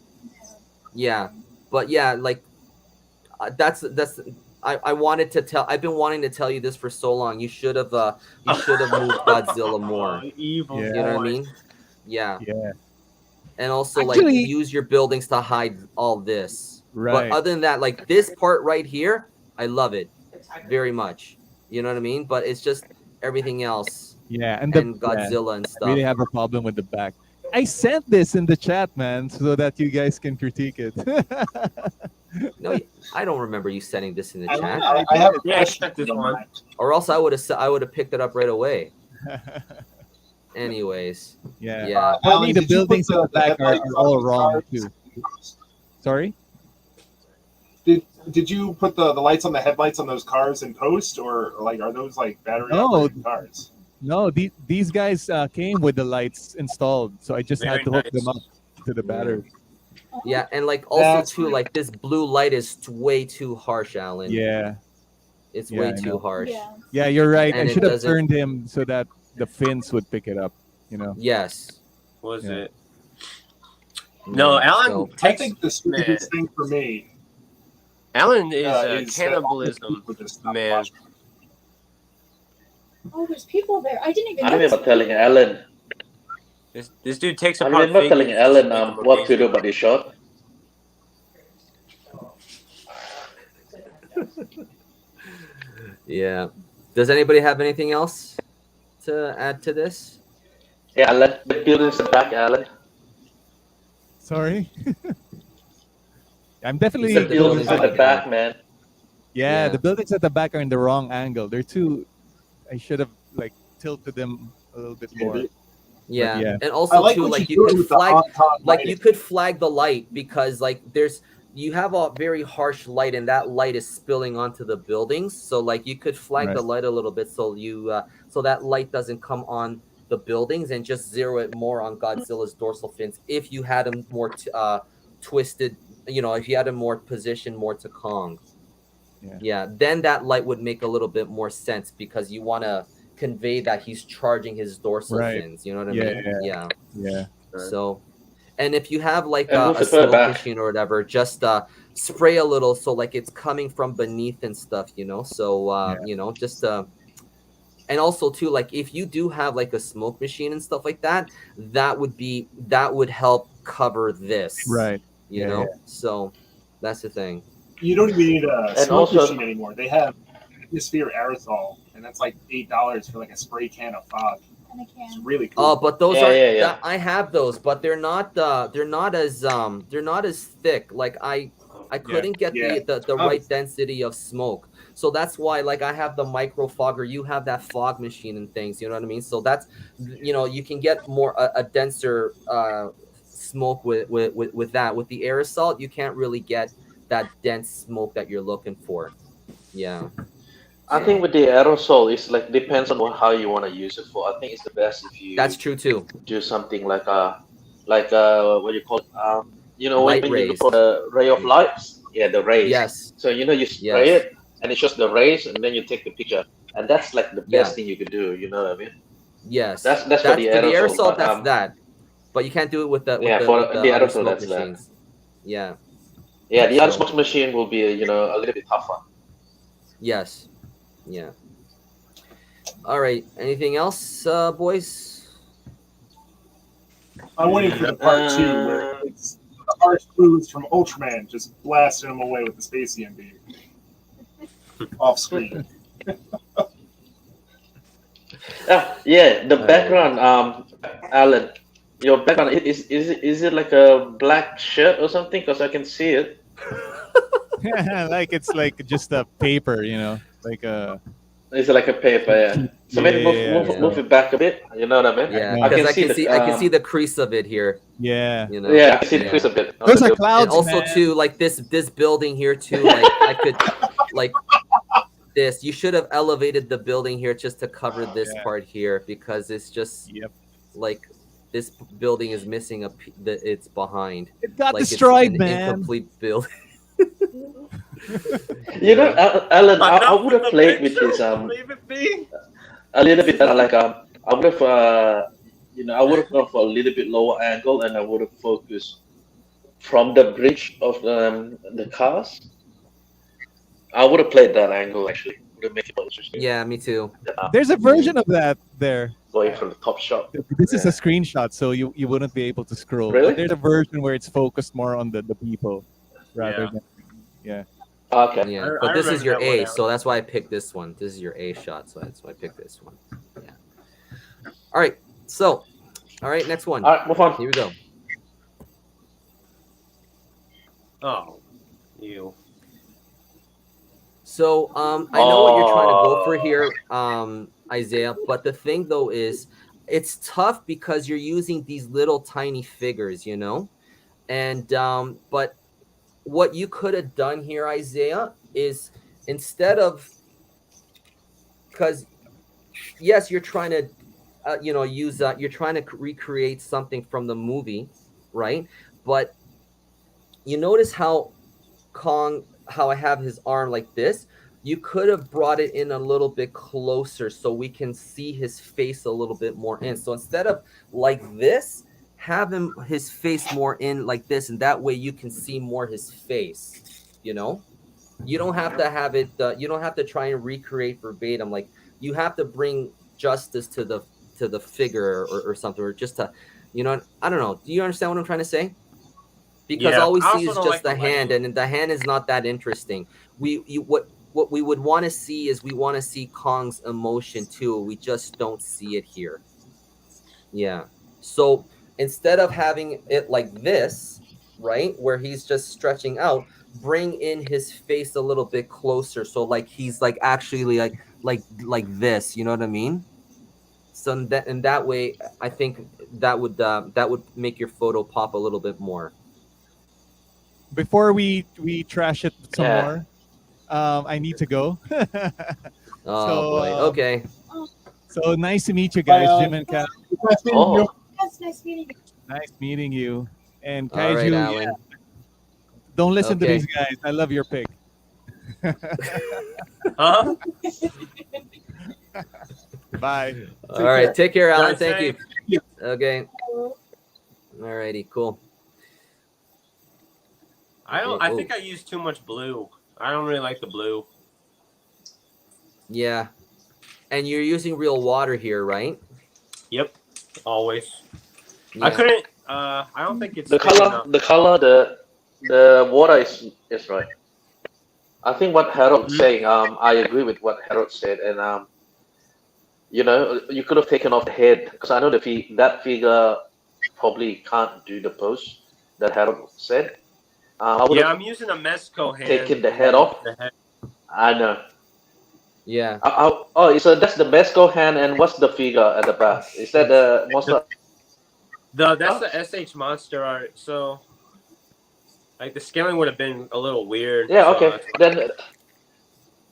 yeah, but yeah, like that's I wanted to tell. I've been wanting to tell you this for so long. You should have moved Godzilla more. Evil. Yeah. You know what I boy. mean? Yeah. Yeah. And also Actually- like use your buildings to hide all this. Right. But other than that, like this part right here, I love it very much. You know what I mean? But it's just everything else Yeah. And and Godzilla and stuff. really have a problem with the back. I sent this in the chat, man, so that you guys can critique it. No, I don't remember you sending this in the chat, I have a Yeah, question. check this on one. that. or else I would have picked it up right away. Anyways, yeah. yeah. Only Alan, the did you put buildings in the back are headlights on all those wrong cars? too. Sorry? Did you put the lights on the headlights on those cars in post, or like are those like battery No. operated cars? No, these guys came with the lights installed, so I just Very had to hook nice. them up to the battery. Yeah, and like also That's too, right. like this blue light is way too harsh, Alan. Yeah. It's Yeah, way I too know. harsh. Yeah. Yeah, you're right. And I it should have doesn't- turned him so that the fins would pick it up, you know. Yes. Was Yeah. it? No, Yeah, Alan so- I takes. think the stupidest thing for me Alan is is that cannibalism. people just stop man. watching. Oh, there's people there. I didn't even I notice. remember telling Alan. This dude takes I apart remember telling figures Alan to make them what to amazing. do about this shot. Yeah. Does anybody have anything else to add to this? Yeah, Alan. The building's the back, Alan. Sorry. I'm He The said definitely the going building's building's at on back. the the back, back. man. Yeah, Yeah. the buildings at the back are in the wrong angle. They're too. I should have like tilted them a little bit more. Yeah. yeah. And I also like too, what like you you do could with the flag, on-top like lighting. you could flag the light because like you have a very harsh light and that light is spilling onto the buildings. So like you could flag Right. the light a little bit so so that light doesn't come on the buildings and just zero it more on Godzilla's dorsal fins if you had him more twisted, if you had him more positioned more to Kong. Yeah, then that light would make a little bit more sense because you want to convey that he's charging his dorsal Right. fins. You know what I Yeah, mean? Yeah. Yeah. So, and if you have like And move a it further smoke back. machine or whatever, just spray a little so like it's coming from beneath and stuff. So just and also too, like if you do have like a smoke machine and stuff like that, that would help cover this. Right. You know. So that's the thing. You don't even need a And smoke also- machine anymore. They have atmosphere aerosol, and that's like $8 for like a spray can of fog. And a It's can. really cool. Oh, but those Yeah, are yeah. I have those, but they're not as thick. Like I couldn't get Yeah. the right density of smoke. So that's why like I have the micro fogger, you have that fog machine and things, you know what I mean? So that's you can get more a denser smoke with that. With the aerosol, you can't really get that dense smoke that you're looking for. Yeah. I think with the aerosol, it's like depends on how you want to use it for. I think it's the best if you That's true too. do something like what do you call it? Light when you rays. look for the ray of lights, yeah, the rays. Yes. So you spray Yes. it, and it's just the rays, and then you take the picture, and that's like the best thing you could do. You know what I mean? Yes. That's for the aerosol. But, that's that. But you can't do it with the for with the other aerosol, smoke that's that. machines. Yeah. Yeah, the other So- smoke machine will be a little bit tougher. Yes. Yeah. All right. Anything else, boys? I'm waiting for the part 2 where it's the harsh clues from Ultraman just blasting him away with the space EMP off screen. Yeah, the background, Alan, your background is it like a black shirt or something? Because I can see it. Like it's like just a paper, like a. It's like a paper, yeah. So maybe move it back a bit. You know what I mean? Yeah. I Because can I can see the crease of it here. Yeah. You know. Yeah, I can see the crease a bit. Those are clouds, And also man. too, like this building here too, like I could like this. You should have elevated the building here just to cover this part here because it's just Yep. like this building is missing it's behind. It got Like destroyed, it's an man. incomplete building. Alan, I would have played with this Leave it be. a little bit better. Like I would have I would have gone for a little bit lower angle, and I would have focused from the bridge of the cars. I would have played that angle actually. Would have made it more interesting. Yeah, me too. There's a version of that there. Going from the top shot. This is a screenshot, so you wouldn't be able to scroll. Really? But there's a version where it's focused more on the people rather than. Yeah. Okay. Yeah, I but this is remember your that one A, now. so that's why I picked this one. This is your A shot, so that's why I picked this one. Yeah. All right. So, all right, next one. All right, move on. Here we go. Oh, you. So, I know what you're trying to go for here, Isaiah. But the thing though is, it's tough because you're using these little tiny figures, and but what you could have done here, Isaiah, is instead of because yes, you're trying to use you're trying to recreate something from the movie, right? But you notice how I have his arm like this. You could have brought it in a little bit closer so we can see his face a little bit more in. So instead of like this, have his face more in like this, and that way you can see more his face. You don't have to have it. You don't have to try and recreate verbatim. Like you have to bring justice to the figure or something, or just to, I don't know. Do you understand what I'm trying to say? Because Yeah, all we I see also is don't just like the the hand, and the hand is not that interesting. What we would want to see is we want to see Kong's emotion too. We just don't see it here. Yeah. So instead of having it like this, right, where he's just stretching out, bring in his face a little bit closer. So like he's like actually like this. You know what I mean? So in that way, I think that would make your photo pop a little bit more. Before we trash it some Yeah. more, I need to go. Oh so boy. Okay. so nice to meet you Bye, guys, Jim Alan. and Kat. Nice meeting you. Oh, That's nice meeting you. Nice meeting you. And All right, Kaiju, Alan. don't listen to Okay. these guys. I love your pick. Huh? Bye. All right. Take care, Alan. Drive Thank safe. you. Okay. All righty. Cool. I think I use too much blue. I don't really like the blue. Yeah. And you're using real water here, right? Yep. Always. Yeah. I couldn't. I don't think it's the thick color, enough. the water is right. I think what Harold's saying. I agree with what Harold said, and you know, you could have taken off the head because I know that figure probably can't do the pose that Harold said. I would Yeah, have I'm using a Mesco hand. taken the head off. The head. I know. Yeah. Oh, so that's the Mesco hand, and what's the figure at the back? Is that the monster? That's the SH monster art. So, like the scaling would have been a little weird. Yeah, so okay. that's why- Then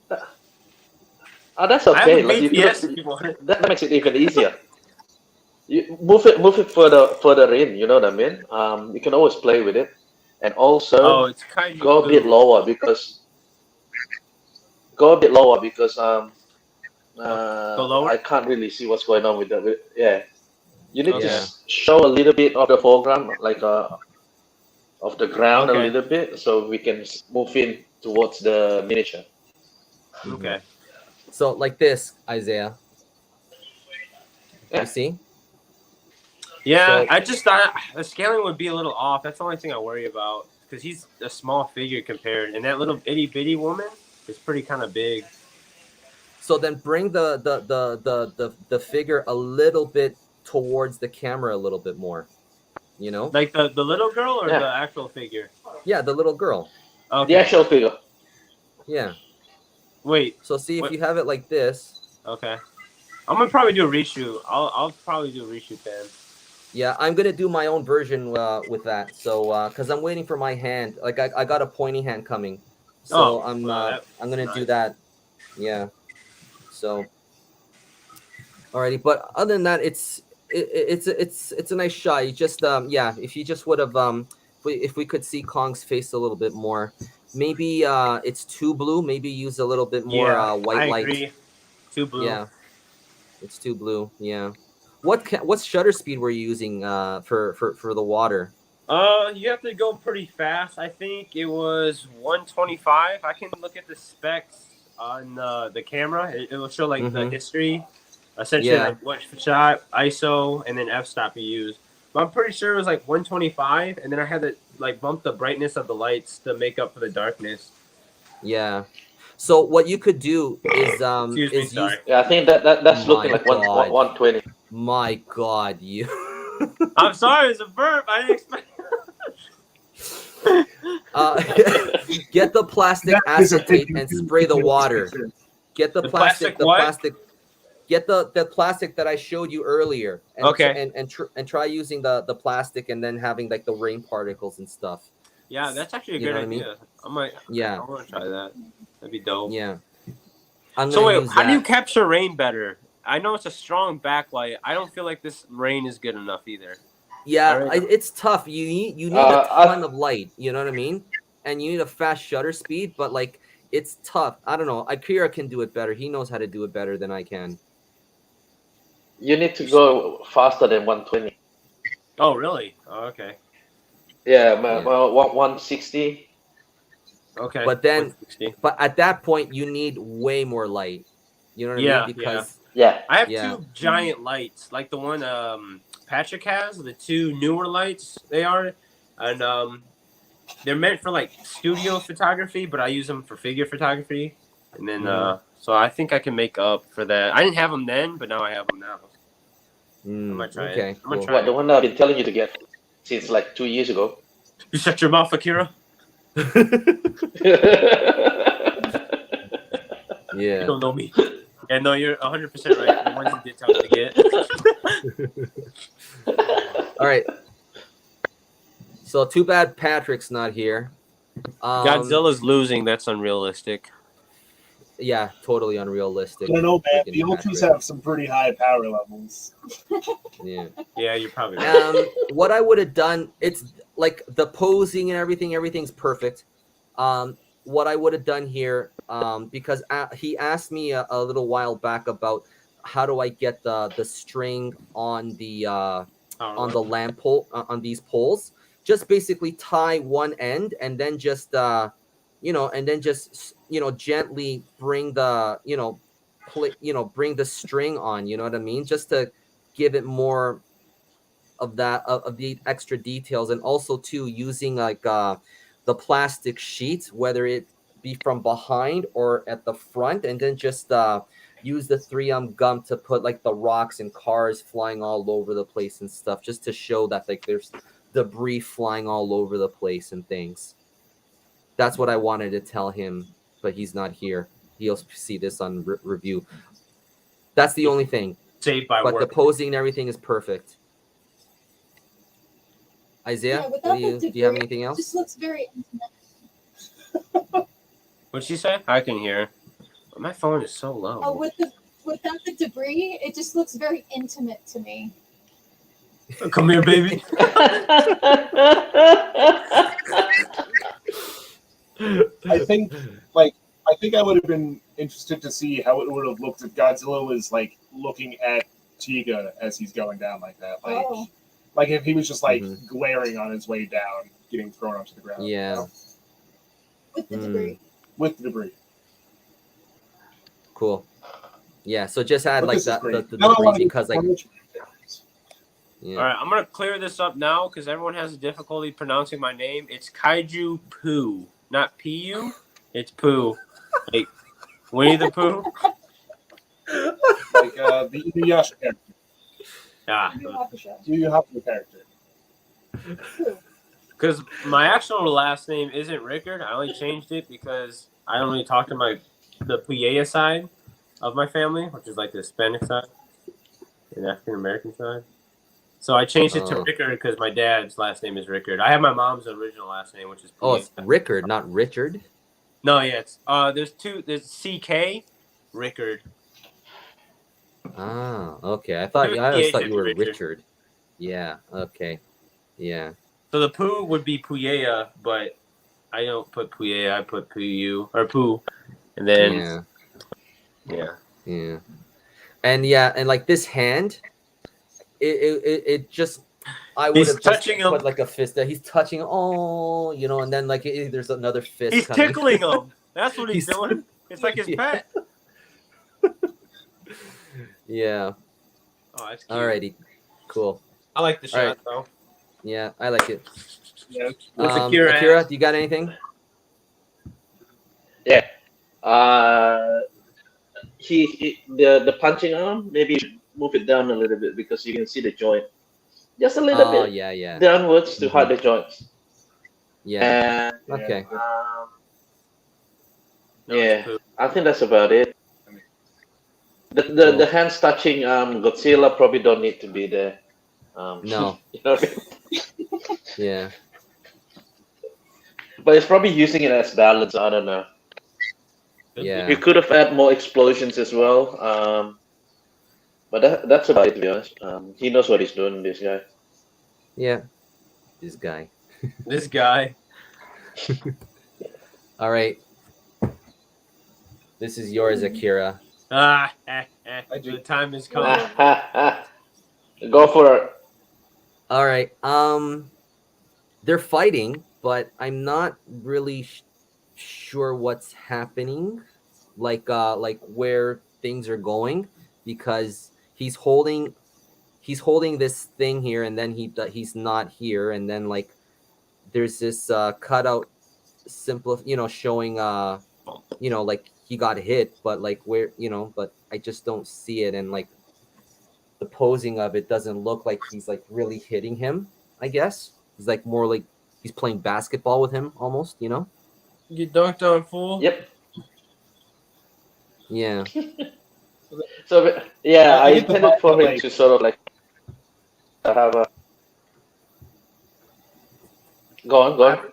that's I have okay. a Like you could BTS have, if you want. that makes it even easier. You move it further in. You know what I mean? You can always play with it, and Oh, also it's Kaiju go a bit blue. lower because Go lower. I can't really see what's going on with that. Yeah, you need to Yeah. show a little bit of the foreground, like of the ground a Okay. little bit, so we can move in towards the miniature. Okay. So like this, Isaiah. Yeah. You see? Yeah, So- I just thought the scaling would be a little off. That's the only thing I worry about because he's a small figure compared, and that little itty bitty woman is pretty kind of big. So then bring the figure a little bit towards the camera a little bit more. You know? Like the little girl or Yeah. the actual figure? Yeah, the little girl. Okay. The actual figure. Yeah. Wait. So see if What? you have it like this. Okay. I'm gonna probably do a reshoot. I'll probably do a reshoot then. Yeah, I'm gonna do my own version with that. So because I'm waiting for my hand. Like I got a pointy hand coming. So Oh, I'm well, I'm gonna do nice. that. Yeah. So alrighty, but other than that, it's a nice shot. You just yeah, if you just would have if we could see Kong's face a little bit more, maybe it's too blue. Maybe use a little bit more Yeah, white I light. agree. Too blue. Yeah, it's too blue. Yeah. What shutter speed were you using for the water? You have to go pretty fast. I think it was 125. I can look at the specs on the camera. It will show like the Mhm. history, essentially Yeah. like what shot, ISO, and then f-stop you use. But I'm pretty sure it was like 125, and then I had to like bump the brightness of the lights to make up for the darkness. Yeah. So what you could do is Excuse me, sorry. Yeah, I think that's looking My like one God. 120. My God, you. I'm sorry, it's a burp. I didn't expect. Get the plastic That is a acetate and spray the water. Get the The plastic. plastic what? Get the plastic that I showed you earlier. And, Okay. And try using the plastic and then having like the rain particles and stuff. Yeah, that's actually a You good know what I mean? idea. I might. Yeah. I want to try that. That'd be dope. Yeah. I'm So gonna wait, use how do you that. capture rain better? I know it's a strong backlight. I don't feel like this rain is good enough either. Yeah, Alright. it's tough. You need a I- ton of light. You know what I mean? And you need a fast shutter speed, but like it's tough. I don't know. Akira can do it better. He knows how to do it better than I can. You need to go faster than 120. Oh, really? Oh, okay. Yeah, Yeah. well, 160. Okay. But then- 160. But at that point, you need way more light. You know what I Yeah, mean? Because Yeah, I have Yeah. two giant lights, like the one Patrick has. The two newer lights they are, and they're meant for like studio photography, but I use them for figure photography. And then Mhm. so I think I can make up for that. I didn't have them then, but now I have them now. I might try Okay, it. I'm gonna cool. try What, it. the one that I've been telling you to get since like 2 years ago? You shut your mouth, Akira. You Yeah. don't know me. Yeah, no, you're 100% right. The ones you did tell me to get. All right. So too bad Patrick's not here. Godzilla's losing. That's unrealistic. Yeah, totally unrealistic. I don't know, man. Freaking The Ultras Patrick. have some pretty high power levels. Yeah. Yeah, you're probably right. What I would have done, it's like the posing and everything's perfect. What I would have done here, because he asked me a little while back about how do I get the string on the lamp pole on these poles. Just basically tie one end and then just gently bring the bring the string on. You know what I mean? Just to give it more of that of the extra details, and also too using like the plastic sheet, whether it be from behind or at the front, and then just use the 3M gum to put like the rocks and cars flying all over the place and stuff, just to show that like there's debris flying all over the place and things. That's what I wanted to tell him, but he's not here. He'll see this on review. That's the only thing. Saved by But work. the posing and everything is perfect. Isaiah, Yeah, what without do you have anything It else? just looks very intimate. What'd she say? I can hear. My phone is so low. Oh, without the debris, it just looks very intimate to me. Come here, baby. I think I would have been interested to see how it would have looked if Godzilla was like looking at Tiga as he's going down like that. Like if he was just like glaring on his way down, getting thrown onto the ground. Yeah. You know? With the debris. With the debris. Cool. Yeah, so just add But like this is that great. the Now I debris wanna get because like All right, I'm gonna clear this up now because everyone has difficulty pronouncing my name. It's Kaiju Poo, not Pu. It's Poo, like Winnie the Pooh. Like the Inuyasha character. Yeah, Yu Yu Hakusho character. because my actual last name isn't Rickard. I only changed it because I only talk to the Puya side of my family, which is like the Hispanic side and African American side. So I changed it to Rickard because my dad's last name is Rickard. I have my mom's original last name, which is Puya. Oh, it's Rickard, not Richard. No, yeah, it's there's CK Rickard. Ah, okay. I always thought you were Richard. Yeah. Okay. Yeah. So the Pooh would be Puya, but I don't put Puya. I put Puyu or Pooh, and then yeah. And like this hand, it just I would have just put like a fist that he's touching. Oh, and then like there's another fist. He's coming. tickling him. That's what he's doing. It's like his pet. Yeah. Oh, that's cute. Alrighty. Cool. I like the shot though. Yeah, I like it. Yeah. Akira, do you got anything? Yeah. The punching arm, maybe move it down a little bit because you can see the joint. Just a little bit. Yeah. Downwards to hide the joints. Yeah. And, okay. I think that's about it. The hands touching Godzilla probably don't need to be there. No. You know what I mean? Yeah. But it's probably using it as balance. I don't know. Yeah. You could have had more explosions as well. But that's about it, to be honest. He knows what he's doing, this guy. Yeah. This guy. This guy. All right. This is yours, Akira. The time is coming. Go for it. All right. They're fighting, but I'm not really sure what's happening, like where things are going, because he's holding this thing here, and then he's not here, and then like there's this cutout showing like he got hit, but like where but I just don't see it, and like the posing of it doesn't look like he's like really hitting him. I guess he's like more like he's playing basketball with him almost. You know? Get dunked on, fool. Yep. Yeah. So yeah, I I get the intended vibe for that, him like, to sort of like have a. Go on, go on.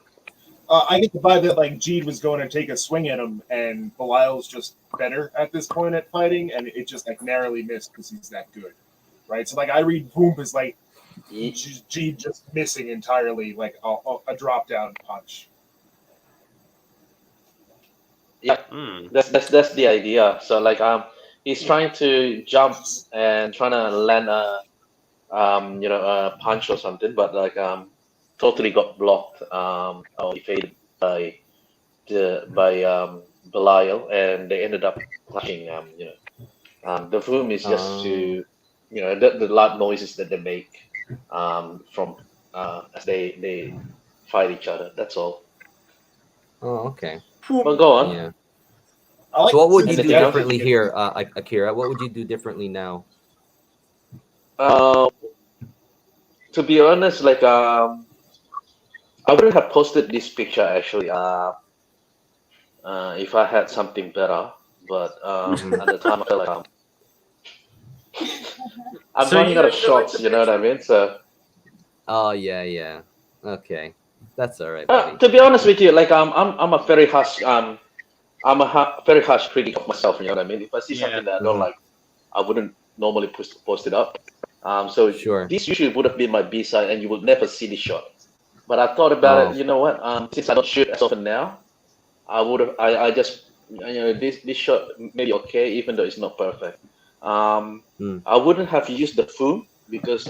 I get the vibe that like Jeed was going to take a swing at him, and Belial's just better at this point at fighting, and it just like narrowly missed because he's that good, right? So like I read Boom as like Jeed just missing entirely, like a drop down punch. Yeah, Mm. that's the idea. So like he's trying to jump and trying to land a punch or something, but like totally got blocked or evaded by Belial, and they ended up clashing. The boom is just to the loud noises that they make from as they fight each other. That's all. Oh, okay. But go on. Yeah. I like So what would you do Anything else? differently here, Akira? What would you do differently now? Uh, to be honest, like I wouldn't have posted this picture actually. If I had something better, but at the time I felt like I'm So running you out of didn't feel like shots. the You know what I mean? So Oh yeah. Okay, that's all right, buddy. to be honest with you, like I'm a very harsh very harsh critic of myself. You know what I mean? If I see Yeah. something that I don't Mhm. like, I wouldn't normally post it up. So Sure. this usually would have been my B side, and you would never see this shot. But I thought about Oh. it. You know what? Since I don't shoot as often now, I would have. I just this shot maybe okay, even though it's not perfect. Mm. I wouldn't have used the foam because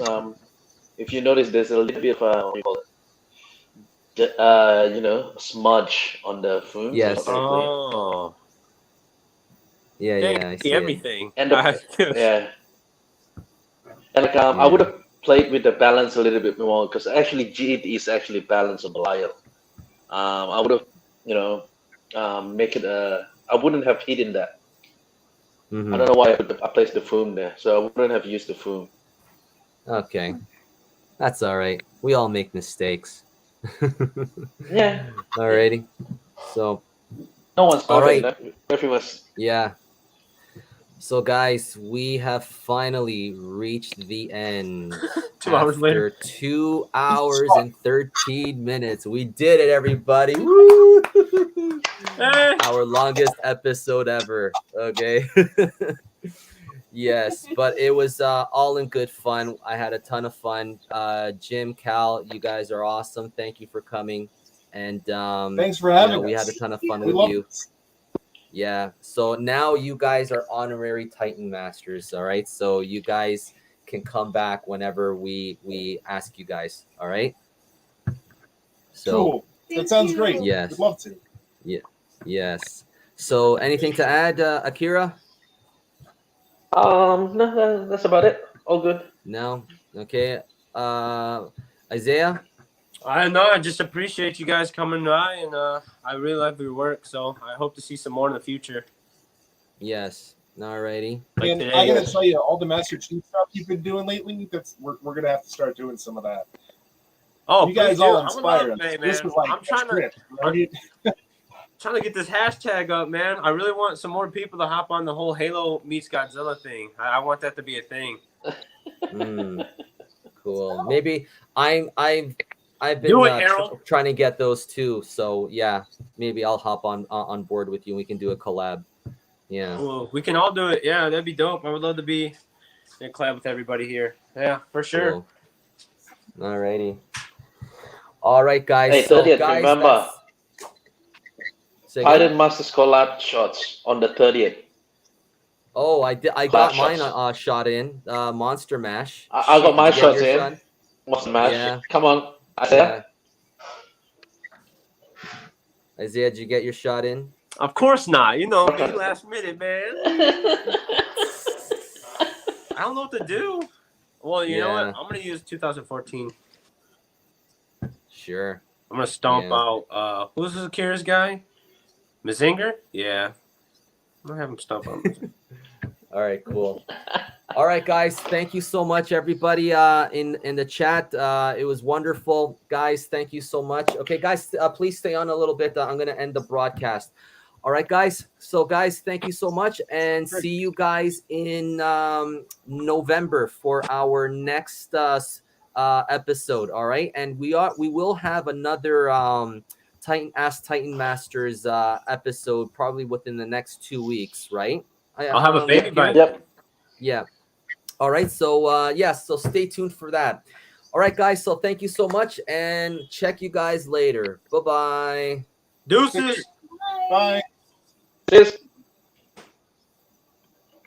if you notice, there's a little bit of what do you call it? Smudge on the foam, so it's Yes. not very clean. Oh. Yeah. I see it. Everything. And yeah, and like I Yeah. would have played with the balance a little bit more because actually G is actually balanced on the Belial. I would have, make it I wouldn't have hidden that. I Mhm. don't know why I placed the foam there, so I wouldn't have used the foam. Okay, that's all right. We all make mistakes. Yeah, Alrighty. So, no one's all perfect. right. Everyone's Yeah. So, guys, we have finally reached the end. 2 hours later. After 2 hours and 13 minutes. We did it, everybody. Woo! Eh. Our longest episode ever. Okay. Yes, but it was all in good fun. I had a ton of fun. Jim, Cal, you guys are awesome. Thank you for coming. And Thanks for having we had a us. ton of fun We with love you. this. Yeah. So now you guys are honorary Titan Masters. All right. So you guys can come back whenever we ask you guys. All right. So Cool. That sounds you. great. Yes. We'd love to. yes. So anything to add, Akira? no, that's about it. All good. No. Okay. Isaiah. I know. I just appreciate you guys coming by, and I really love your work. So I hope to see some more in the future. Yes. Alrighty. Like And today. I gotta tell you, all the Master Chief stuff you've been doing lately, we're gonna have to start doing some of that. Oh, You guys please all do. I would love inspired it, us. man. This was like I'm trying to script, right? trying to get this hashtag up, man. I really want some more people to hop on the whole Halo meets Godzilla thing. I want that to be a thing. Cool. Maybe I've been Do it, Errol. trying to get those too. So yeah, maybe I'll hop on board with you and we can do a collab. Yeah. Well, we can all do it. Yeah, that'd be dope. I would love to be in a collab with everybody here. Yeah, for sure. Cool. Alrighty. All right, guys. Hey, So 30th, guys, remember, say again? Titan Masters collab shots on the 30th. Oh, I did. I Clap got mine shots. shot in. Monster Mash. I got my Did you get shots your in. shot? What's the match? Yeah. Come on, Isaiah. Isaiah, did you get your shot in? Of course not. You know, me last minute, man. I don't know what to do. Well, you know what? Yeah. I'm gonna use 2014. Sure. I'm gonna stomp Yeah. out who's this Akira's guy? Mazinger? Yeah. I'm gonna have him stomp out. All right, cool. All right, guys. Thank you so much, everybody. In the chat, it was wonderful, guys. Thank you so much. Okay, guys, please stay on a little bit. I'm gonna end the broadcast. All right, guys. So, guys, thank you so much, and see you guys in November for our next episode. All right, and we will have another Titan Masters episode probably within the next 2 weeks, right? I'll have a baby by then. Yep. Yeah. All right. So so stay tuned for that. All right, guys. So thank you so much, and check you guys later. Bye-bye. Deuces. Bye. Cheers.